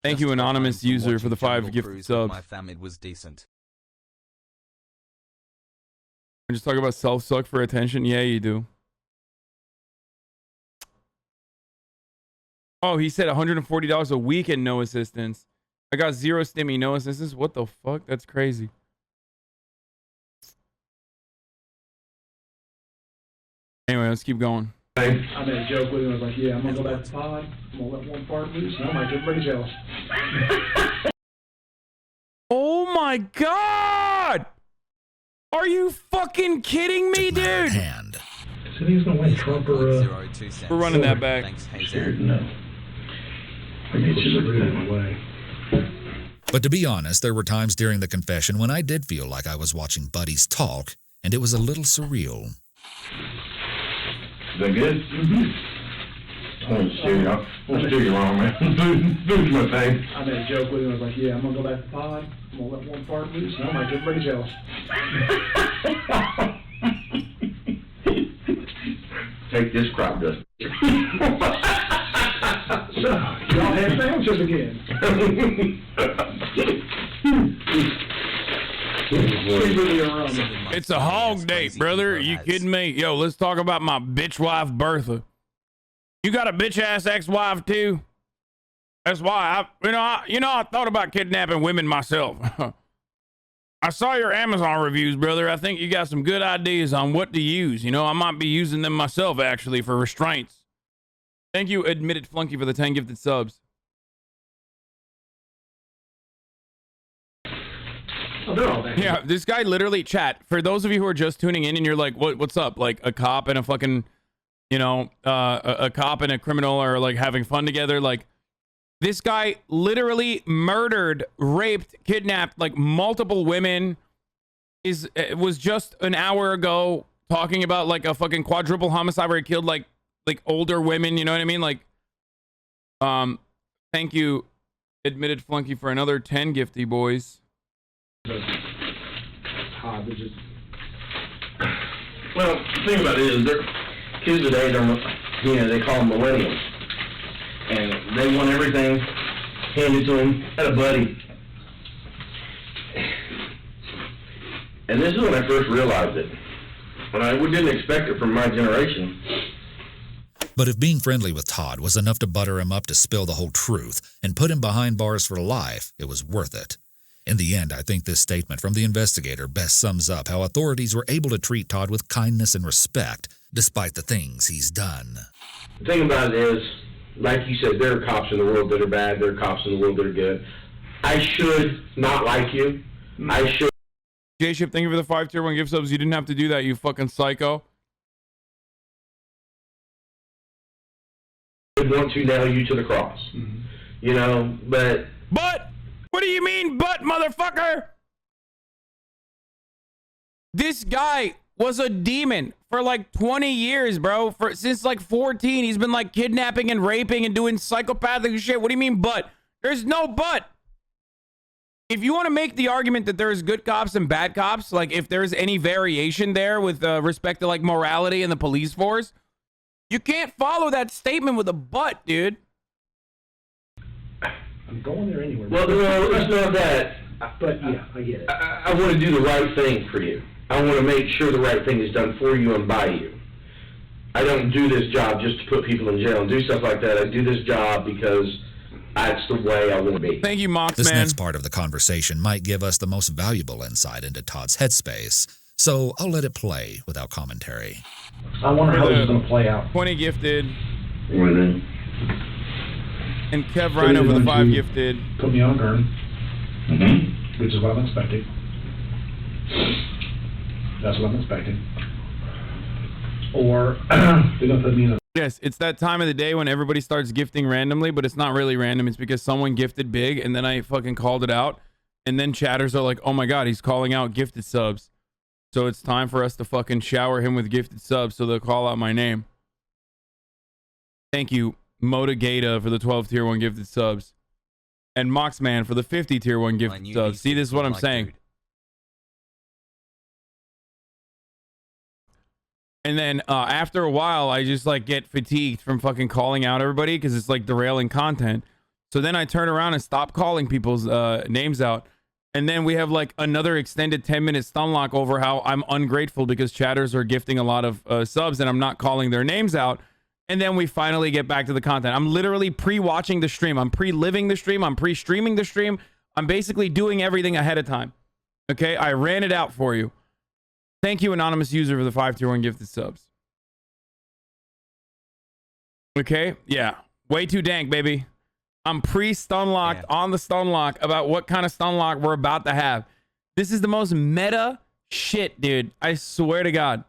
Thank you, anonymous user, for the 5 gifted subs. My fam, it was decent. I just talk about self-suck for attention. Yeah, you do. Oh, he said $140 a week and no assistance. I got 0 stimmy, no assistance. What the fuck? That's crazy. Anyway, let's keep going. I made a joke with him. I was like, yeah, I'm going to go back to the pod. I'm going to let one fart loose, and I'll make everybody jealous. Oh my God! Are you fucking kidding me, dude? Hand. So he's going to win Trump or... We're running that back. Thanks, Scared, no. I get you the root in the way. But to be honest, there were times during the confession when I did feel like I was watching buddies talk, and it was a little surreal. Is that good? Mm-hmm. I won't steer you wrong, man. Food's my thing. I made a joke with him. I was like, yeah, I'm going to go back to the pod. I'm going to let one fart loose, and I'll make everybody jealous. Take this crop dust. Y'all have sandwiches again. It's a hog date, brother. Are you kidding me? Yo, let's talk about my bitch wife, Bertha. You got a bitch ass ex-wife too? That's why I thought about kidnapping women myself. I saw your Amazon reviews, brother. I think you got some good ideas on what to use. You know, I might be using them myself actually for restraints. Thank you, Admitted Flunky, for the 10 gifted subs. Yeah, this guy literally, chat, for those of you who are just tuning in and you're like, what's up? Like a cop and a fucking, you know, a cop and a criminal are like having fun together. Like, this guy literally murdered, raped, kidnapped like multiple women. Was just an hour ago talking about like a fucking quadruple homicide where he killed like older women, you know what I mean? Like, thank you, Admitted Flunky, for another 10 gifty, boys. Well, the thing about it is, they're kids today, they call them millennials, and they want everything handed to them. I had a buddy, and this is when I first realized it, and I didn't expect it from my generation. But if being friendly with Todd was enough to butter him up to spill the whole truth and put him behind bars for life, it was worth it. In the end, I think this statement from the investigator best sums up how authorities were able to treat Todd with kindness and respect, despite the things he's done. The thing about it is, like you said, there are cops in the world that are bad, there are cops in the world that are good. I should not like you. I should. J-Ship, thank you for the 5 tier 1 gift subs. You didn't have to do that, you fucking psycho. Want to nail you to the cross, you know, but what do you mean, but, motherfucker? This guy was a demon for like 20 years, bro. Since like 14, he's been like kidnapping and raping and doing psychopathic shit. What do you mean, but? There's no but. If you want to make the argument that there's good cops and bad cops, like if there's any variation there with respect to like morality in the police force, you can't follow that statement with a but, dude. I'm going there anyway. Well, no, it's not that. But yeah, I get it. I want to do the right thing for you. I want to make sure the right thing is done for you and by you. I don't do this job just to put people in jail and do stuff like that. I do this job because that's the way I want to be. Thank you, Mox, This man. next part of the conversation might give us the most valuable insight into Todd's headspace, so I'll let it play without commentary. I wonder how this is going to play out. 20 gifted. Really? And Kev Rhino for the 5 gifted. Put me on a gurney, which is what I'm expecting. That's what I'm expecting. Or they're going to put me in a... Yes, it's that time of the day when everybody starts gifting randomly, but it's not really random. It's because someone gifted big, and then I fucking called it out. And then chatters are like, oh my God, he's calling out gifted subs. So it's time for us to fucking shower him with gifted subs so they'll call out my name. Thank you, Motagata, for the 12 tier 1 gifted subs. And Moxman for the 50 tier 1 gifted subs. See, this is what I'm saying. Dude. And then after a while, I just like get fatigued from fucking calling out everybody because it's like derailing content. So then I turn around and stop calling people's names out. And then we have like another extended 10-minute stun lock over how I'm ungrateful because chatters are gifting a lot of subs and I'm not calling their names out. And then we finally get back to the content. I'm literally pre-watching the stream. I'm pre-living the stream. I'm pre-streaming the stream. I'm basically doing everything ahead of time. Okay, I ran it out for you. Thank you, anonymous user, for the 5 tier 1 gifted subs. Okay, yeah, way too dank, baby. I'm pre-stun locked on the stun lock about what kind of stun lock we're about to have. This is the most meta shit, dude. I swear to God.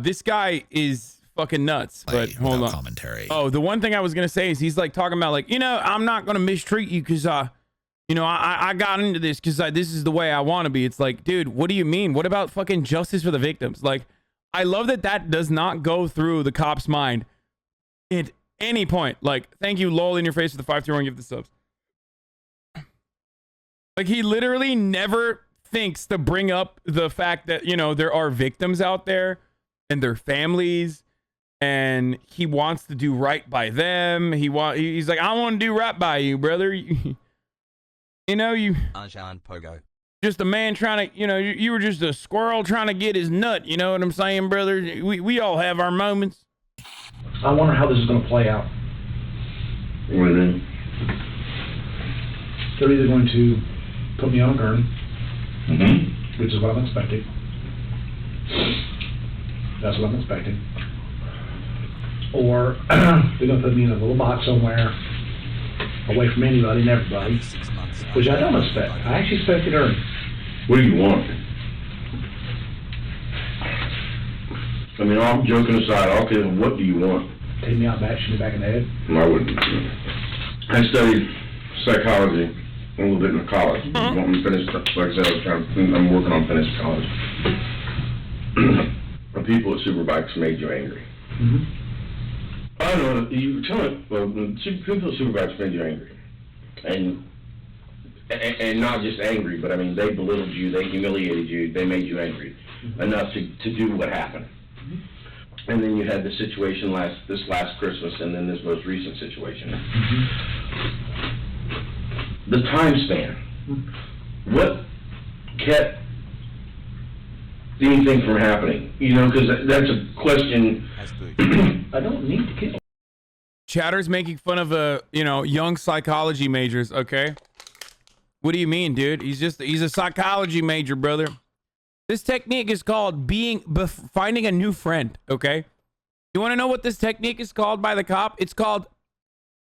This guy is fucking nuts. But hold on. Commentary. Oh, the one thing I was gonna say is he's like talking about like, you know, I'm not gonna mistreat you because you know, I got into this because this is the way I want to be. It's like, dude, what do you mean? What about fucking justice for the victims? Like, I love that that does not go through the cop's mind at any point. Like, thank you, lol, in your face for the 531 give the subs. Like, he literally never thinks to bring up the fact that, you know, there are victims out there and their families, and he wants to do right by them. He's like, I want to do right by you, brother. You know, you Ajan Pogo. Just a man trying to, you know, you were just a squirrel trying to get his nut. You know what I'm saying, brother? We all have our moments. I wonder how this is going to play out. What do you mean? They're either going to put me on a gurney, which is what I'm expecting. That's what I'm expecting. Or they're going to put me in a little box somewhere, away from anybody and everybody, which I don't expect. I actually expect it earned. What do you want? I mean, all joking aside, okay, what do you want? Take me out back, shoot me back in the head. I wouldn't. I studied psychology a little bit in college. You want me to finish, like I said, I'm working on finishing college. The people at Superbikes made you angry. I don't know, you tell it, well, people at Superbikes made you angry. And not just angry, but I mean, they belittled you, they humiliated you, they made you angry enough to do what happened. And then you had the situation this last Christmas, and then this most recent situation. The time span. What kept anything from happening? You know, because that's a question. I don't need to kill. Chatter's making fun of young psychology majors. Okay, what do you mean, dude? He's a psychology major, brother. This technique is called finding a new friend. Okay, you want to know what this technique is called by the cop? It's called,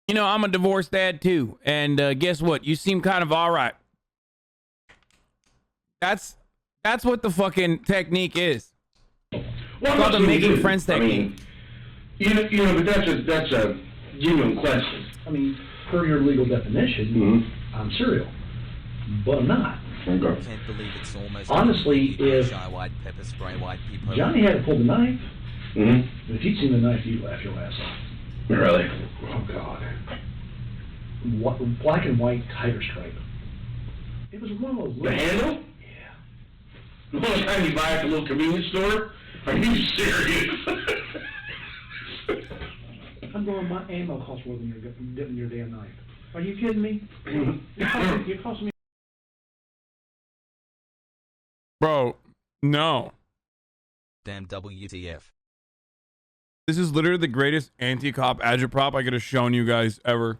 you know, I'm a divorced dad too, and guess what? You seem kind of all right. That's what the fucking technique is. Well, it's called the making friends technique. I mean, you know, but that's a genuine question. I mean, per your legal definition, I'm serial, but I'm not. Okay. Can't believe it's almost honestly, if white pepper spray, white people. Johnny hadn't pulled the knife, if you'd seen the knife, you'd laugh your ass off. Really? Oh God. Black and white tiger stripe. It was one of those. The handle? The only time you buy at the little convenience store? Are you serious? I'm going, my ammo costs more than your damn knife. Are you kidding me? You're costing me. Bro, no. Damn WTF. This is literally the greatest anti-cop agitprop I could have shown you guys ever.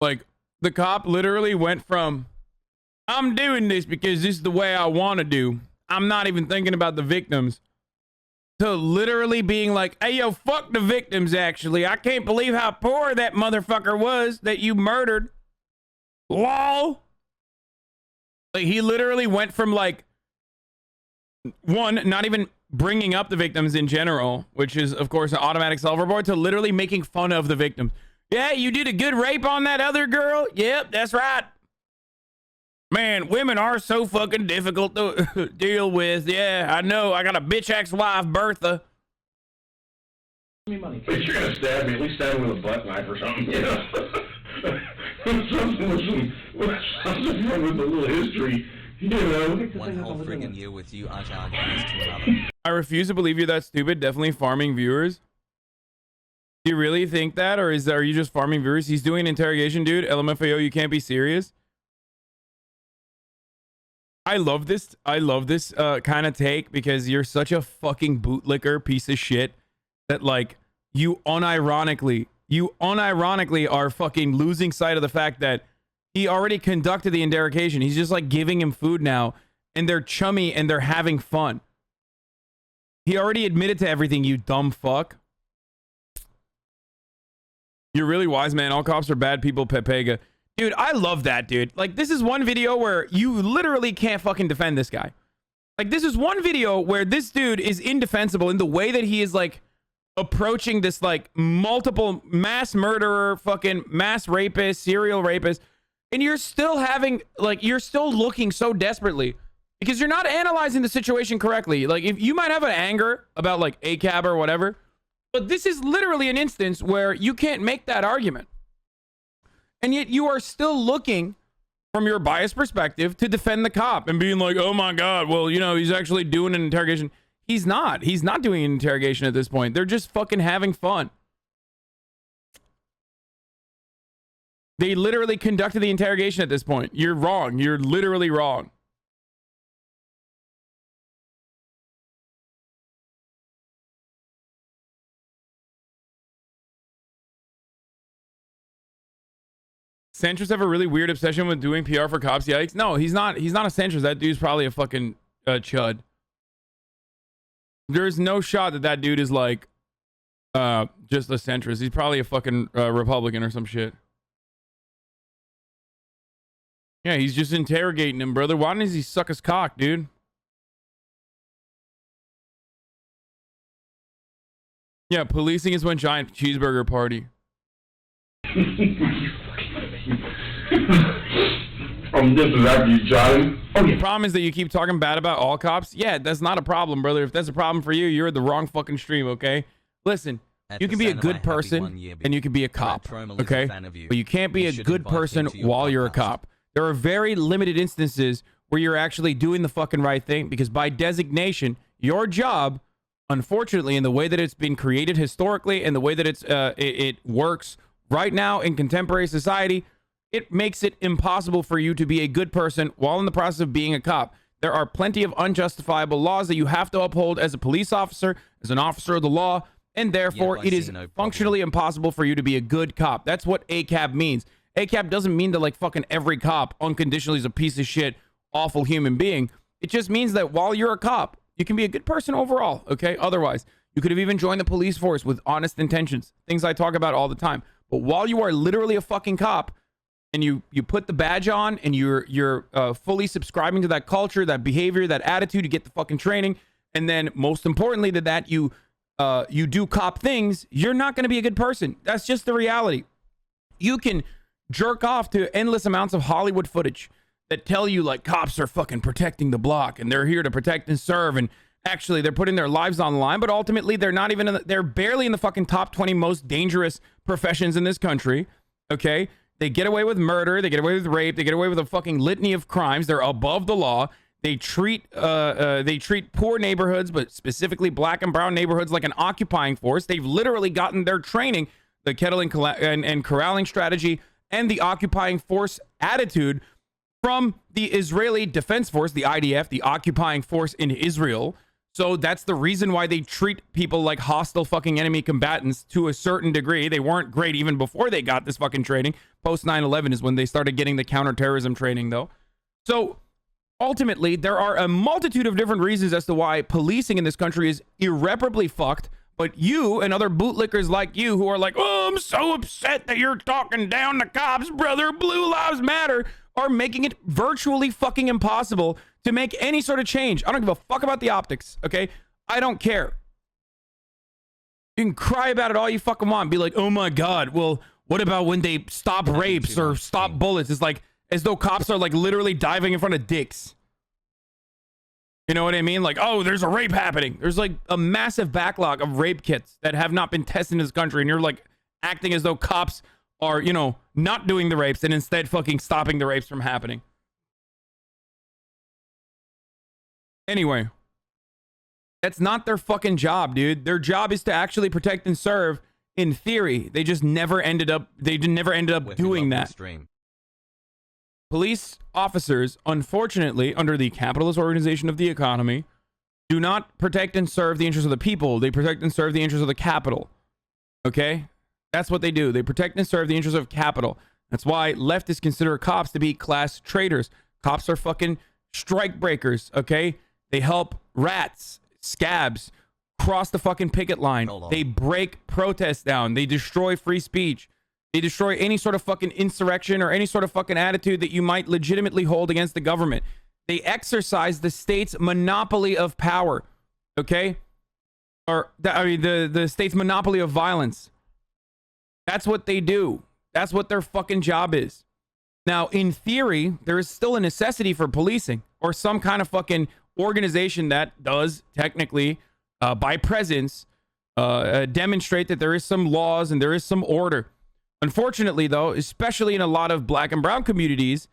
Like, the cop literally went from, I'm doing this because this is the way I want to do, I'm not even thinking about the victims, to literally being like, hey, yo, fuck the victims, actually. I can't believe how poor that motherfucker was that you murdered. Lol. Like, he literally went from, like, one, not even bringing up the victims in general, which is, of course, an automatic self-report, to literally making fun of the victims. Yeah, you did a good rape on that other girl? Yep, that's right. Man, women are so fucking difficult to deal with. Yeah, I know. I got a bitch ex-wife, Bertha. Money. If you're gonna stab me, at least stab me with a butt knife or something, you know? something with a little history, you know? One whole friggin' year with you, Ajan. I refuse to believe you're that stupid. Definitely farming viewers. Do you really think that, or are you just farming viewers? He's doing an interrogation, dude. LMFAO, you can't be serious. I love this kind of take, because you're such a fucking bootlicker piece of shit that, like, you unironically you unironically are fucking losing sight of the fact that he already conducted the interrogation. He's just like giving him food now, and they're chummy and they're having fun. He already admitted to everything, you dumb fuck. You're really wise, man. All cops are bad people, Pepega. Dude, I love that, dude. Like, this is one video where you literally can't fucking defend this guy. Like, this is one video where this dude is indefensible in the way that he is, like, approaching this, like, multiple mass murderer, fucking mass rapist, serial rapist. And you're still having, like, you're still looking so desperately because you're not analyzing the situation correctly. Like, if you might have an anger about, like, ACAB or whatever, but this is literally an instance where you can't make that argument. And yet you are still looking from your biased perspective to defend the cop and being like, oh my God, well, you know, he's actually doing an interrogation. He's not. He's not doing an interrogation at this point. They're just fucking having fun. They literally conducted the interrogation at this point. You're wrong. You're literally wrong. Centrist have a really weird obsession with doing PR for cops. Yikes. No, he's not. He's not a centrist. That dude's probably a fucking chud. There's no shot that that dude is like just a centrist. He's probably a fucking Republican or some shit. Yeah, he's just interrogating him, brother. Why doesn't he suck his cock, dude? Yeah, policing is one giant cheeseburger party. This is after you Johnny. The problem is that you keep talking bad about all cops. Yeah, that's not a problem, brother. If that's a problem for you, you're at the wrong fucking stream, okay? Listen, you can be a good person and you can be a cop, okay? But you can't be a good person while you're a cop. There are very limited instances where you're actually doing the fucking right thing because by designation, your job, unfortunately, in the way that it's been created historically and the way that it works right now in contemporary society, it makes it impossible for you to be a good person while in the process of being a cop. There are plenty of unjustifiable laws that you have to uphold as a police officer, as an officer of the law, and therefore it is functionally impossible for you to be a good cop. That's what ACAB means. ACAB doesn't mean that like fucking every cop unconditionally is a piece of shit, awful human being. It just means that while you're a cop, you can be a good person overall, okay? Otherwise, you could have even joined the police force with honest intentions, things I talk about all the time. But while you are literally a fucking cop, and you put the badge on and you're fully subscribing to that culture, that behavior, that attitude, you get the fucking training, and then most importantly to that you do cop things, you're not going to be a good person. That's just the reality. You can jerk off to endless amounts of Hollywood footage that tell you like cops are fucking protecting the block and they're here to protect and serve, and actually they're putting their lives on the line, but ultimately they're not even they're barely in the fucking top 20 most dangerous professions in this country, okay? They get away with murder. They get away with rape. They get away with a fucking litany of crimes. They're above the law. They treat poor neighborhoods, but specifically black and brown neighborhoods, like an occupying force. They've literally gotten their training, the kettle and corralling strategy, and the occupying force attitude from the Israeli Defense Force, the IDF, the occupying force in Israel. So that's the reason why they treat people like hostile fucking enemy combatants to a certain degree. They weren't great even before they got this fucking training. Post 9/11 is when they started getting the counterterrorism training, though. So ultimately, there are a multitude of different reasons as to why policing in this country is irreparably fucked. But you and other bootlickers like you who are like, oh, I'm so upset that you're talking down the cops, brother. Blue Lives Matter, are making it virtually fucking impossible to make any sort of change. I don't give a fuck about the optics, okay? I don't care. You can cry about it all you fucking want. Be like, oh my God, well, what about when they stop rapes or stop bullets? It's like, as though cops are like literally diving in front of dicks. You know what I mean? Like, oh, there's a rape happening. There's like a massive backlog of rape kits that have not been tested in this country. And you're like acting as though cops are, you know, not doing the rapes and instead fucking stopping the rapes from happening. Anyway, that's not their fucking job, dude. Their job is to actually protect and serve in theory. They just never ended up, doing that. Police officers, unfortunately, under the capitalist organization of the economy, do not protect and serve the interests of the people. They protect and serve the interests of the capital. Okay? That's what they do. They protect and serve the interests of capital. That's why leftists consider cops to be class traitors. Cops are fucking strike breakers, okay? They help rats, scabs, cross the fucking picket line. They break protests down. They destroy free speech. They destroy any sort of fucking insurrection or any sort of fucking attitude that you might legitimately hold against the government. They exercise the state's monopoly of power, okay? Or, the state's monopoly of violence. That's what they do. That's what their fucking job is. Now, in theory, there is still a necessity for policing or some kind of fucking organization that does technically, by presence, demonstrate that there is some laws and there is some order. Unfortunately, though, especially in a lot of black and brown communities,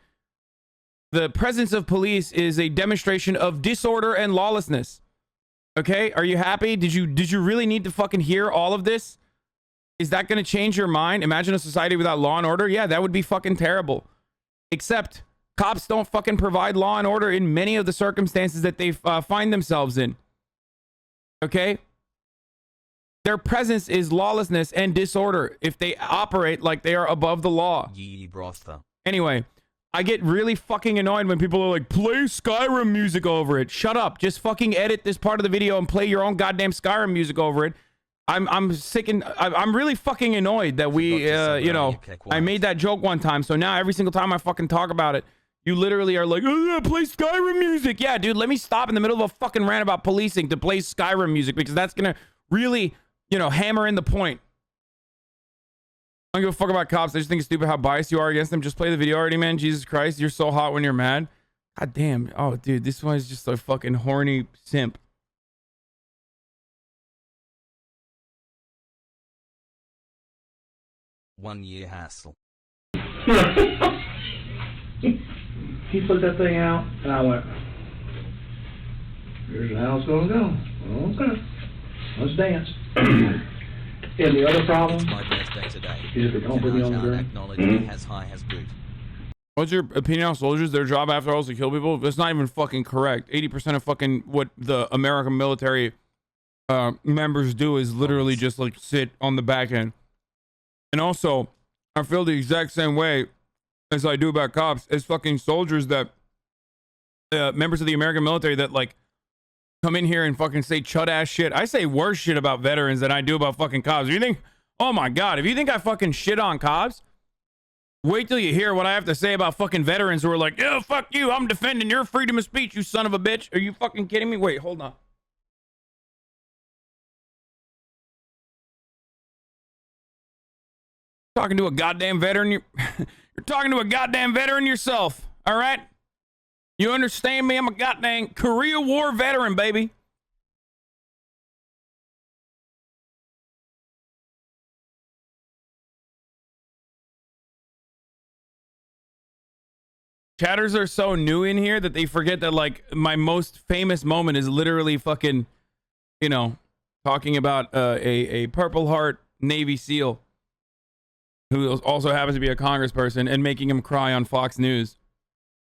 the presence of police is a demonstration of disorder and lawlessness. Okay? Are you happy? Did you really need to fucking hear all of this? Is that going to change your mind? Imagine a society without law and order? Yeah, that would be fucking terrible. Except cops don't fucking provide law and order in many of the circumstances that they find themselves in. Okay? Their presence is lawlessness and disorder if they operate like they are above the law. Anyway, I get really fucking annoyed when people are like, play Skyrim music over it. Shut up. Just fucking edit this part of the video and play your own goddamn Skyrim music over it. I'm sick and I'm really fucking annoyed that we, you know, I made that joke one time. So now every single time I fucking talk about it, you literally are like, oh, yeah, play Skyrim music. Yeah, dude, let me stop in the middle of a fucking rant about policing to play Skyrim music because that's going to really, you know, hammer in the point. I don't give a fuck about cops. I just think it's stupid how biased you are against them. Just play the video already, man. Jesus Christ, you're so hot when you're mad. God damn. Oh, dude, this one is just a fucking horny simp. One year hassle. He put that thing out, and I went, here's how it's going to go. Okay, let's dance. And the other problem My birthday today. is if they don't put me on the ground. Acknowledge me has high as boot. What's your opinion on soldiers? Their job after all is to kill people? That's not even fucking correct. 80% of fucking what the American military members do is literally just like sit on the back end. And also, I feel the exact same way as I do about cops as fucking soldiers that members of the American military that like come in here and fucking say chud ass shit. I say worse shit about veterans than I do about fucking cops. If you think, oh my God, if you think I fucking shit on cops, wait till you hear what I have to say about fucking veterans who are like, yeah, fuck you, I'm defending your freedom of speech, you son of a bitch. Are you fucking kidding me? Wait, hold on. Talking to a goddamn veteran, you're talking to a goddamn veteran yourself, all right? You understand me? I'm a goddamn Korea War veteran, baby. Chatters are so new in here that they forget that, like, my most famous moment is literally fucking, you know, talking about a Purple Heart Navy SEAL who also happens to be a congressperson and making him cry on Fox News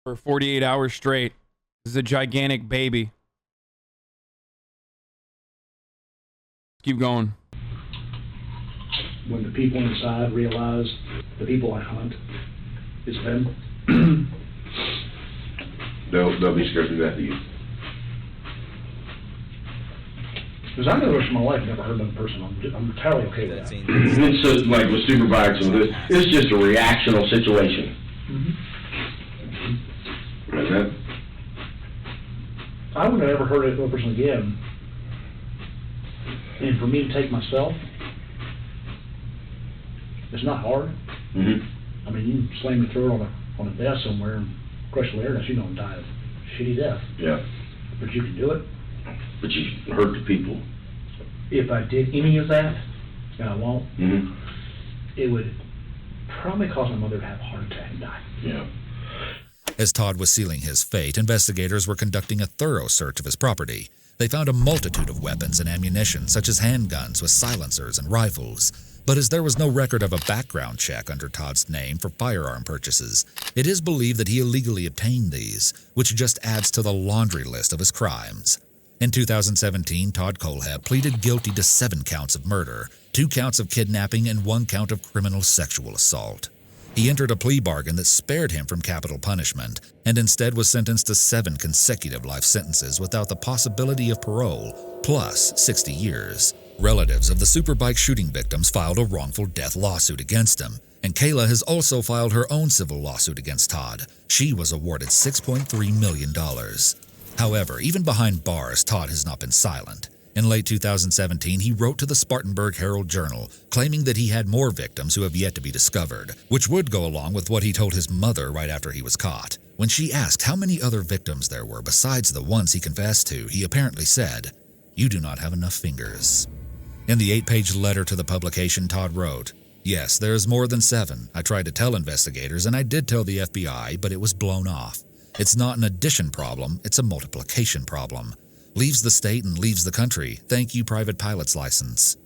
for 48 hours straight. This is a gigantic baby. Keep going. When the people inside realize the people I hunt is them, They'll be scared to death of you. because I never in my life never heard another person. I'm entirely okay with that. It's just like with supervisors, it's just a reactional situation. That's it. I would have never heard another person again. And for me to take myself, it's not hard. I mean, you slam your throat on a desk somewhere and crush the larynx, you don't die of shitty death. Yeah. But you can do it. But you hurt the people. If I did any of that, and I won't, it would probably cause my mother to have a heart attack and die. Yeah. As Todd was sealing his fate, investigators were conducting a thorough search of his property. They found a multitude of weapons and ammunition, such as handguns with silencers and rifles. But as there was no record of a background check under Todd's name for firearm purchases, it is believed that he illegally obtained these, which just adds to the laundry list of his crimes. In 2017, Todd Kohlhepp pleaded guilty to 7 counts of murder, 2 counts of kidnapping, and 1 count of criminal sexual assault. He entered a plea bargain that spared him from capital punishment and instead was sentenced to 7 consecutive life sentences without the possibility of parole, plus 60 years. Relatives of the superbike shooting victims filed a wrongful death lawsuit against him, and Kayla has also filed her own civil lawsuit against Todd. She was awarded $6.3 million. However, even behind bars, Todd has not been silent. In late 2017, he wrote to the Spartanburg Herald-Journal, claiming that he had more victims who have yet to be discovered, which would go along with what he told his mother right after he was caught. When she asked how many other victims there were besides the ones he confessed to, he apparently said, "You do not have enough fingers." In the 8-page letter to the publication, Todd wrote, "Yes, there is more than 7. I tried to tell investigators, and I did tell the FBI, but it was blown off. It's not an addition problem, it's a multiplication problem. Leaves the state and leaves the country. Thank you, private pilot's license."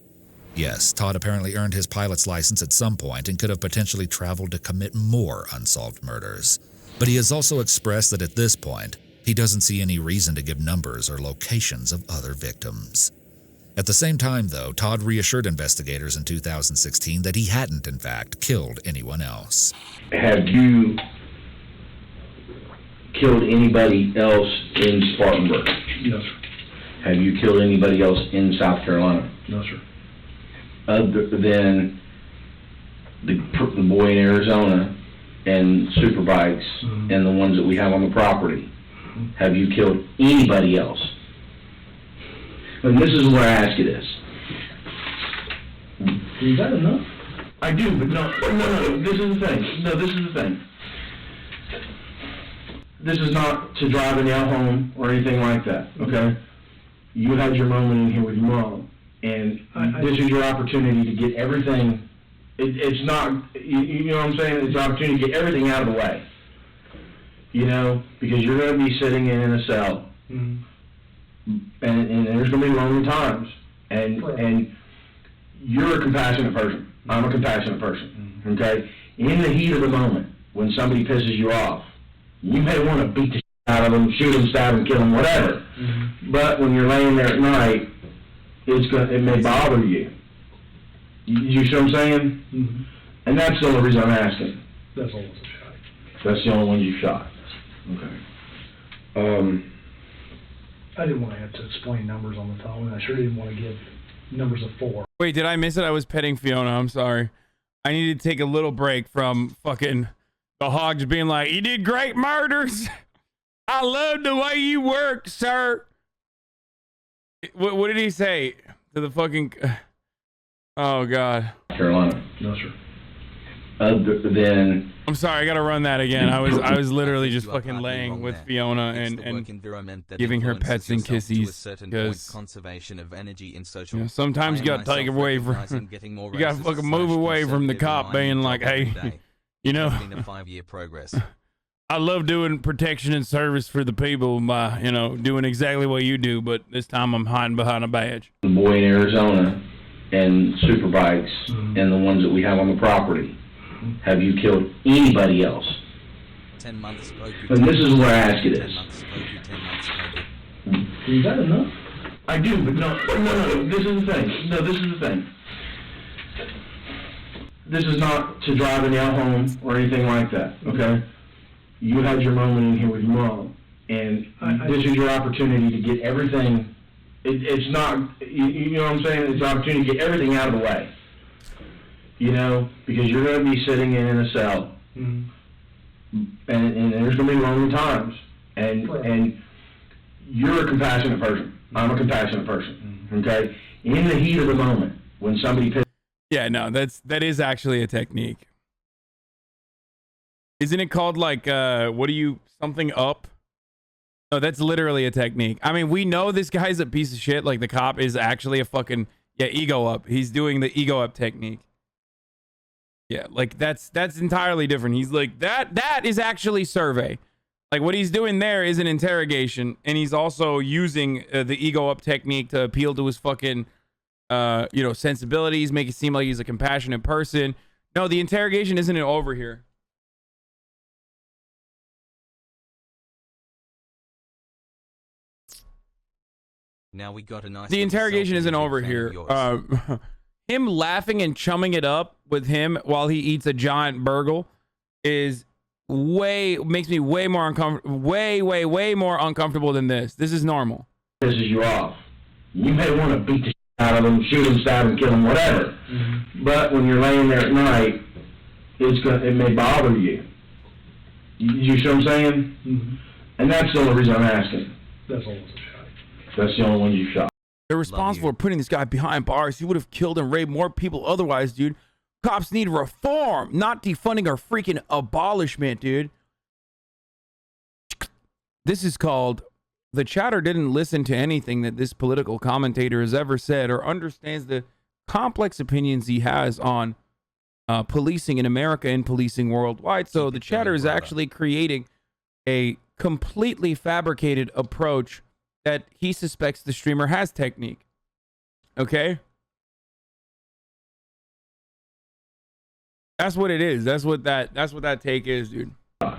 Yes, Todd apparently earned his pilot's license at some point and could have potentially traveled to commit more unsolved murders. But he has also expressed that at this point, he doesn't see any reason to give numbers or locations of other victims. At the same time, though, Todd reassured investigators in 2016 that he hadn't, in fact, killed anyone else. Have you killed anybody else in Spartanburg? No, sir. Have you killed anybody else in South Carolina? No, sir. Other than the boy in Arizona and superbikes and the ones that we have on the property, have you killed anybody else? And this is where I ask you this. Is that enough? I do, but no, this is the thing. No, this is the thing. This is not to drive a nail home or anything like that, okay? You had your moment in here with your mom, and this is your opportunity to get everything. It's not, you know what I'm saying? It's your opportunity to get everything out of the way. You know, because you're going to be sitting in a cell, and there's going to be lonely times, and you're a compassionate person. I'm a compassionate person, okay? In the heat of the moment, when somebody pisses you off, you may want to beat the shit out of them, shoot them, stab them, kill them, whatever. But when you're laying there at night, it may bother you. You see what I'm saying? And that's the only reason I'm asking. That's all it's a shot. That's the only one you shot. Okay. I didn't want to have to explain numbers on the phone, and I sure didn't want to give numbers of 4. Wait, did I miss it? I was petting Fiona. I'm sorry. I needed to take a little break from fucking the hogs being like, "You did great murders. I love the way you work, sir." What did he say to the fucking... Oh, God. Carolina. No, sir. Other than... I'm sorry, I gotta run that again. I was literally just fucking laying with Fiona and giving her pets and kisses, because conservation of energy in social, you know, sometimes you gotta take away from you gotta fucking move away from the cop being like, "Hey, you know, been a 5-year progress. I love doing protection and service for the people by, you know, doing exactly what you do, but this time I'm hiding behind a badge." The boy in Arizona and superbikes and the ones that we have on the property, have you killed anybody else? 10 months ago. And this is where I ask you this. 10 months ago. Is that enough? I do, but no, this is the thing. No, this is the thing. This is not to drive a nail home or anything like that, okay? You had your moment in here with your mom, and this is your opportunity to get everything. It's not, you know what I'm saying? It's an opportunity to get everything out of the way. You know, because you're going to be sitting in a cell, and there's going to be lonely times, and you're a compassionate person. I'm a compassionate person, okay? In the heat of the moment, when somebody... Yeah, no, that is actually a technique. Isn't it called like, something up? No, that's literally a technique. I mean, we know this guy's a piece of shit. Like, the cop is actually a fucking, ego up. He's doing the ego up technique. Yeah, like, that's entirely different. He's like, that is actually survey. Like, what he's doing there is an interrogation, and he's also using the ego up technique to appeal to his fucking, sensibilities, make it seem like he's a compassionate person. No, the interrogation isn't over here. Now we got a nice. The interrogation isn't over here. Him laughing and chumming it up with him while he eats a giant burgle is makes me way more uncomfortable. Way more uncomfortable than this. This is normal. Pisses you off. You may want to beat the shit out of them, shoot them, stab them, kill them, whatever. But when you're laying there at night, it may bother you. You see what I'm saying? And that's the only reason I'm asking. That's all. That's the only one you shot. They're responsible for putting this guy behind bars. He would have killed and raped more people otherwise, dude. Cops need reform, not defunding or freaking abolishment, dude. This is called the chatter didn't listen to anything that this political commentator has ever said or understands the complex opinions he has on policing in America and policing worldwide. So the chatter is actually creating a completely fabricated approach that he suspects the streamer has technique. Okay? That's what it is. That's what that take is, dude. Okay.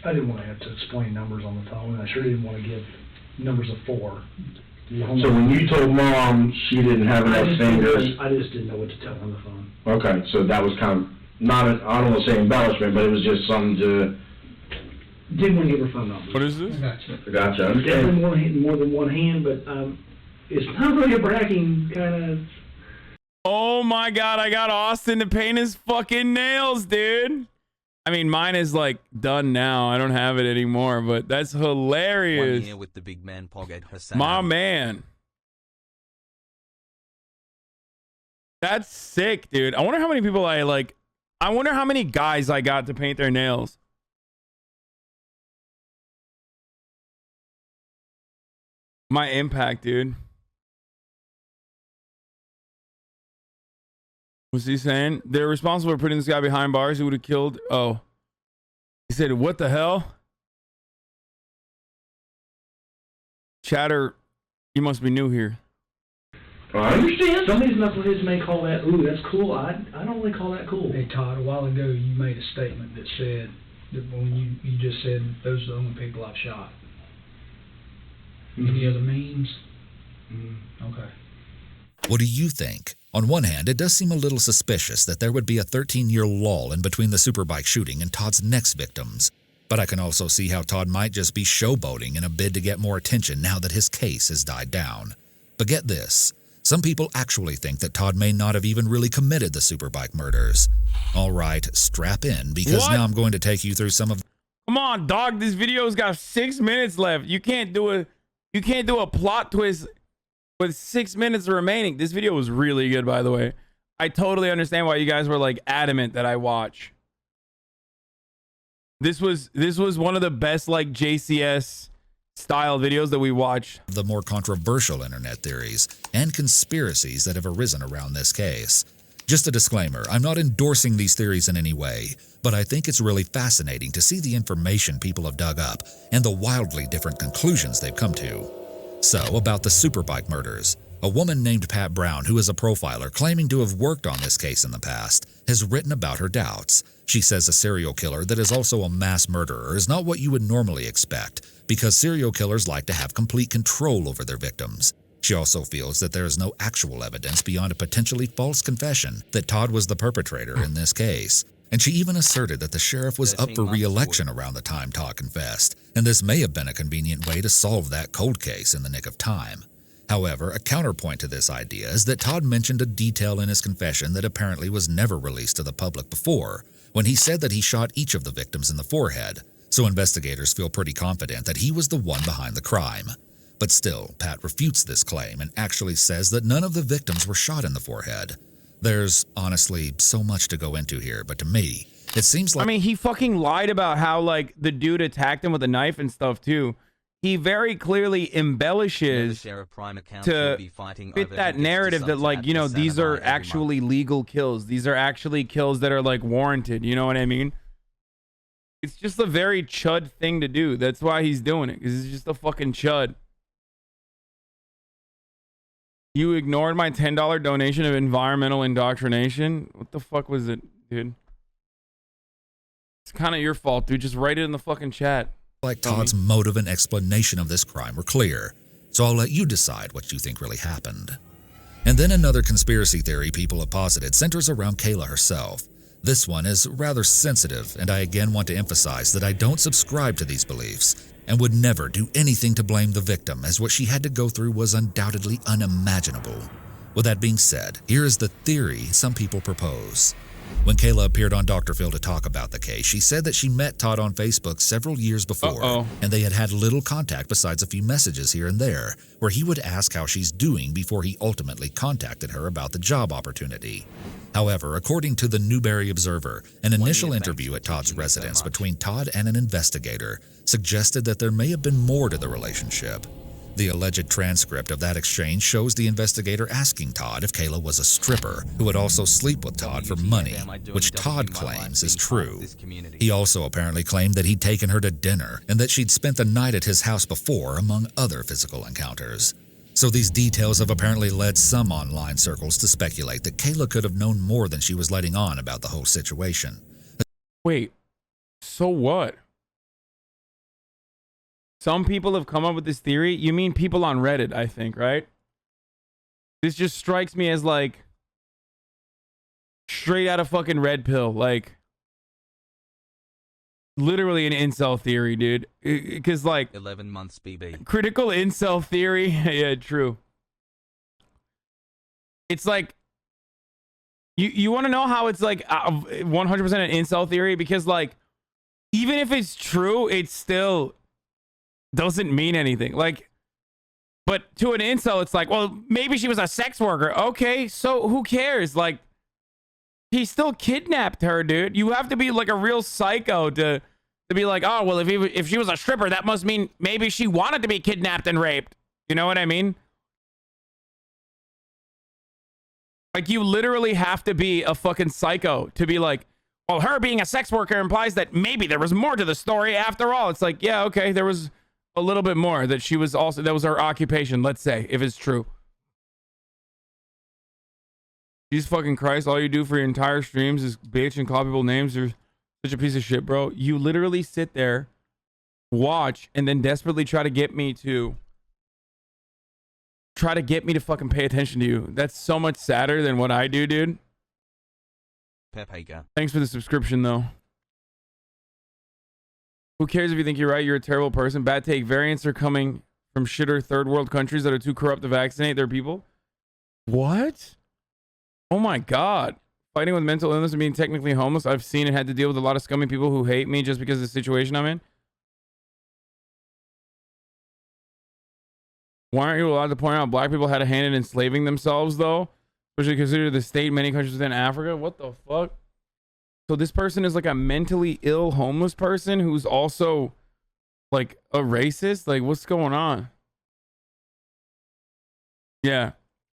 I didn't want to have to explain numbers on the phone. I sure didn't want to give numbers of 4. So when you told Mom she didn't have enough fingers... I just didn't know what to tell on the phone. Okay, so that was kind of, not, I don't want to say embellishment, but it was just something to... Didn't want to give her phone numbers. What is this? I gotcha. Definitely more than one hand, but it's not really a bragging kind of... Oh my God, I got Austin to paint his fucking nails, dude. I mean, mine is like done now. I don't have it anymore, but that's hilarious. 1 year with the big man Pog at Hassan. My man. That's sick, dude. I wonder how many people I wonder how many guys I got to paint their nails. My impact, dude. What's he saying? They're responsible for putting this guy behind bars. He would have killed. Oh. He said, what the hell? Chatter, you must be new here. I understand. Some of these knuckleheads may call that, ooh, that's cool. I don't really call that cool. Hey, Todd, a while ago you made a statement that said, that when you just said, those are the only people I've shot. Any other means? Okay. What do you think? On one hand, it does seem a little suspicious that there would be a 13-year lull in between the Superbike shooting and Todd's next victims. But I can also see how Todd might just be showboating in a bid to get more attention now that his case has died down. But get this, some people actually think that Todd may not have even really committed the Superbike murders. All right, strap in, because now I'm going to take you through some of... Come on, dog, this video's got 6 minutes left. You can't do a plot twist with 6 minutes remaining. This video was really good, by the way. I totally understand why you guys were like adamant that I watch. This was one of the best like JCS style videos that we watched. The more controversial internet theories and conspiracies that have arisen around this case. Just a disclaimer, I'm not endorsing these theories in any way, but I think it's really fascinating to see the information people have dug up and the wildly different conclusions they've come to. So, about the Superbike murders, a woman named Pat Brown, who is a profiler claiming to have worked on this case in the past, has written about her doubts. She says a serial killer that is also a mass murderer is not what you would normally expect, because serial killers like to have complete control over their victims. She also feels that there is no actual evidence beyond a potentially false confession that Todd was the perpetrator in this case. And she even asserted that the sheriff was up for re-election around the time Todd confessed, and this may have been a convenient way to solve that cold case in the nick of time. However, a counterpoint to this idea is that Todd mentioned a detail in his confession that apparently was never released to the public before, when he said that he shot each of the victims in the forehead, so investigators feel pretty confident that he was the one behind the crime. But still, Pat refutes this claim and actually says that none of the victims were shot in the forehead. There's honestly so much to go into here, but to me, it seems like... I mean, he fucking lied about how, like, the dude attacked him with a knife and stuff, too. He very clearly embellishes to fit that narrative that, like, you know, these are actually legal kills. These are actually kills that are, like, warranted. You know what I mean? It's just a very chud thing to do. That's why he's doing it, because he's just a fucking chud. You ignored my $10 donation of environmental indoctrination? What the fuck was it, dude? It's kind of your fault, dude. Just write it in the fucking chat. Like Todd's motive and explanation of this crime were clear, so I'll let you decide what you think really happened. And then another conspiracy theory people have posited centers around Kayla herself. This one is rather sensitive, and I again want to emphasize that I don't subscribe to these beliefs and would never do anything to blame the victim, as what she had to go through was undoubtedly unimaginable. With that being said, here is the theory some people propose. When Kayla appeared on Dr. Phil to talk about the case, she said that she met Todd on Facebook several years before, and they had had little contact besides a few messages here and there, where he would ask how she's doing before he ultimately contacted her about the job opportunity. However, according to the Newberry Observer, an initial interview at Todd's residence between Todd and an investigator suggested that there may have been more to the relationship. The alleged transcript of that exchange shows the investigator asking Todd if Kayla was a stripper who would also sleep with Todd for money, which Todd claims is true. He also apparently claimed that he'd taken her to dinner and that she'd spent the night at his house before, among other physical encounters. So these details have apparently led some online circles to speculate that Kayla could have known more than she was letting on about the whole situation. Wait, so what? Some people have come up with this theory. You mean people on Reddit, I think, right? This just strikes me as like straight out of fucking Red Pill. Like literally an incel theory, dude. Because like 11 months BB. Critical incel theory. Yeah, true. It's like you want to know how it's like 100% an incel theory? Because like even if it's true, it's still doesn't mean anything. Like, but to an incel, it's like, well, maybe she was a sex worker. Okay, so who cares? Like, he still kidnapped her, dude. You have to be like a real psycho to be like, oh, well, if she was a stripper, that must mean maybe she wanted to be kidnapped and raped. You know what I mean? Like, you literally have to be a fucking psycho to be like, well, her being a sex worker implies that maybe there was more to the story after all. It's like, yeah, okay, there was a little bit more, that she was also, that was her occupation, let's say, if it's true. Jesus fucking Christ, all you do for your entire streams is bitch and call people names. You're such a piece of shit, bro. You literally sit there, watch, and then desperately try to get me to fucking pay attention to you. That's so much sadder than what I do, dude. Pepega. Thanks for the subscription, though. Who cares if you think you're right? You're a terrible person. Bad take. Variants are coming from shitter third world countries that are too corrupt to vaccinate their people. What? Oh my God. Fighting with mental illness and being technically homeless. I've seen and had to deal with a lot of scummy people who hate me just because of the situation I'm in. Why aren't you allowed to point out black people had a hand in enslaving themselves, though? Especially considered the state in many countries within Africa. What the fuck? So this person is like a mentally ill homeless person who's also like a racist? Like, what's going on? Yeah.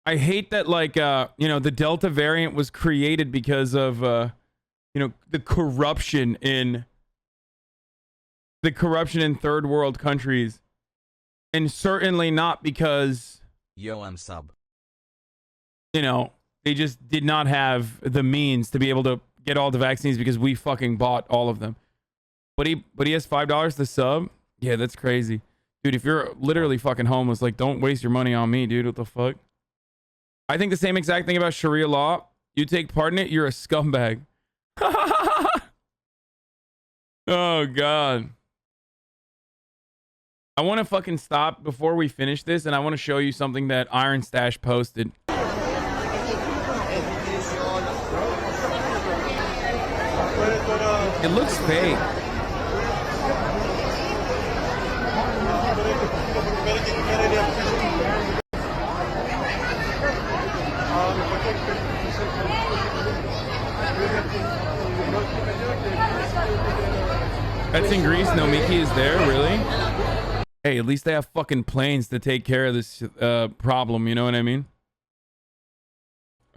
I hate that, like, you know, the Delta variant was created because of, you know, the corruption in third world countries. And certainly not because, Yo, I'm sub. you know, they just did not have the means to be able to get all the vaccines because we fucking bought all of them. But he has $5 to sub. Yeah, that's crazy. Dude, if you're literally fucking homeless, like, don't waste your money on me, dude. What the fuck? I think the same exact thing about Sharia law. You take part in it, you're a scumbag. Oh, God. I want to fucking stop before we finish this, and I want to show you something that Iron Stash posted. It looks fake. That's in Greece. No, Mickey is there, really? Hey, at least they have fucking planes to take care of this problem, you know what I mean?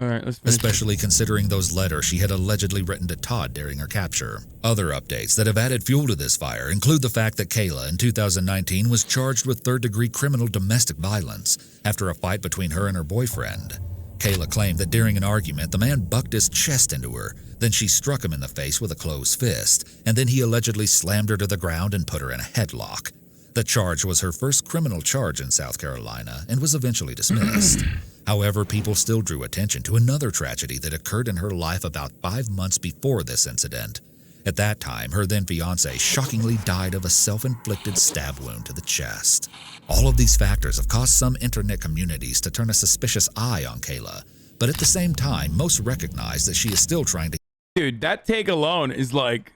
All right, let's finish. Especially considering those letters she had allegedly written to Todd during her capture. Other updates that have added fuel to this fire include the fact that Kayla in 2019 was charged with third-degree criminal domestic violence after a fight between her and her boyfriend. Kayla claimed that during an argument, the man bucked his chest into her, then she struck him in the face with a closed fist, and then he allegedly slammed her to the ground and put her in a headlock. The charge was her first criminal charge in South Carolina and was eventually dismissed. However, people still drew attention to another tragedy that occurred in her life about 5 months before this incident. At that time, her then-fiancé shockingly died of a self-inflicted stab wound to the chest. All of these factors have caused some internet communities to turn a suspicious eye on Kayla, but at the same time, most recognize that she is still trying to... Dude, that take alone is like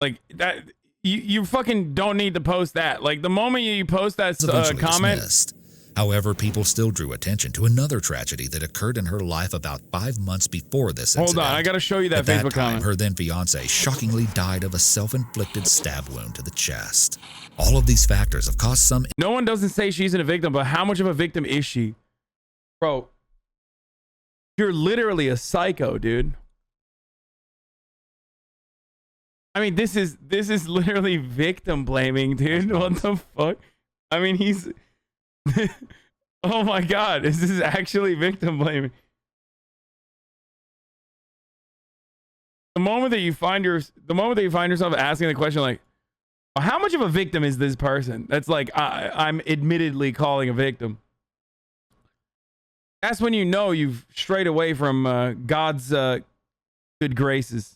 that. You fucking don't need to post that. Like, the moment you post that comment... dismissed. However, people still drew attention to another tragedy that occurred in her life about 5 months before this incident. Hold on, I gotta show you that At Facebook that time, comment. her then-fiancé shockingly died of a self-inflicted stab wound to the chest. All of these factors have caused some... No one doesn't say she's a victim, but how much of a victim is she? Bro, you're literally a psycho, dude. I mean, this is literally victim blaming, dude. What the fuck? I mean, he's... Oh my God, this is actually victim blaming. The moment that you find yourself asking the question like, well, how much of a victim is this person? That's like, I'm admittedly calling a victim. That's when you know you've strayed away from God's good graces.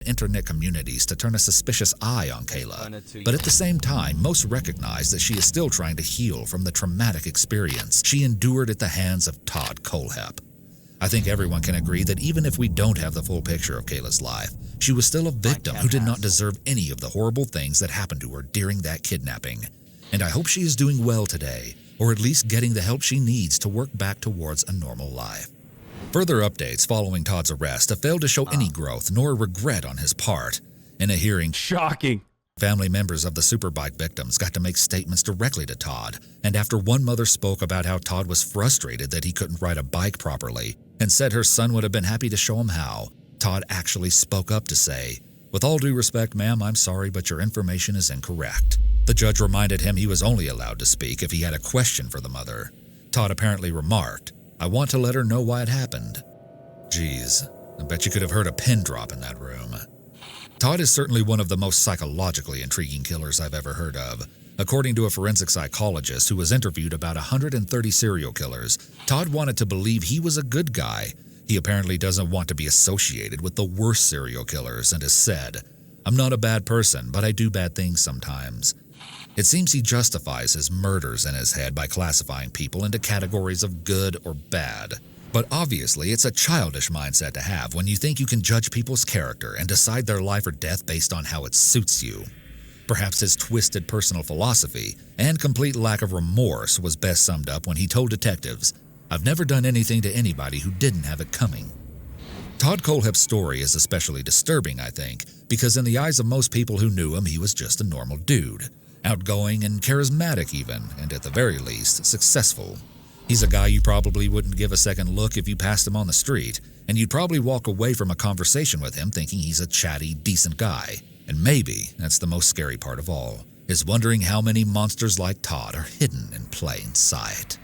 Internet communities to turn a suspicious eye on Kayla, but at the same time, most recognize that she is still trying to heal from the traumatic experience she endured at the hands of Todd Kohlhepp. I think everyone can agree that even if we don't have the full picture of Kayla's life, she was still a victim who did not deserve any of the horrible things that happened to her during that kidnapping. And I hope she is doing well today, or at least getting the help she needs to work back towards a normal life. Further updates following Todd's arrest have failed to show any growth nor regret on his part. In a hearing, shocking, family members of the Superbike victims got to make statements directly to Todd, and after one mother spoke about how Todd was frustrated that he couldn't ride a bike properly and said her son would have been happy to show him how, Todd actually spoke up to say, "With all due respect, ma'am, I'm sorry, but your information is incorrect." The judge reminded him he was only allowed to speak if he had a question for the mother. Todd apparently remarked, "I want to let her know why it happened." Geez, I bet you could have heard a pin drop in that room. Todd is certainly one of the most psychologically intriguing killers I've ever heard of. According to a forensic psychologist who was interviewed about 130 serial killers, Todd wanted to believe he was a good guy. He apparently doesn't want to be associated with the worst serial killers and has said, "I'm not a bad person, but I do bad things sometimes." It seems he justifies his murders in his head by classifying people into categories of good or bad. But obviously, it's a childish mindset to have when you think you can judge people's character and decide their life or death based on how it suits you. Perhaps his twisted personal philosophy and complete lack of remorse was best summed up when he told detectives, "I've never done anything to anybody who didn't have it coming." Todd Kohlhepp's story is especially disturbing, I think, because in the eyes of most people who knew him, he was just a normal dude. Outgoing and charismatic even, and at the very least, successful. He's a guy you probably wouldn't give a second look if you passed him on the street, and you'd probably walk away from a conversation with him thinking he's a chatty, decent guy. And maybe that's the most scary part of all, is wondering how many monsters like Todd are hidden in plain sight.